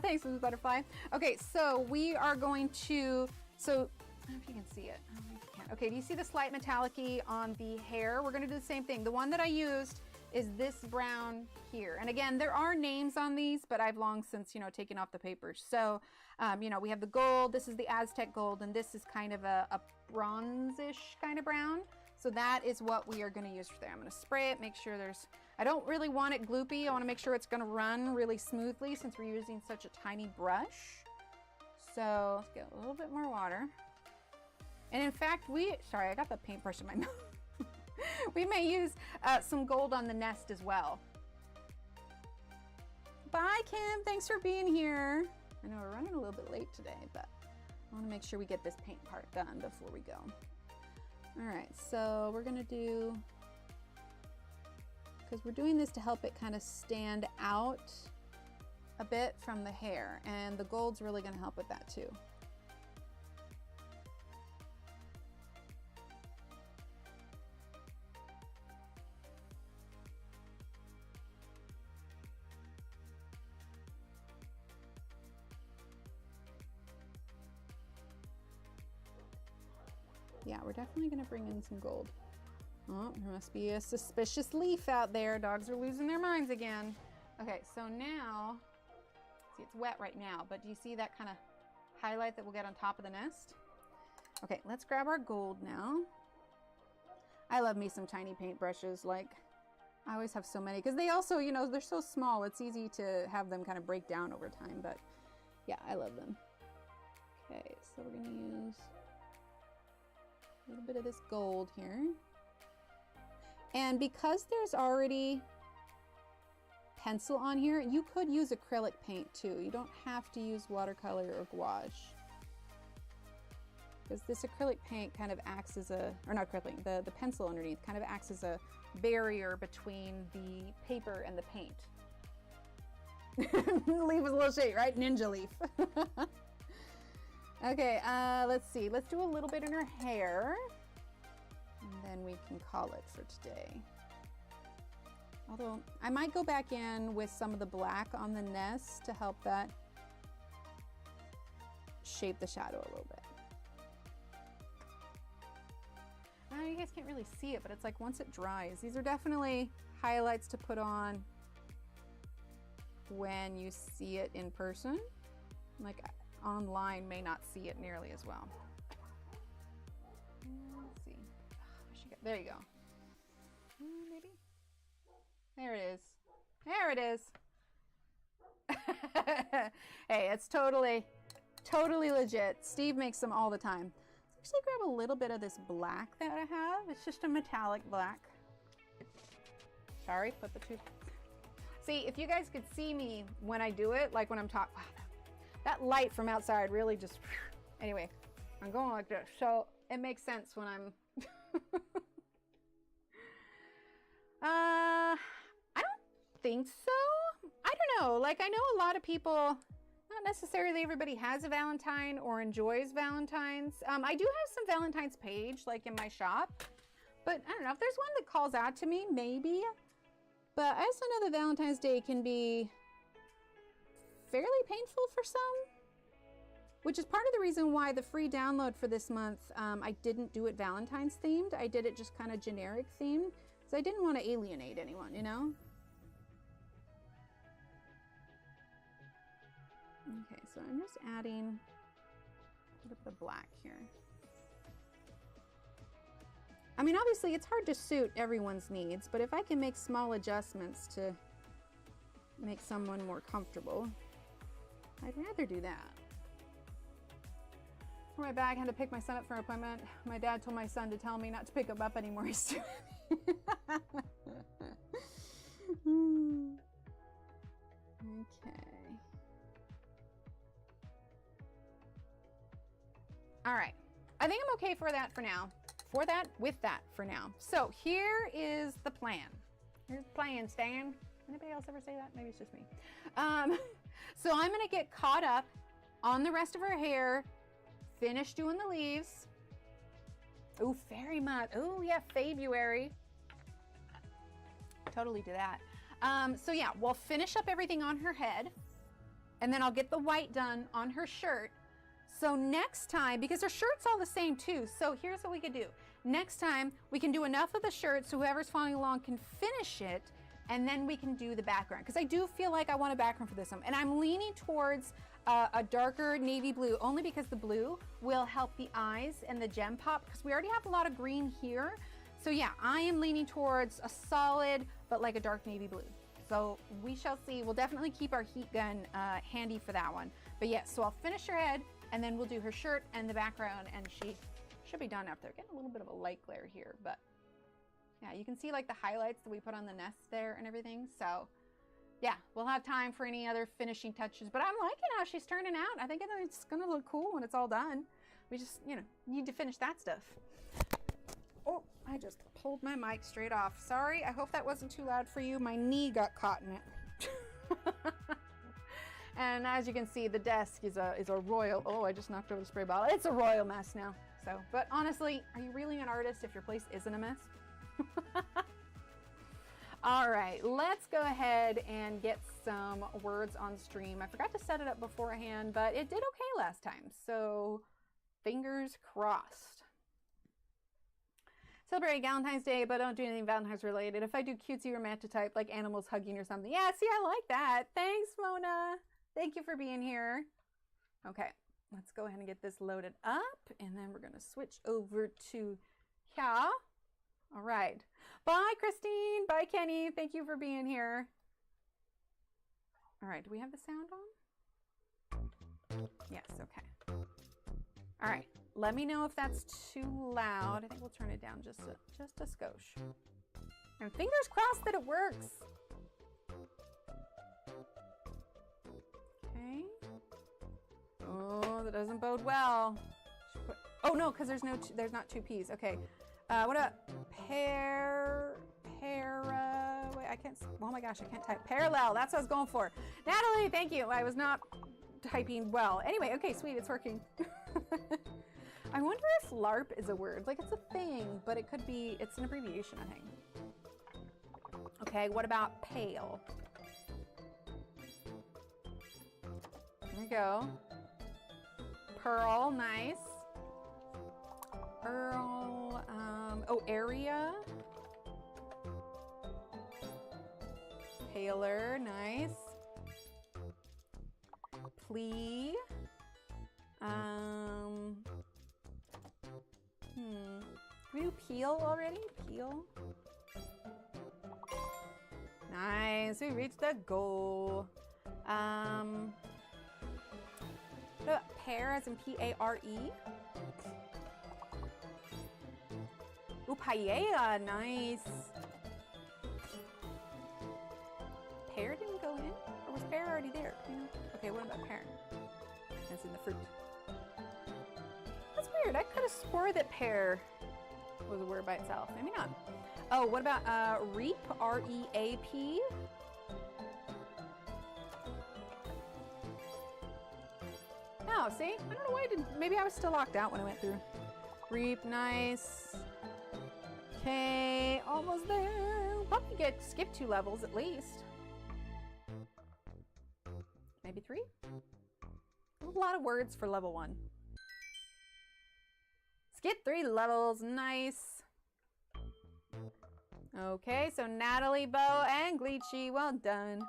Thanks, Miss Butterfly. Okay, so we are going to, so I don't know if you can see it. I don't know if you can. Okay, do you see the slight metallic-y on the hair? We're going to do the same thing. The one that I used is this brown here. And again, there are names on these, but I've long since, you know, taken off the papers. So, you know, we have the gold, this is the Aztec gold, and this is kind of a bronzish kind of brown. So that is what we are gonna use for there. I'm gonna spray it, make sure there's, I don't really want it gloopy. I wanna make sure it's gonna run really smoothly since we're using such a tiny brush. So let's get a little bit more water. And in fact, sorry, I got the paintbrush in my mouth. We may use some gold on the nest as well. Bye, Kim. Thanks for being here. I know we're running a little bit late today, but I want to make sure we get this paint part done before we go. All right, so we're going to do, because we're doing this to help it kind of stand out a bit from the hair, and the gold's really going to help with that too. Yeah, we're definitely gonna bring in some gold. Oh, there must be a suspicious leaf out there. Dogs are losing their minds again. Okay, so now, see, it's wet right now, but do you see that kind of highlight that we'll get on top of the nest? Okay, let's grab our gold now. I love me some tiny paintbrushes. Like, I always have so many, because they also, you know, they're so small, it's easy to have them kind of break down over time, but yeah, I love them. Okay, so we're gonna use a little bit of this gold here. And because there's already pencil on here, you could use acrylic paint too. You don't have to use watercolor or gouache, because this acrylic paint kind of acts as a, or not acrylic, the pencil underneath kind of acts as a barrier between the paper and the paint. The leaf is a little shady, right? Ninja leaf. Okay, let's see. Let's do a little bit in her hair, and then we can call it for today. Although I might go back in with some of the black on the nest to help that shape the shadow a little bit. Now you guys can't really see it, but it's like once it dries, these are definitely highlights to put on when you see it in person. Like online may not see it nearly as well. Let's see. There you go. Maybe. There it is. There it is. Hey, it's totally legit. Steve makes them all the time. Let's actually grab a little bit of this black that I have. It's just a metallic black. Sorry, put the two. See, if you guys could see me when I do it, like when I'm talking, wow, that light from outside really just, anyway, I'm going like this. So it makes sense when I'm, I don't think so. I don't know. Like, I know a lot of people, not necessarily everybody has a Valentine or enjoys Valentine's. I do have some Valentine's page, like in my shop, but I don't know if there's one that calls out to me, maybe. But I also know that Valentine's Day can be fairly painful for some, which is part of the reason why the free download for this month, I didn't do it Valentine's themed. I did it just kind of generic themed, because I didn't want to alienate anyone, you know? Okay, so I'm just adding a little bit of black here. I mean, obviously it's hard to suit everyone's needs, but if I can make small adjustments to make someone more comfortable, I'd rather do that. For my bag, I had to pick my son up for an appointment. My dad told my son to tell me not to pick him up anymore. He's too heavy. Okay. All right. I think I'm okay for that for now. With that for now. So here is the plan. Here's the plan, Stan. Anybody else ever say that? Maybe it's just me. So I'm gonna get caught up on the rest of her hair, finish doing the leaves. Oh, fairy month. Oh yeah, February. Totally do that. So yeah, we'll finish up everything on her head, and then I'll get the white done on her shirt. So next time, because her shirt's all the same too, so here's what we could do. Next time, we can do enough of the shirt so whoever's following along can finish it, and then we can do the background. Because I do feel like I want a background for this one. And I'm leaning towards a darker navy blue, only because the blue will help the eyes and the gem pop, because we already have a lot of green here. So yeah, I am leaning towards a solid, but like a dark navy blue. So we shall see. We'll definitely keep our heat gun handy for that one. But yes, so I'll finish her head, and then we'll do her shirt and the background, and she should be done after. Getting a little bit of a light glare here, but yeah, you can see like the highlights that we put on the nest there and everything. So yeah, we'll have time for any other finishing touches, but I'm liking how she's turning out. I think it's gonna look cool when it's all done. We just, you know, need to finish that stuff. Oh, I just pulled my mic straight off. Sorry, I hope that wasn't too loud for you. My knee got caught in it. And as you can see, the desk is a royal, oh, I just knocked over the spray bottle. It's a royal mess now. So, but honestly, are you really an artist if your place isn't a mess? All right, let's go ahead and get some words on stream. I forgot to set it up beforehand, but it did okay last time. So fingers crossed. Celebrate Valentine's Day, but don't do anything Valentine's related. If I do cutesy romantic type, like animals hugging or something. Yeah, see, I like that. Thanks, Mona. Thank you for being here. Okay, let's go ahead and get this loaded up, and then we're gonna switch over to here. All right. Bye, Christine. Bye, Kenny. Thank you for being here. All right, do we have the sound on? Yes, okay. All right, let me know if that's too loud. I think we'll turn it down just a skosh. And fingers crossed that it works. Okay. Oh, that doesn't bode well. Oh no, because there's not two P's. Okay. What about wait, I can't, oh my gosh, I can't type. Parallel, that's what I was going for. Natalie, thank you. I was not typing well. Anyway, okay, sweet, it's working. I wonder if LARP is a word. Like, it's a thing, but it could be, it's an abbreviation, I think. Okay, what about pale? There we go. Pearl, nice. Pearl, oh, area. Paler, nice. Plea. Did we do peel already? Peel. Nice, we reached the goal. What about pear as in P-A-R-E? Ooh, paella, nice. Pear didn't go in? Or was pear already there? Okay, what about pear? That's in the fruit. That's weird. I could have swore that pear was a word by itself. Maybe not. Oh, what about reap? R-E-A-P? Oh, see? I don't know why I didn't. Maybe I was still locked out when I went through. Reap, nice. Okay, almost there. Probably get skip 2 levels at least. Maybe 3? A lot of words for level 1. Skip 3 levels, nice. Okay, so Natalie, Bo, and Glitchy, well done.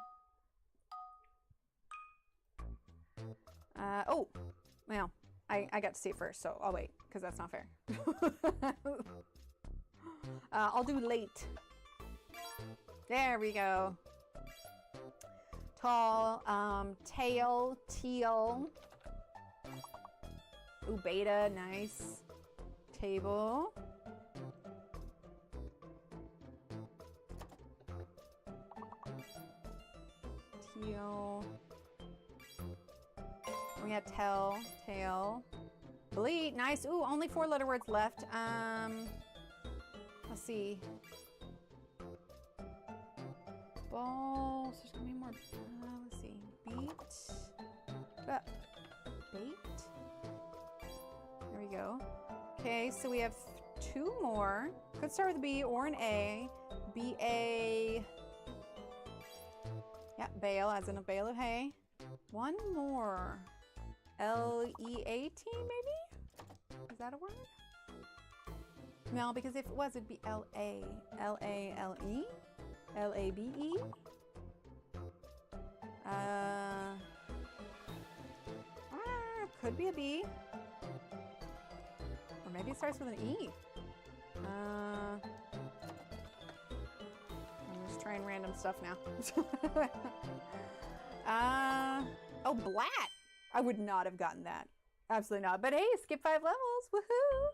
Oh, well, I got to see it first, so I'll wait, because that's not fair. I'll do late. There we go. Tall, tail, teal. Ooh, beta, nice. Table. Teal. We got tell, tail. Bleat, nice. Ooh, only 4-letter words left. Let's see. Balls. There's gonna be more. Let's see. Beat. Bait. There we go. Okay, so we have 2 more. Could start with a B or an A. B-A. Yeah, bale, as in a bale of hay. 1 more. L-E-A-T, maybe? Is that a word? No, because if it was, it'd be L-A. L-A-L-E? L-A-B-E? Could be a B. Or maybe it starts with an E. I'm just trying random stuff now. Oh, blat! I would not have gotten that. Absolutely not. But hey, skip 5 levels. Woohoo!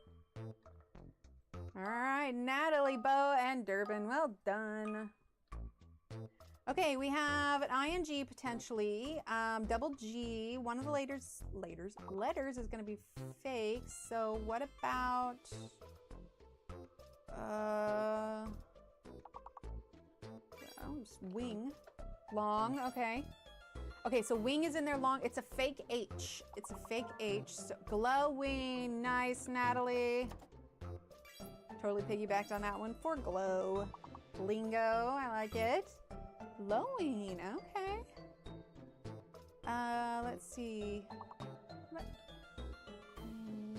All right, Natalie, Bo, and Durbin. Well done. Okay, we have an ing potentially. Double G. One of the letters is going to be fake. So what about wing? Long. Okay. Okay, so wing is in there long. It's a fake H. It's a fake H. So glowing. Nice, Natalie. Totally piggybacked on that one for glow. Lingo. I like it. Glowing. Okay. Let's see.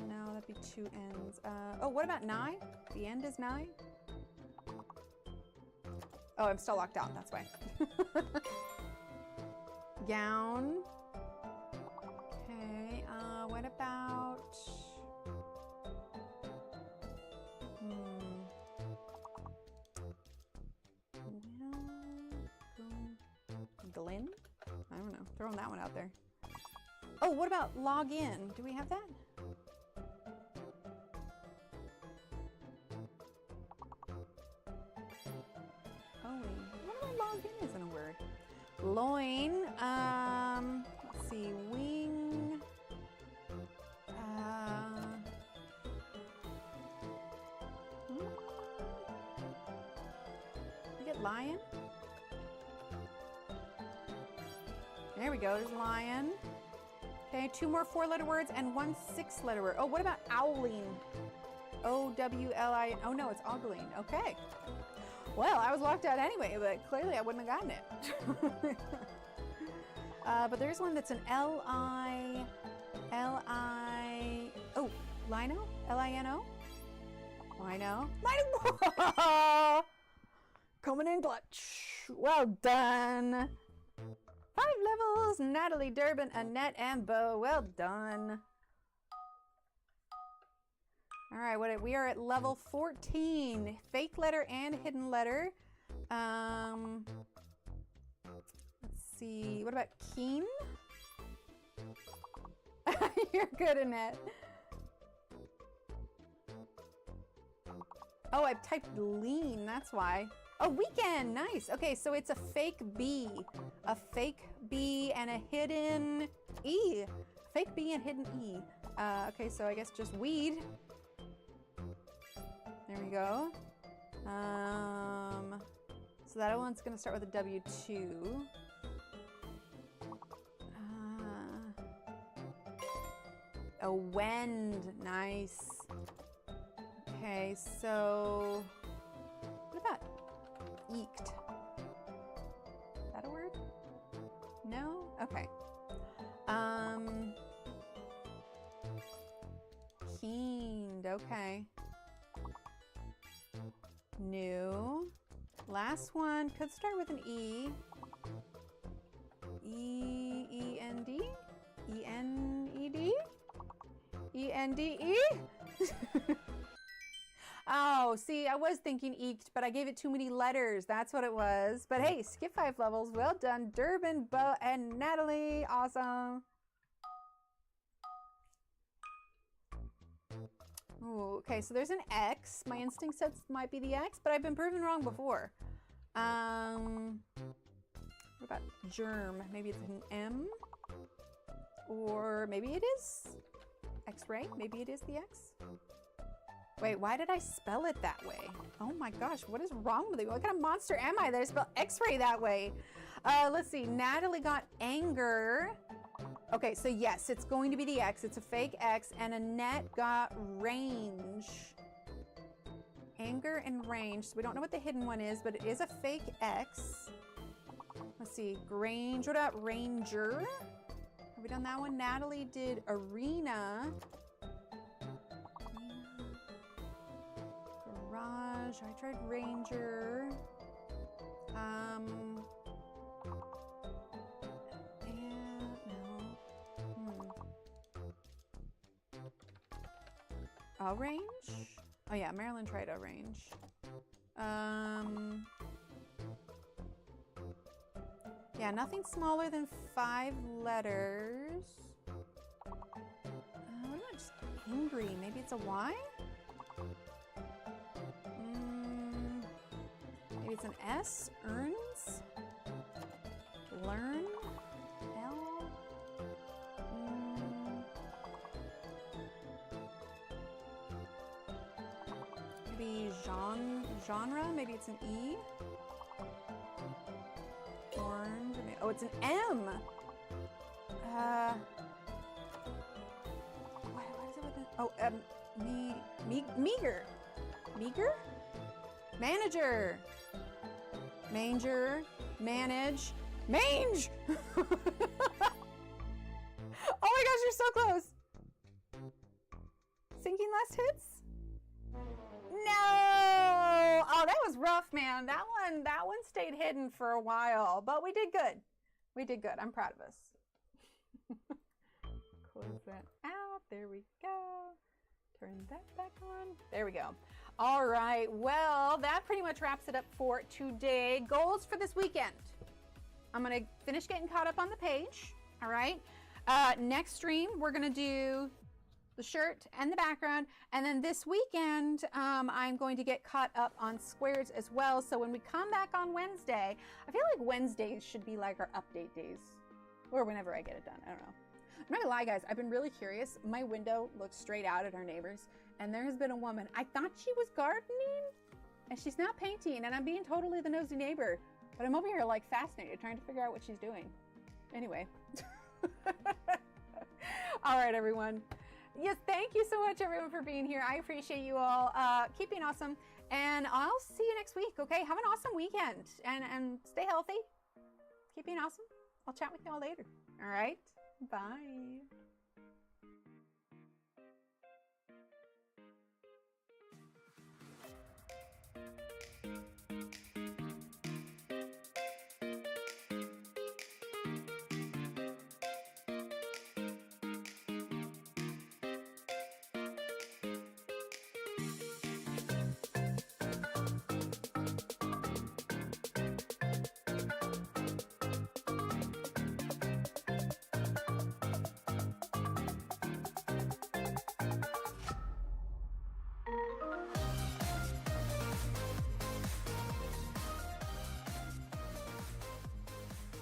No, that'd be 2 ends. Oh, what about nigh? The end is nigh? Oh, I'm still locked out. That's why. Gown. Okay, what about Glenn? I don't know. Throwing that one out there. Oh, what about log in? Do we have that? Oh, what about log in isn't a word? Loin, let's see, wing, we get lion? There we go, there's lion. Okay, 2 more 4-letter words and 1 6-letter word. Oh, what about owling? O-W-L-I-N, oh no, it's ogling, okay. Well, I was locked out anyway, but clearly I wouldn't have gotten it. But there's one that's an oh, Lino? Lino? Lino? Lino! Coming in clutch. Well done. 5 levels, Natalie, Durbin, Annette, and Bo. Well done. All right, we are at level 14. Fake letter and hidden letter. Let's see. What about keen? You're good, Annette. Oh, I typed lean. That's why. Oh, weekend. Nice. Okay, so it's a fake B. A fake B and a hidden E. Fake B and hidden E. Okay, so I guess just weed. There we go. So that one's gonna start with a W2. A wend. Nice. Okay, so what about eeked? Is that a word? No? Okay. Keened. Okay. New. Last one could start with an E. E-E-N-D? E-N-E-D? E-N-D-E? Oh, see, I was thinking eeked, but I gave it too many letters. That's what it was. But hey, skip 5 levels. Well done, Durbin, Bo, and Natalie. Awesome. Ooh, okay, so there's an X. My instinct says it might be the X, but I've been proven wrong before. What about germ? Maybe it's an M? Or maybe it is X-ray? Maybe it is the X? Wait, why did I spell it that way? Oh my gosh, what is wrong with you? What kind of monster am I that I spell X-ray that way? Let's see, Natalie got anger. Okay, so yes, it's going to be the X. It's a fake X. And Annette got range. Anger and range. So we don't know what the hidden one is, but it is a fake X. Let's see, Grange. What about Ranger? Have we done that one? Natalie did arena. Garage. I tried Ranger. Range? Oh yeah, Marilyn tried a range. Yeah, nothing smaller than 5 letters. What about just angry? Maybe it's a Y? Maybe it's an S? Earns? Learn? L? Maybe genre? Maybe it's an E? Orange? Oh, it's an M! What is it with it? Oh, meager. Meager? Manager. Manger. Manage. Mange! Oh my gosh, you're so close! Sinking last hits? No! Oh, that was rough, man. That one stayed hidden for a while, but we did good. We did good. I'm proud of us. Close that out. There we go. Turn that back on. There we go. All right. Well, that pretty much wraps it up for today. Goals for this weekend. I'm going to finish getting caught up on the page. All right. Next stream, we're going to do the shirt and the background. And then this weekend, I'm going to get caught up on squares as well. So when we come back on Wednesday, I feel like Wednesdays should be like our update days, or whenever I get it done. I don't know. I'm not gonna lie, guys, I've been really curious. My window looks straight out at our neighbors, and there has been a woman, I thought she was gardening, and she's not painting, and I'm being totally the nosy neighbor. But I'm over here like fascinated, trying to figure out what she's doing. Anyway. All right, everyone. Yes, thank you so much, everyone, for being here. I appreciate you all. Keep being awesome. And I'll see you next week, okay? Have an awesome weekend. And stay healthy. Keep being awesome. I'll chat with you all later. All right? Bye.